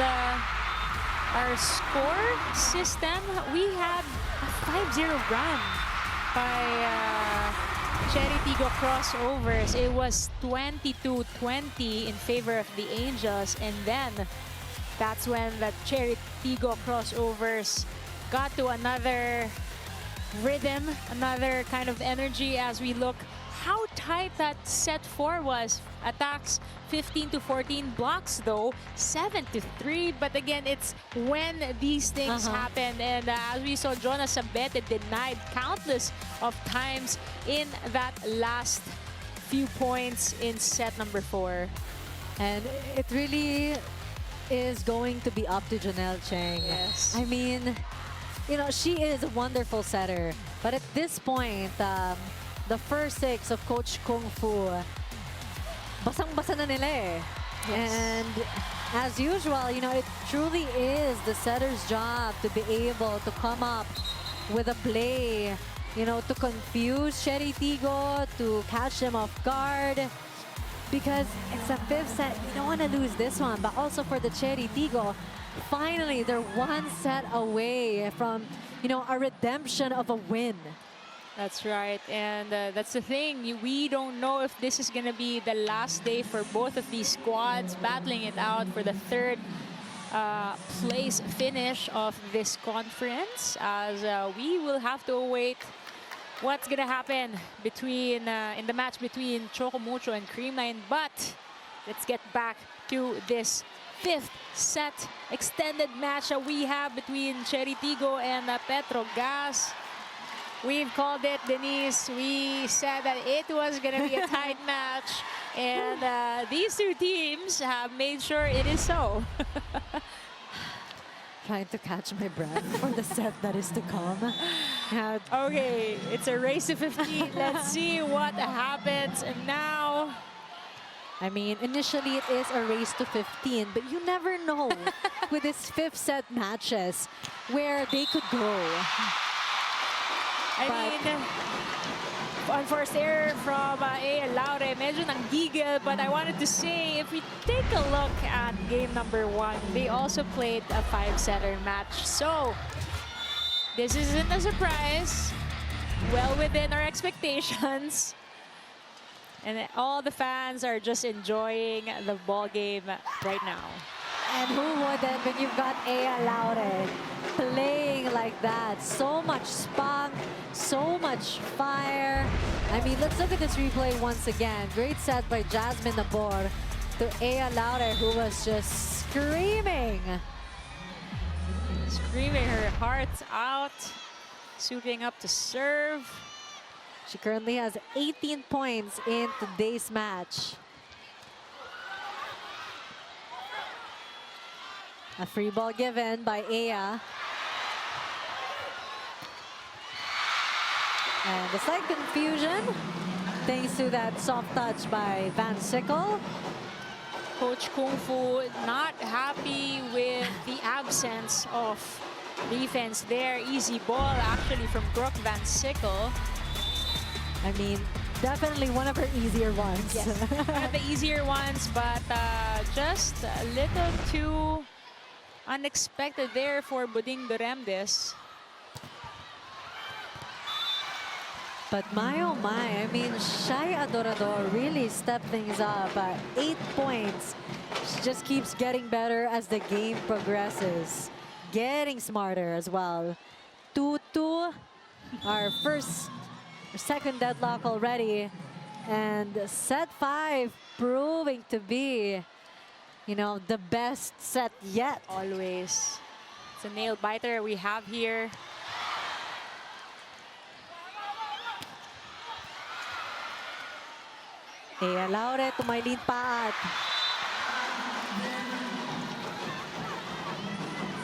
C: our score system. We had a 5-0 run by Chery Tiggo Crossovers. It was 22-20 in favor of the Angels, and then that's when the Chery Tiggo Crossovers got to another rhythm, another kind of energy as we look how tight that set 4 was. Attacks 15-14, blocks though 7-3. But again, it's when these things happen, and as we saw, Jonas Abete denied countless of times in that last few points in set number 4.
B: And it really is going to be up to Janelle Cheng.
C: Yes.
B: I mean, you know, she is a wonderful setter, but at this point, the first 6 of Coach Kung Fu, basang-basa na nila eh.
C: Yes.
B: And as usual, you know, it truly is the setter's job to be able to come up with a play, you know, to confuse Chery Tiggo, to catch them off guard. Because it's a 5th set, you don't want to lose this one. But also for the Chery Tiggo, finally, they're 1 set away from, you know, a redemption of a win.
C: That's right, and that's the thing. We don't know if this is going to be the last day for both of these squads battling it out for the 3rd place finish of this conference, as we will have to await what's going to happen between in the match between Choco Mucho and Creamline. But let's get back to this 5th set extended match that we have between Chery Tiggo and Petro Gazz. We've called it, Denise. We said that it was going to be a tight match, and these 2 teams have made sure it is so.
B: Trying to catch my breath for the set that is to come.
C: Okay, it's a race to 15. Let's see what happens. And now,
B: I mean, initially it is a race to 15, but you never know with these 5th set matches where they could go.
C: I mean, unforced error from A. Laure, medyo nanggigil, but I wanted to say, if we take a look at game number 1, they also played a 5-setter match. So, this isn't a surprise, well within our expectations. And all the fans are just enjoying the ball game right now.
B: And who wouldn't when you've got Ea Laure playing like that? So much spunk, so much fire. I mean, let's look at this replay once again. Great set by Jasmine Nabor to Ea Laure, who was just screaming.
C: Screaming her heart out, suiting up to serve.
B: She currently has 18 points in today's match. A free ball given by Ea. And a slight confusion thanks to that soft touch by Van Sickle.
C: Coach Kung Fu not happy with the absence of defense there. Easy ball actually from Brooke Van Sickle.
B: I mean, definitely one of her easier ones.
C: Yes, one of the easier ones, but just a little too unexpected there for Buding Doremdes.
B: But my oh my, I mean, Shai Adorador really stepped things up. 8 points. She just keeps getting better as the game progresses. Getting smarter as well. 2-2. Our second deadlock already. And set 5 proving to be, you know, the best set yet.
C: Always. It's a nail biter we have here.
B: Laure tumailin paat.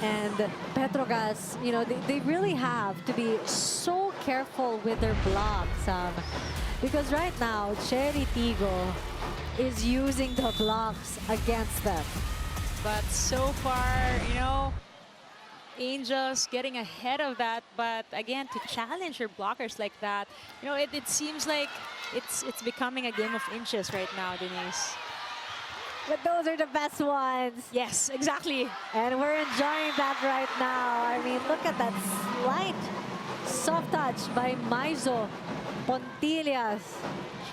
B: And Petro Gazz, you know, they really have to be so careful with their blocks. Because right now, Chery Tiggo is using the blocks against them.
C: But so far, you know, Angels getting ahead of that. But again, to challenge your blockers like that, you know, it seems like it's becoming a game of inches right now, Denise.
B: But those are the best ones.
C: Yes, exactly.
B: And we're enjoying that right now. I mean, look at that slight soft touch by Maizo Pontillas.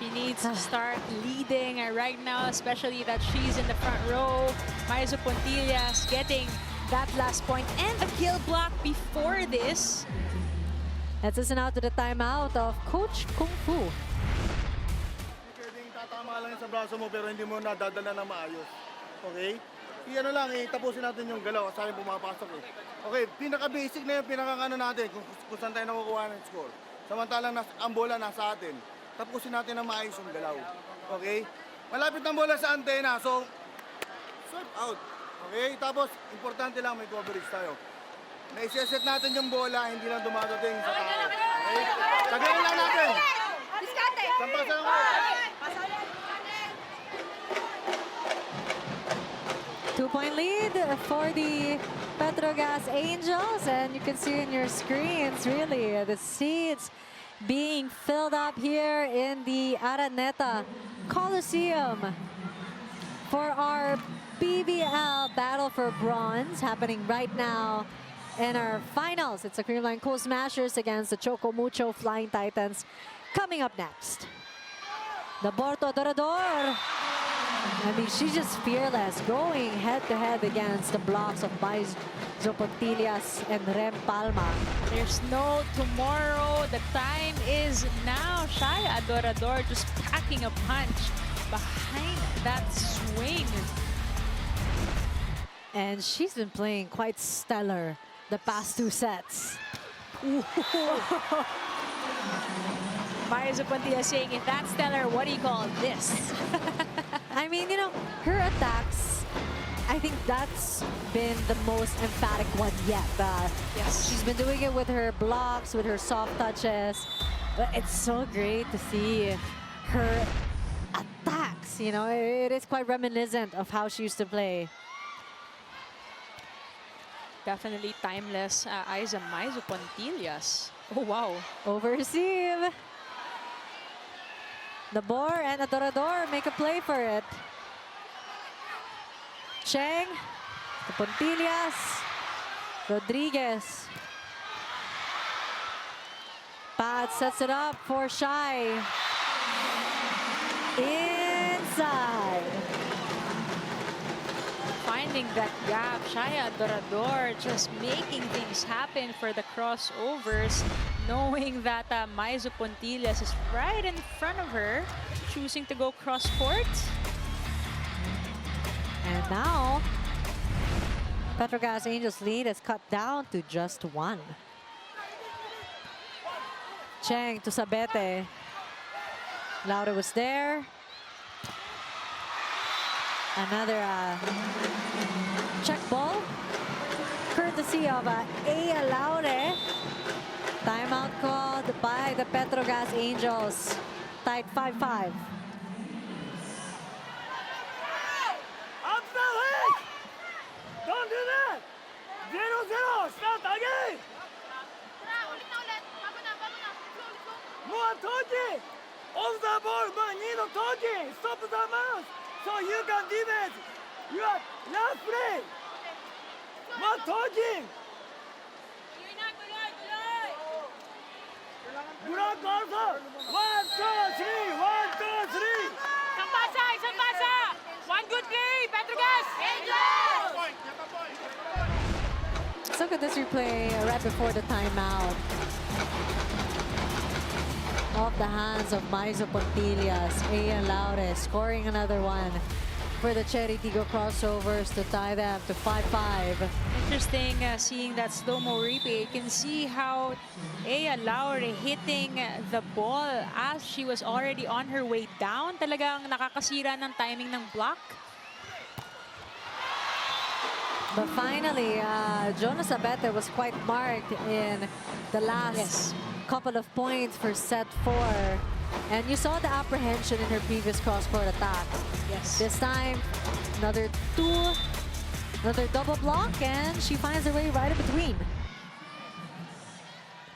C: She needs to start leading right now, especially that she's in the front row. Maizo Pontillas getting that last point and a kill block before this.
B: Let's listen out to the timeout of Coach Kung Fu.
E: Pwedeng tatama lang sa braso mo pero hindi mo nadadala na maayos. Okay? Ano lang, tapusin natin yung galaw. Sayang pumapasok eh. Okay, pinaka-basic na yung pinaka-ano natin kung saan tayo nakukuha ng score. Samantalang ang bola nasa atin. Tapusin natin na maayos yung galaw. Okay? Malapit ang bola sa antena, so serve out. Okay? Tapos, importante lang may coverage tayo. Na-set natin yung bola, hindi lang dumadating sa tao. Okay? Tagayin lang natin.
D: Diskarte!
E: Sampasa lang ako.
B: 2-point lead for the Petro Gazz Angels. And you can see in your screens, really, the seats being filled up here in the Araneta Coliseum for our PVL Battle for Bronze happening right now in our finals. It's the Creamline Cool Smashers against the Choco Mucho Flying Titans coming up next. The Borto Dorador. I mean, she's just fearless, going head-to-head against the blocks of Maizo Pontillas and Rem Palma.
C: There's no tomorrow. The time is now. Shaya Adorador just packing a punch behind that swing.
B: And she's been playing quite stellar the past 2 sets.
C: Maizo Pontillas saying, if that's stellar, what do you call this?
B: I mean, you know, her attacks, I think that's been the most emphatic one yet.
C: Yes.
B: She's been doing it with her blocks, with her soft touches. But it's so great to see her attacks. You know, it is quite reminiscent of how she used to play.
C: Definitely timeless. Aiza Maizo Pontillas. Oh, wow.
B: Overreceive. The Bor and Adorador make a play for it. Cheng, to Pontillas, Rodriguez. Pat sets it up for Shai. Inside.
C: Finding that gap, Shaya Adorador just making things happen for the crossovers, knowing that Maizo Pontillas is right in front of her, choosing to go cross court.
B: And now, Petro Gazz Angels' lead is cut down to just 1. Cheng to Sabete. Laura was there. Another check ball, courtesy of Aya Laure. Timeout called by the Petro Gazz Angels. Tied 5-5.
G: Up the leg! Don't do that! 0-0, start again! More talking! Off the ball, but need talking! Stop the mouse! So you can defense your last play! More talking! Block also! 1, 2, 3! 1, 2, 3!
F: Isang pasa! Isang pasa! One good play! Petro Gazz! Angels!
B: Let's look at this replay right before the timeout. Off the hands of Maizo Pontillas. Aya Laure scoring another one. for the Chery Tiggo Crossovers to tie them to 5-5.
C: Interesting seeing that slow-mo replay. You can see how Ea Laure hitting the ball as she was already on her way down. Talagang nakakasira ng timing ng block.
B: But finally, Jonas Abete was quite marked in the last couple of points for set 4. And you saw the apprehension in her previous cross-court attacks.
C: Yes.
B: This time, another double block, and she finds her way right in between.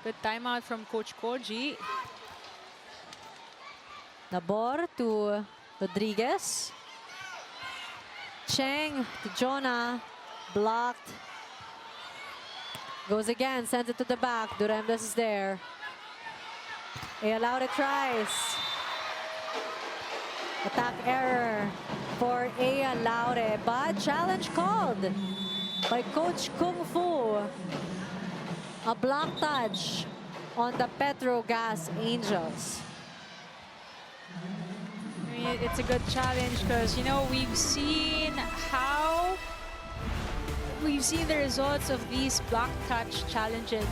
C: Good timeout from Coach Koji.
B: Nabor to Rodriguez. Cheng to Jonah. Blocked. Goes again, sends it to the back. Duremdes is there. Ea Laure tries. Attack error for Ea Laure, but challenge called by Coach Kung Fu. A block touch on the Petro Gazz Angels.
C: I mean, it's a good challenge because, you know, we've seen the results of these block touch challenges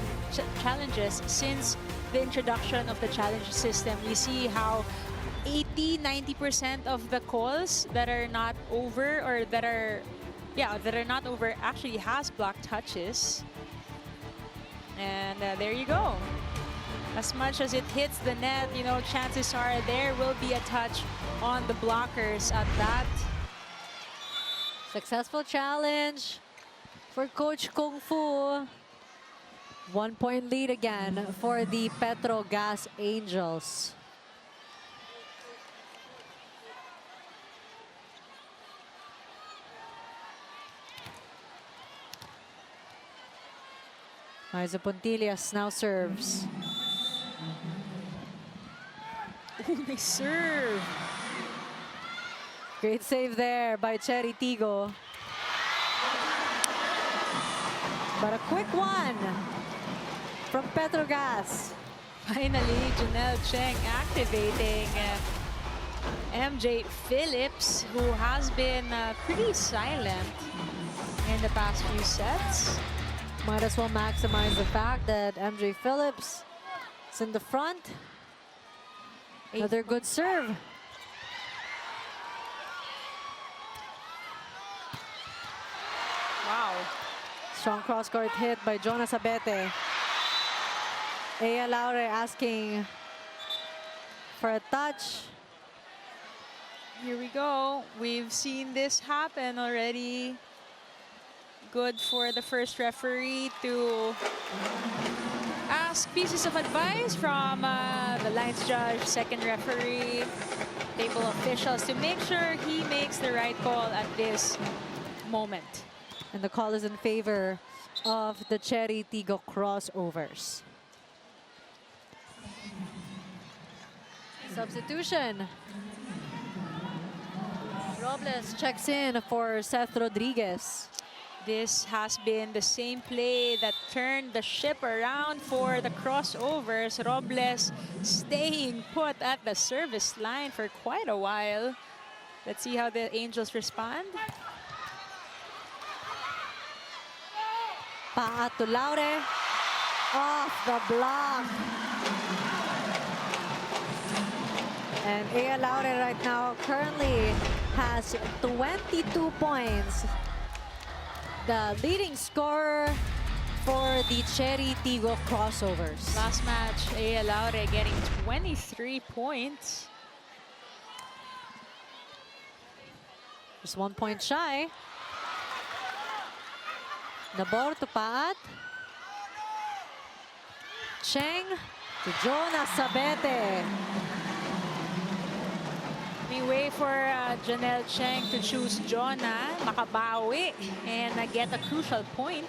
C: since the introduction of the challenge system. We see how 80-90% of the calls that are not over or that are not over actually has block touches. And there you go. As much as it hits the net, you know, chances are there will be a touch on the blockers at that.
B: Successful challenge for Coach Kung Fu. 1 point lead again for the Petro Gazz Angels. Aiza Pontillas now serves.
C: Oh, nice serve.
B: Great save there by Chery Tiggo. But a quick one from Petro Gazz.
C: Finally, Janelle Cheng activating MJ Phillips, who has been pretty silent in the past few sets.
B: Might as well maximize the fact that MJ Phillips is in the front. Another good serve.
C: Wow.
B: Strong cross-court hit by Jonas Abete. Ea Laure asking for a touch.
C: Here we go. We've seen this happen already. Good for the first referee to ask pieces of advice from the lines judge, second referee, table officials to make sure he makes the right call at this moment.
B: And the call is in favor of the Chery Tiggo Crossovers. Substitution. Robles checks in for Seth Rodriguez.
C: This has been the same play that turned the ship around for the crossovers. Robles staying put at the service line for quite a while. Let's see how the Angels respond.
B: Paa to Laure. Off the block. And Ea Laure right now currently has 22 points. The leading scorer for the Chery Tiggo Crossovers.
C: Last match, Ea Laure getting 23 points.
B: Just 1 point shy. Nabor to Paat. Cheng to Jonas Abete.
C: We wait for Janelle Cheng to choose Jonah, makabawi, and get a crucial point.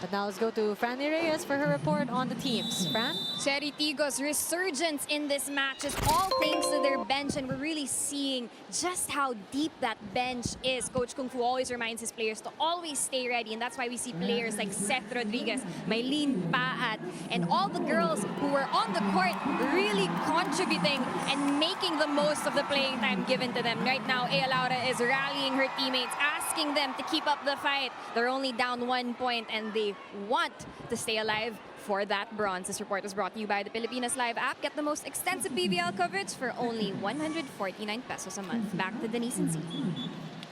B: But now let's go to Franny Reyes for her report on the teams. Fran?
D: Chery Tiggo's resurgence in this match is all thanks to their bench, and we're really seeing just how deep that bench is. Coach Kung Fu always reminds his players to always stay ready, and that's why we see players like Seth Rodriguez, Maylene Paat, and all the girls who were on the court really contributing and making the most of the playing time given to them. Right now, Ea Laura is rallying her teammates, asking them to keep up the fight. They're only down 1 point, and they want to stay alive for that bronze. This report was brought to you by the Pilipinas Live app. Get the most extensive PVL coverage for only 149 pesos a month. Back to Denise and Z.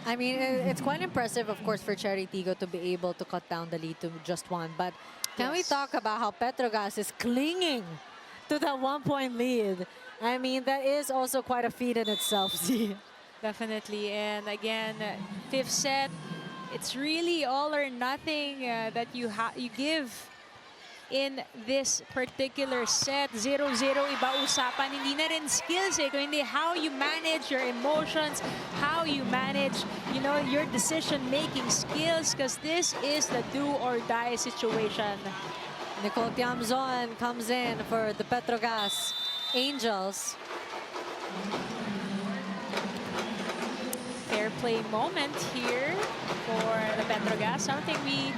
B: I mean, it's quite impressive, of course, for Chery Tiggo to be able to cut down the lead to just 1. But can we talk about how Petro Gazz is clinging to that 1-point lead? I mean, that is also quite a feat in itself, Z.
C: Definitely. And again, fifth set, it's really all or nothing that you give in this particular set. 0-0, iba usapan. Hindi na rin skills kundi how you manage your emotions, how you manage, your decision-making skills, because this is the do-or-die situation.
B: Nicole Tiamzon comes in for the Petro Gazz Angels.
C: Fair play moment here for the Petro Gazz, something we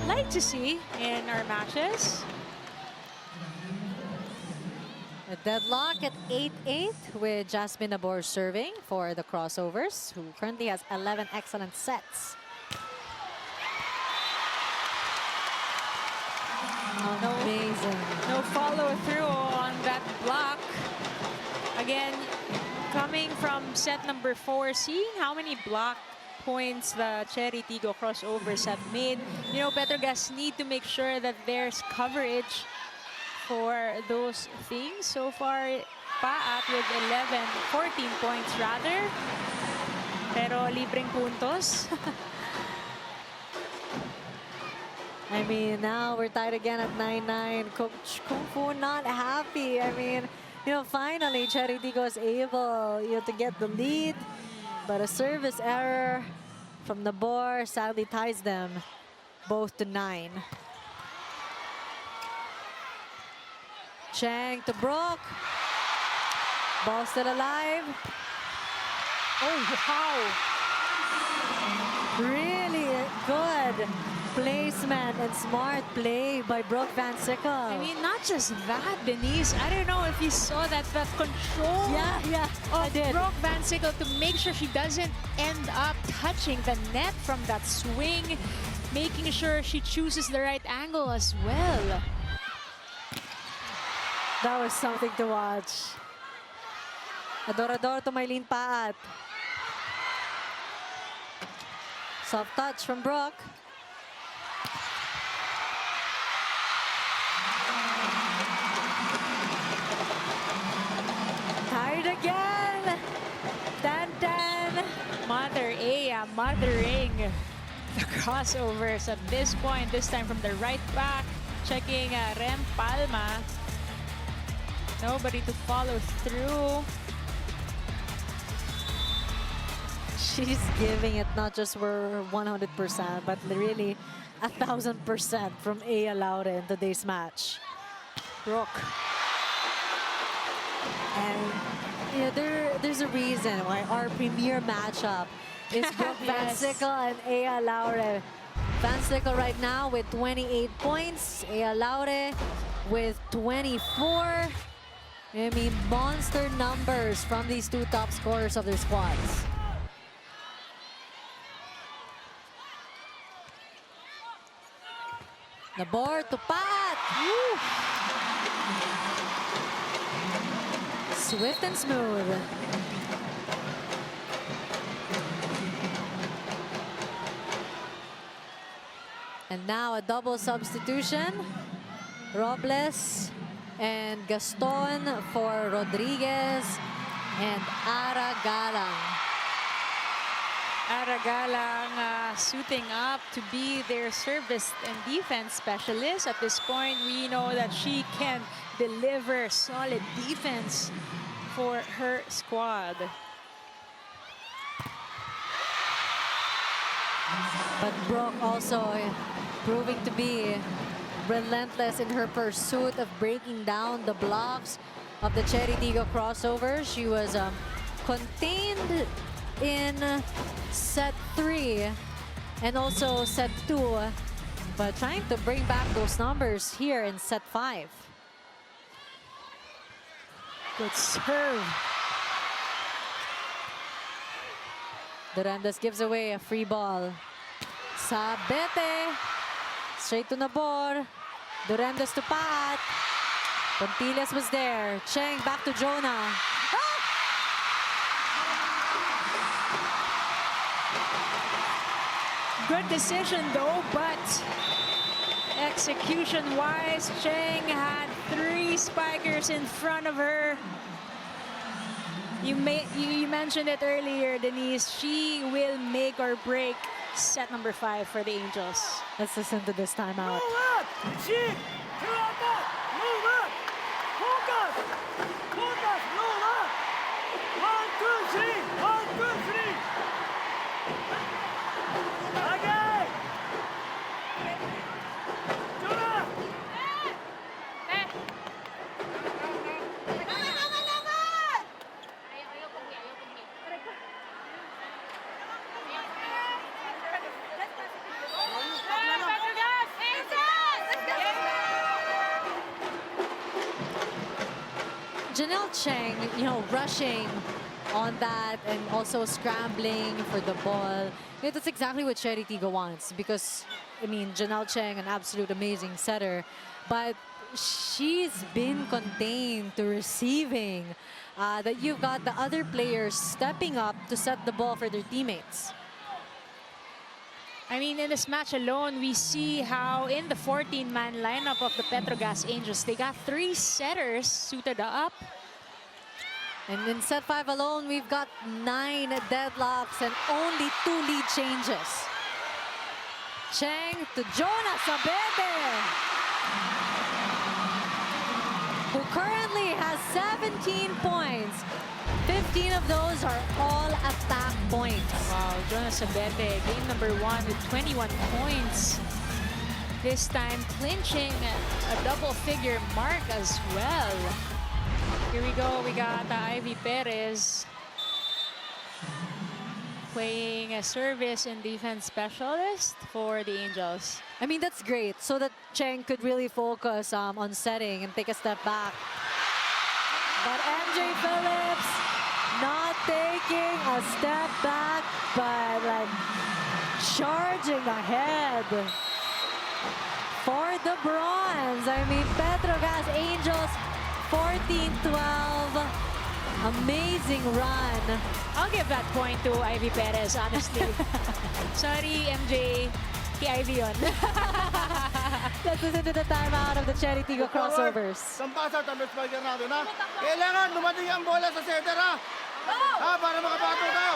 C: like to see in our matches.
B: A deadlock at 8-8 with Jasmine Nabor serving for the Crossovers, who currently has 11 excellent sets. Amazing.
C: No follow through on that block. Again, coming from set number 4, seeing how many block points the Chery Tiggo Crossovers have made. Petro Gazz need to make sure that there's coverage for those things. So far, Paat with 14 points rather. Pero libreng puntos.
B: I mean, now we're tied again at 9-9. Coach Kung Fu not happy. I mean, finally, Chery Tiggo is able, to get the lead. But a service error from Nabor sadly ties them both to 9. Chang to Brooke. Ball still alive.
C: Oh, wow.
B: Really good placement and smart play by Brooke Van Sickle.
C: I mean, not just that, Denise. I don't know if you saw that, the control of Brooke Van Sickle to make sure she doesn't end up touching the net from that swing, making sure she chooses the right angle as well.
B: That was something to watch. Adorador to Maylene Paat. Soft touch from Brooke. Tied again. 10-10.
C: Mother Ea mothering the Crossovers at this point, this time from the right back, checking Rem Palma. Nobody to follow through.
B: She's giving it not just for 100%, but really 1,000% from Ea Laura in today's match. Brooke. And there's a reason why our premier matchup is Brooke Van Sickle and Ea Laura. Van Sickle right now with 28 points. Ea Laura with 24. I mean, monster numbers from these two top scorers of their squads. Nabor to Paat. Swift and smooth. And now a double substitution. Robles and Gaston for Rodriguez and Ara Galang.
C: Ara Galang suiting up to be their service and defense specialist. At this point, we know that she can deliver solid defense for her squad.
B: But Brooke also proving to be relentless in her pursuit of breaking down the blocks of the Chery Tiggo Crossovers. She was contained in set 3 and also set 2, but trying to bring back those numbers here in set 5.
C: Good serve.
B: Durandas gives away a free ball. Sabete. Straight to Nabor. Durandas to Pat. Pontillas was there. Cheng back to Jonah.
C: Good decision though, but execution-wise, Cheng had 3 spikers in front of her. You mentioned it earlier, Denise. She will make or break set number 5 for the Angels.
B: Let's listen to this timeout.
G: Move up! Check! 들어왔다! Move up! Focus! Focus! Move up! 1, 2, 3! 1, 2, 3! Okay! Jonah!
B: Janelle Cheng, you know, rushing on that and also scrambling for the ball. That's exactly what Chery Tiggo wants because, I mean, Janelle Cheng, an absolute amazing setter, but she's been contained to receiving. That you've got the other players stepping up to set the ball for their teammates.
C: I mean, in this match alone, we see how in the 14-man lineup of the Petro Gazz Angels, they got 3 setters suited up.
B: And in set 5 alone, we've got 9 deadlocks and only 2 lead changes. Cheng to Jonah Sabete, who currently has 17 points. 15 of those are all attack points.
C: Wow, Jonas Sabete, game number 1 with 21 points. This time clinching a double-figure mark as well. Here we go, we got Ivy Perez playing a service and defense specialist for the Angels.
B: I mean, that's great, so that Cheng could really focus on setting and take a step back. But MJ Phillips not taking a step back, but like charging ahead for the bronze. I mean, Petro Gazz Angels 14-12. Amazing run.
C: I'll give that point to Ivy Perez, honestly. Sorry, MJ. Kay Ivy yun.
B: Let's listen to the timeout of the Chery Tiggo Crossovers.
E: Sampasa, tambes spiker natin, ha? Kailangan dumating ang bola sa center, ha? Ha, para makapato tayo.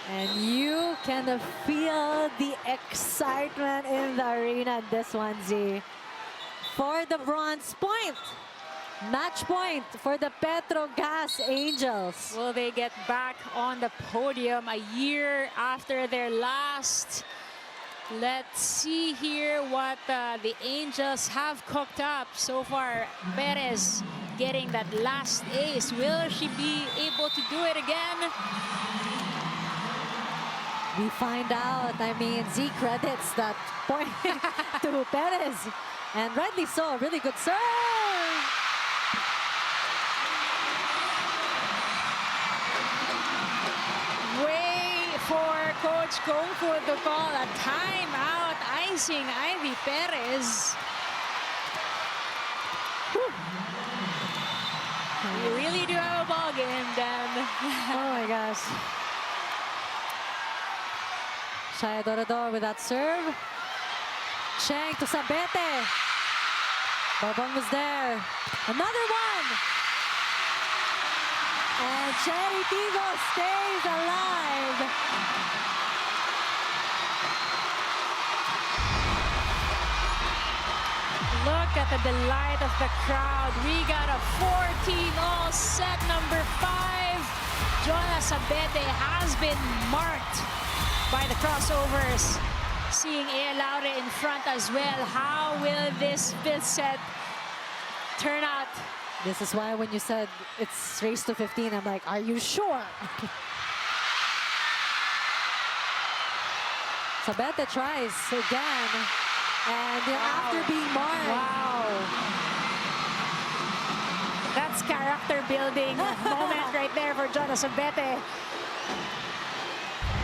B: And you can feel the excitement in the arena this one, Z. For the bronze point. Match point for the Petro Gazz Angels.
C: Will they get back on the podium a year after their last? Let's see here what the Angels have cooked up so far. Perez getting that last ace. Will she be able to do it again?
B: We find out. I mean, Z credits that point to Perez. And rightly so, really good serve.
C: For Coach Kung Fu to call a timeout, icing Ivy Perez. You really do have a ball game, Dan.
B: Oh my gosh. Shaya Dorador with that serve. Cheng to Sabete. Barbon was there. Another one. And Chery Tiggo stays alive.
C: Look at the delight of the crowd. We got a 14-all set number 5. Jonas Sabete has been marked by the crossovers. seeing Ea Laure in front as well. How will this fifth set turn out?
B: This is why when you said it's race to 15, I'm like, are you sure? Sabete tries again. And after being marred.
C: Wow. That's character building moment right there for Jonas Sabete.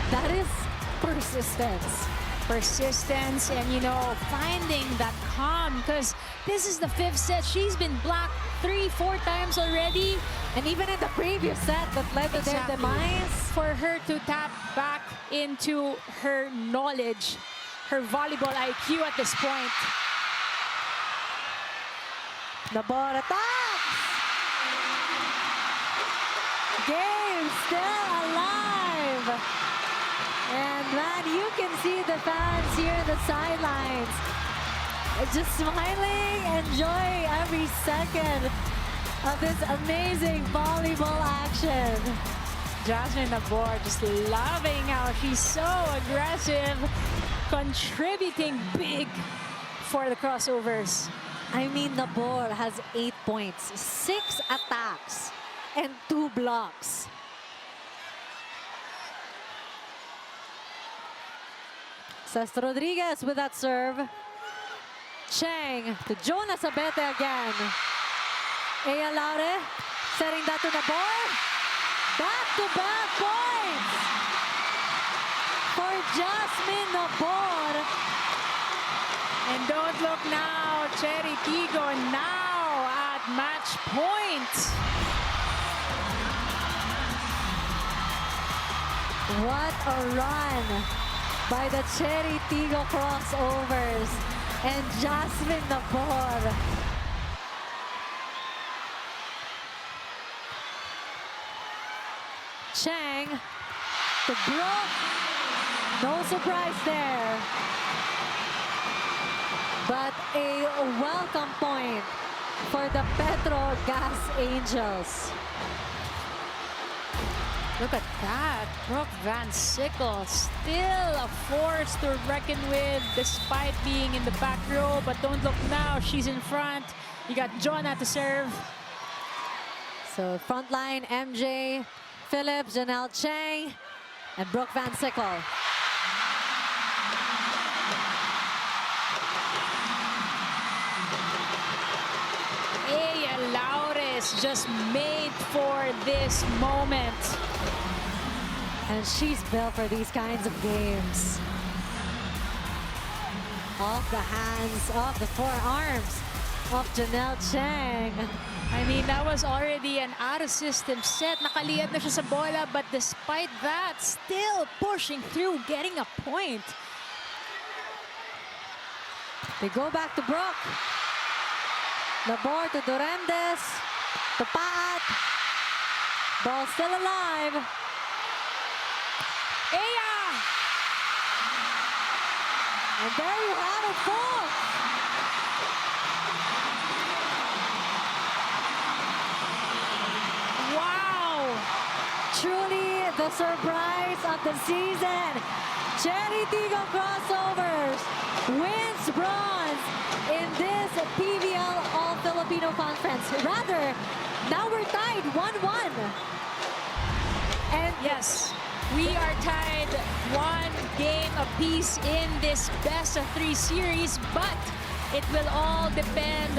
B: That is persistence.
C: Persistence and, you know, finding that calm, because this is the fifth set. She's been blocked 3-4 times already.
B: And even in the previous set that led to their demise.
C: For her to tap back into her knowledge, her volleyball IQ at this point.
B: Nabor attacks! Game still alive! And man, you can see the fans here in the sidelines. Just smiling, enjoy every second of this amazing volleyball action.
C: Jasmine Nabor just loving how she's so aggressive, contributing big for the crossovers.
B: I mean, Nabor has 8 points, 6 attacks, and 2 blocks. Cest Rodriguez with that serve. Cheng to Jonas Sabete again. Ea Laure setting that to Nabor. Back-to-back points for Jasmine Nabor.
C: And don't look now, Chery Tiggo now at match point.
B: What a run by the Chery Tiggo Crossovers and Jasmine Nabor. Cheng to Brooke. No surprise there. But a welcome point for the Petro Gazz Angels.
C: Look at that, Brooke Van Sickle, still a force to reckon with despite being in the back row, but don't look now, she's in front. You got Jonah to serve.
B: So frontline, MJ, Phillips, Janelle Cheng, and Brooke Van Sickle.
C: Ea Laure is just made for this moment.
B: And she's built for these kinds of games. Off the hands, off the forearms of Janelle Cheng.
C: I mean, that was already an out-of-system set. Nakaliyad na siya sa bola, but despite that, still pushing through, getting a point.
B: They go back to Brooke. Nabor to Durendes. To Paat. Ball still alive.
C: Ea!
B: And there you have it, folks.
C: Wow!
B: Truly the surprise of the season. Chery Tiggo Crossovers wins bronze in this PVL All-Filipino Conference. Rather, now we're tied 1-1. And
C: Yes, we are tied 1 game apiece in this best-of-3 series, but it will all depend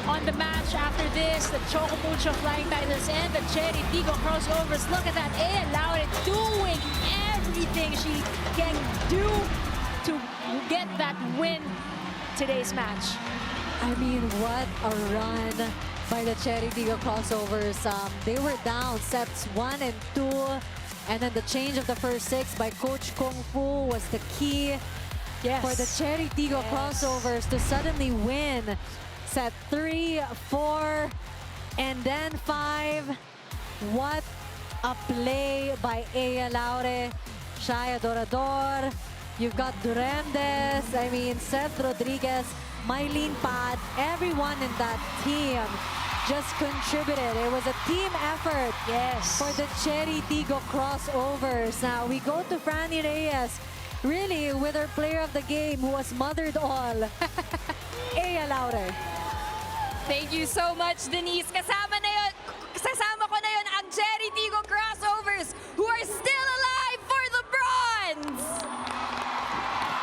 C: on the match after this. The Choco Mucho Flying Tigers and the Chery Tiggo Crossovers. Look at that, Ea Laure doing everything she can do to get that win today's match.
B: I mean, what a run by the Chery Tiggo Crossovers. They were down sets 1 and 2. And then the change of the first 6 by Coach Kung Fu was the key for the Chery Tiggo Crossovers to suddenly win set 3, 4, and then 5. What a play by Ea Laure, Shaya Dorador. You've got Durendes, I mean, Seth Rodriguez, Mylene Pat, everyone in that team just contributed. It was a team effort for the Chery Tiggo Crossovers. Now we go to Franny Reyes. really with her player of the game who was mothered all. Ea Laure.
D: Thank you so much, Denise. Kasama ko na yun ang Chery Tiggo Crossovers who are still alive for the bronze!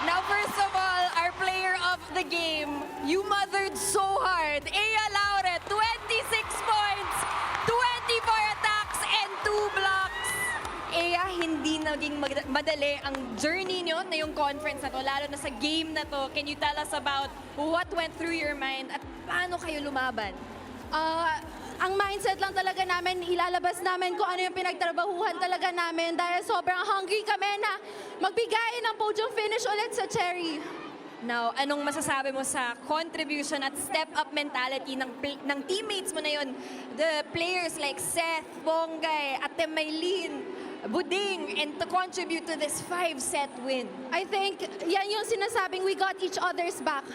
D: Now, first of all, our player of the game, you mothered so hard. Ea Laure, 26 points, 24 attacks, and 2 blocks. Ea, hindi naging madali ang journey nyo na yung conference na to, lalo na sa game na to. Can you tell us about what went through your mind at paano kayo lumaban?
I: Ang mindset lang talaga namin, ilalabas namin kung ano yung pinagtrabahuhan talaga namin dahil sobrang hungry kami na magbigay ng podium finish ulit sa Chery.
D: Now, anong masasabi mo sa contribution at step-up mentality ng teammates mo na yun? The players like Seth, Bongay, Ate Maylene, Buding, and to contribute to this 5-set win.
I: I think yan yung sinasabing we got each other's back.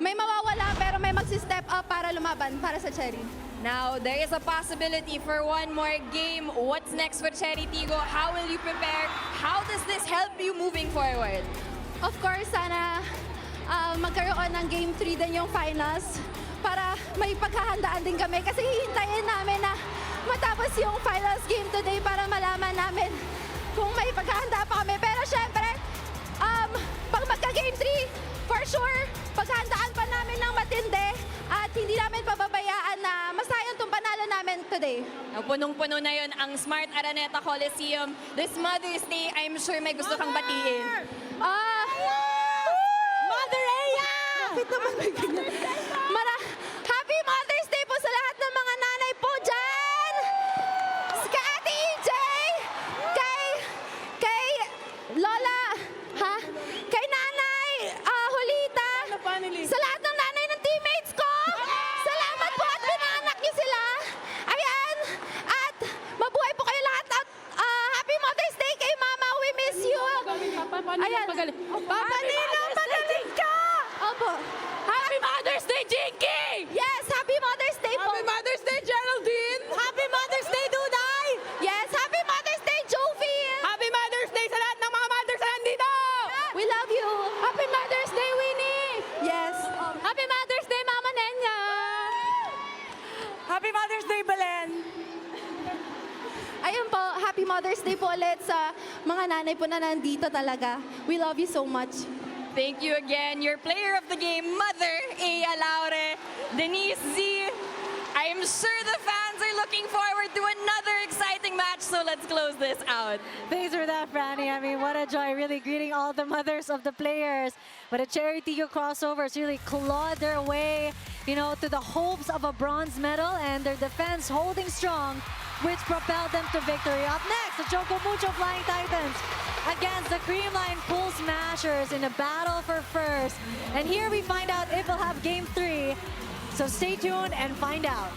I: May mawawala pero may magsi-step up para lumaban para sa Chery.
D: Now, there is a possibility for one more game. What's next for Chery Tiggo? How will you prepare? How does this help you moving forward?
I: Of course, sana magkaroon ng Game 3 din yung finals para may paghahandaan din kami kasi hihintayin namin na matapos yung finals game today para malaman namin kung may paghahanda pa kami. Pero syempre, pag magka-Game 3, for sure, paghahandaan pa namin ng matindi at hindi namin pababayaan na masayang itong panalo namin today.
D: Punong-puno na yon ang Smart Araneta Coliseum. This Mother's Day, I'm sure may gusto kang batiin.
I: Mother Ea! Bakit naman may ganyan? Happy Mother's Day po sa lahat ng mga nanay po dyan! Kay Ate EJ! Kay Lola! Kay Nanay Julita! Sa lahat ng nanay ng teammates ko! Salamat po at pinaanak niyo sila! Ayan! At mabuhay po kayo lahat at Happy Mother's Day kay Mama! We miss you! Ayan! Papa Nino, magaling ka! Opo!
F: Happy Mother's Day, Jinky!
I: Yes! Happy Mother's Day po!
F: Happy Mother's Day, Geraldine!
I: Happy Mother's Day, Duday! Yes! Happy Mother's Day, Jovi!
F: Happy Mother's Day sa lahat ng mga mothers na nandito!
I: We love you!
F: Happy Mother's Day, Winnie!
I: Yes!
F: Happy Mother's Day, Mama Nenya! Happy Mother's Day, Belen!
I: Ayun po, Happy Mother's Day po ulit sa mga nanay po na nandito talaga. We love you so much.
D: Thank you again, your player of the game, Mother Ea Laure, Denise Z. I'm sure the fans are looking forward to another exciting match, so let's close this out.
B: Thanks for that, Franny. I mean, what a joy, really greeting all the mothers of the players. But the Chery Tiggo Crossovers really clawed their way, you know, to the hopes of a bronze medal, and their defense holding strong, which propelled them to victory. Up next, the Choco Mucho Flying Titans against the Creamline Pool Smashers in a battle for first. And here we find out if we'll have Game 3. So stay tuned and find out.